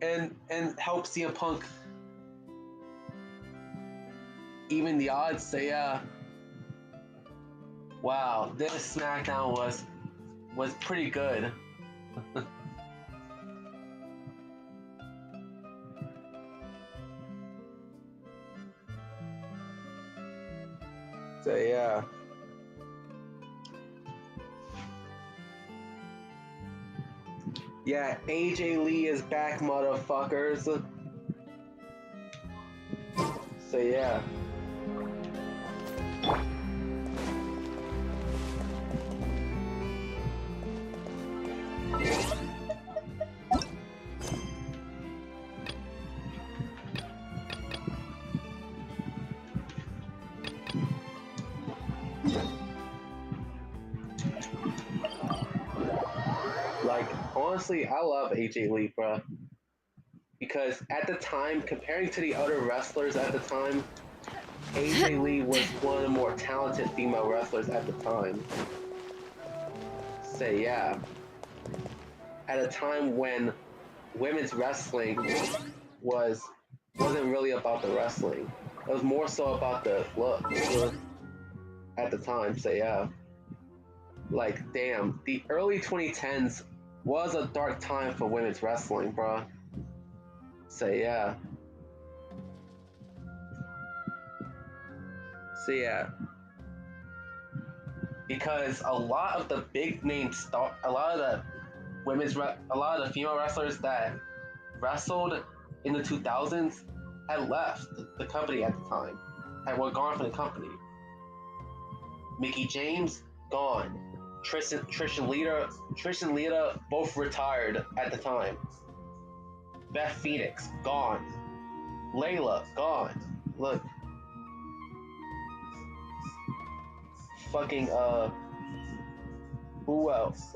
And help CM Punk even the odds. So yeah. Wow, this SmackDown was pretty good. So yeah. Yeah, AJ Lee is back, motherfuckers. So yeah. Like, honestly, I love AJ Lee, bro. Because at the time, comparing to the other wrestlers at the time, AJ Lee was one of the more talented female wrestlers at the time. Say yeah. At a time when women's wrestling wasn't really about the wrestling. It was more so about the look at the time. Say yeah. Like damn, the early 2010s was a dark time for women's wrestling, bruh. Say yeah. So yeah, because a lot of the big name a lot of the a lot of the female wrestlers that wrestled in the 2000s had left the company at the time, were gone from the company. Mickey James gone, Trish and Lita both retired at the time. Beth Phoenix gone, Layla gone. Look, fucking who else?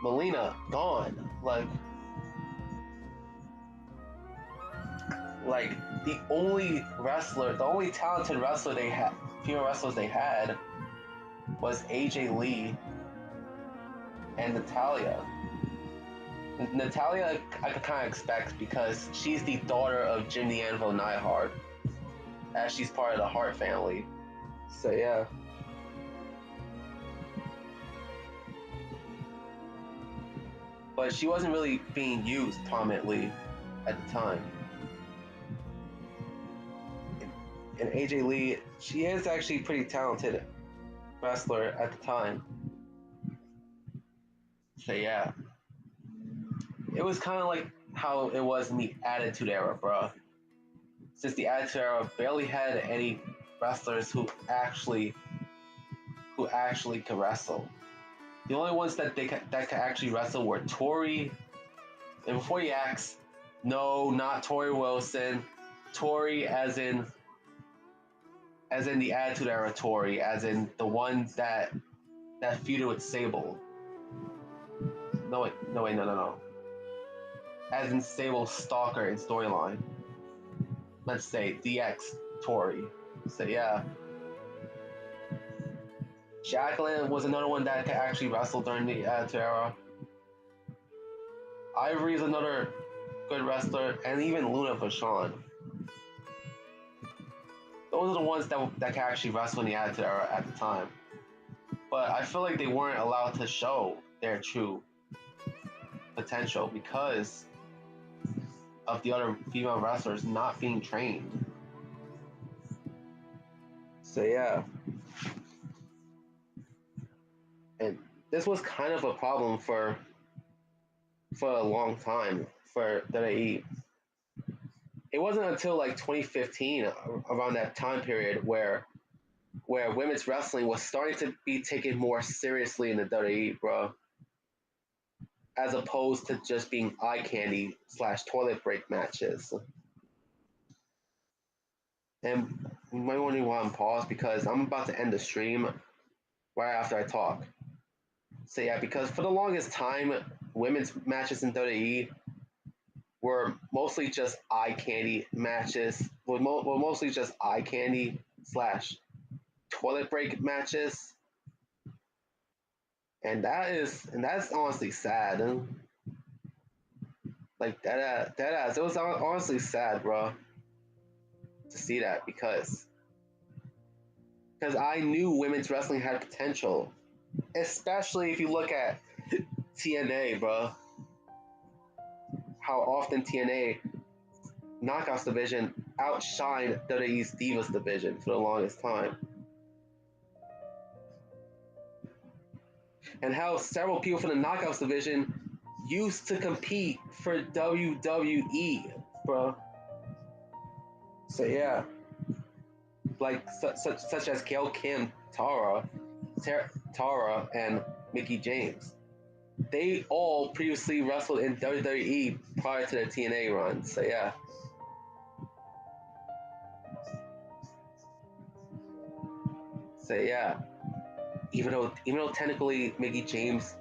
Melina gone. Like the only talented wrestler they had, female wrestlers they had, was AJ Lee and Natalia. Natalia I could kind of expect because she's the daughter of Jim the Anvil Neidhart, as she's part of the Hart family. So yeah. But she wasn't really being used prominently at the time. And AJ Lee, she is actually pretty talented wrestler at the time. So yeah. It was kind of like how it was in the Attitude Era, bro. Since the Attitude Era barely had any wrestlers who actually could wrestle. The only ones that could actually wrestle were Tori. And before you ask, no, not Tori Wilson. Tori as in the Attitude Era Tori, as in the one that feuded with Sable. No. As in Sable's stalker in storyline. Let's say DX Tori. So yeah. Jacqueline was another one that could actually wrestle during the Attitude Era. Ivory is another good wrestler, and even Luna Vachon. Those are the ones that can actually wrestle in the Attitude Era at the time. But I feel like they weren't allowed to show their true potential because of the other female wrestlers not being trained. So yeah. And this was kind of a problem for a long time for WWE. It wasn't until like 2015, around that time period, where women's wrestling was starting to be taken more seriously in the WWE, bro. As opposed to just being eye candy / toilet break matches. And you might wondering why I'm paused, because I'm about to end the stream right after I talk. So yeah, because for the longest time, women's matches in WWE were mostly just eye candy matches. Were mostly just eye candy / toilet break matches. And that's honestly sad. Like that ass. It was honestly sad, bro, to see that because I knew women's wrestling had potential, especially if you look at TNA, bro. How often TNA Knockouts division outshined WWE's Divas division for the longest time, and how several people from the Knockouts division used to compete for WWE, bro. So yeah, like such as Gail Kim, Tara, and Mickey James. They all previously wrestled in WWE prior to their TNA run. So yeah. So yeah. Even though technically Mickey James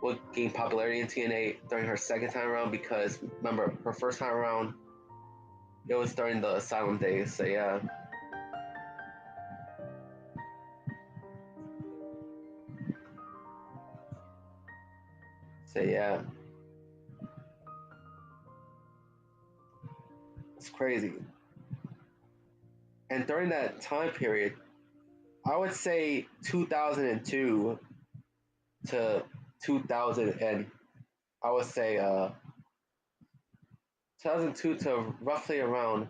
would gain popularity in TNA during her second time around, because remember her first time around, it was during the Asylum days. So yeah. So yeah, it's crazy. And during that time period, I would say 2002 to 2000 and I would say 2002 to roughly around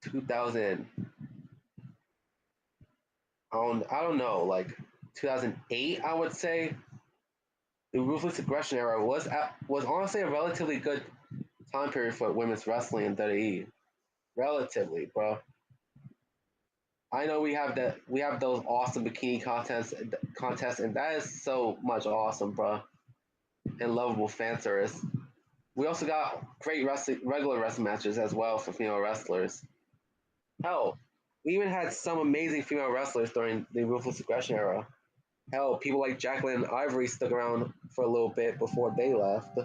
2000. I don't know, like 2008. I would say the Ruthless Aggression era was honestly a relatively good time period for women's wrestling in WWE. Relatively, bro. I know we have those awesome bikini contests, and that is so much awesome, bro. And lovable fan service. We also got great regular wrestling matches as well for female wrestlers. Hell, we even had some amazing female wrestlers during the Ruthless Aggression era. Hell, people like Jacqueline and Ivory stuck around for a little bit before they left.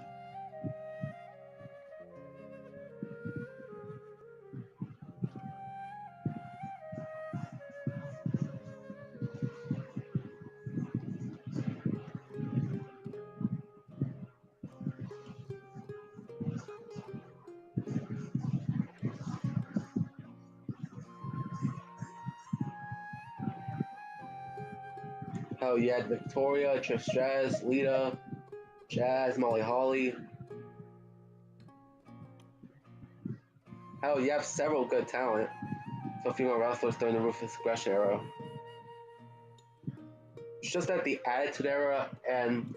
Hell, you had Victoria, Trish Stratus, Lita, Jazz, Molly Holly. Hell, you have several good talent for female wrestlers during the Ruthless Aggression era. It's just that the Attitude era and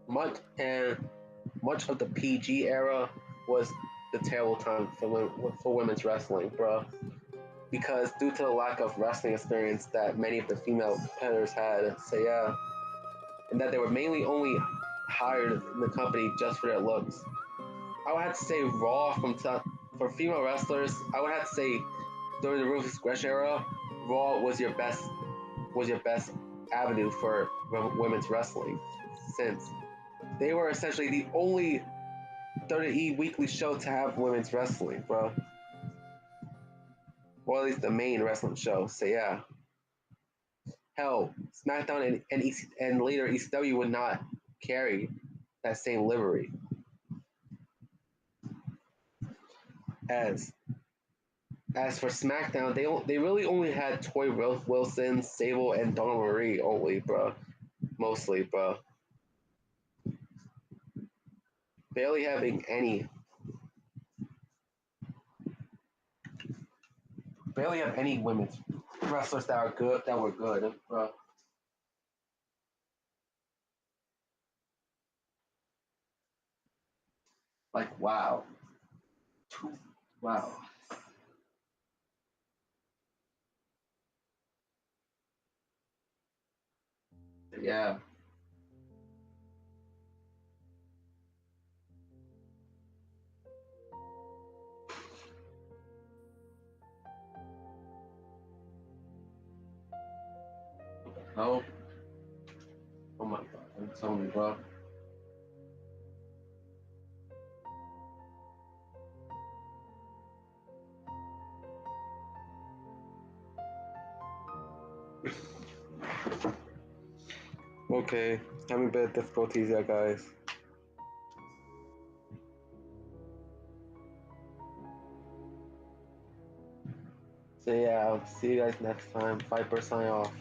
much of the PG era was the terrible time for women's wrestling, bro. Because due to the lack of wrestling experience that many of the female competitors had, so yeah, and that they were mainly only hired in the company just for their looks. I would have to say Raw for female wrestlers. I would have to say during the Ruthless Aggression era, Raw was your best avenue for women's wrestling, since they were essentially the only WWE weekly show to have women's wrestling, bro. Or at least the main wrestling show. So yeah. Hell, SmackDown and later ECW would not carry that same livery. As for SmackDown, they really only had Toy Wilson, Sable, and Donna Marie only, bro. Mostly, bro. Barely having any. Barely have any women's wrestlers that were good, bro. Like wow. Wow. Yeah. Oh. Oh my god. I'm telling you, bro. Okay. Having a bit of difficulties here, guys. So yeah, I'll see you guys next time. Viper sign off.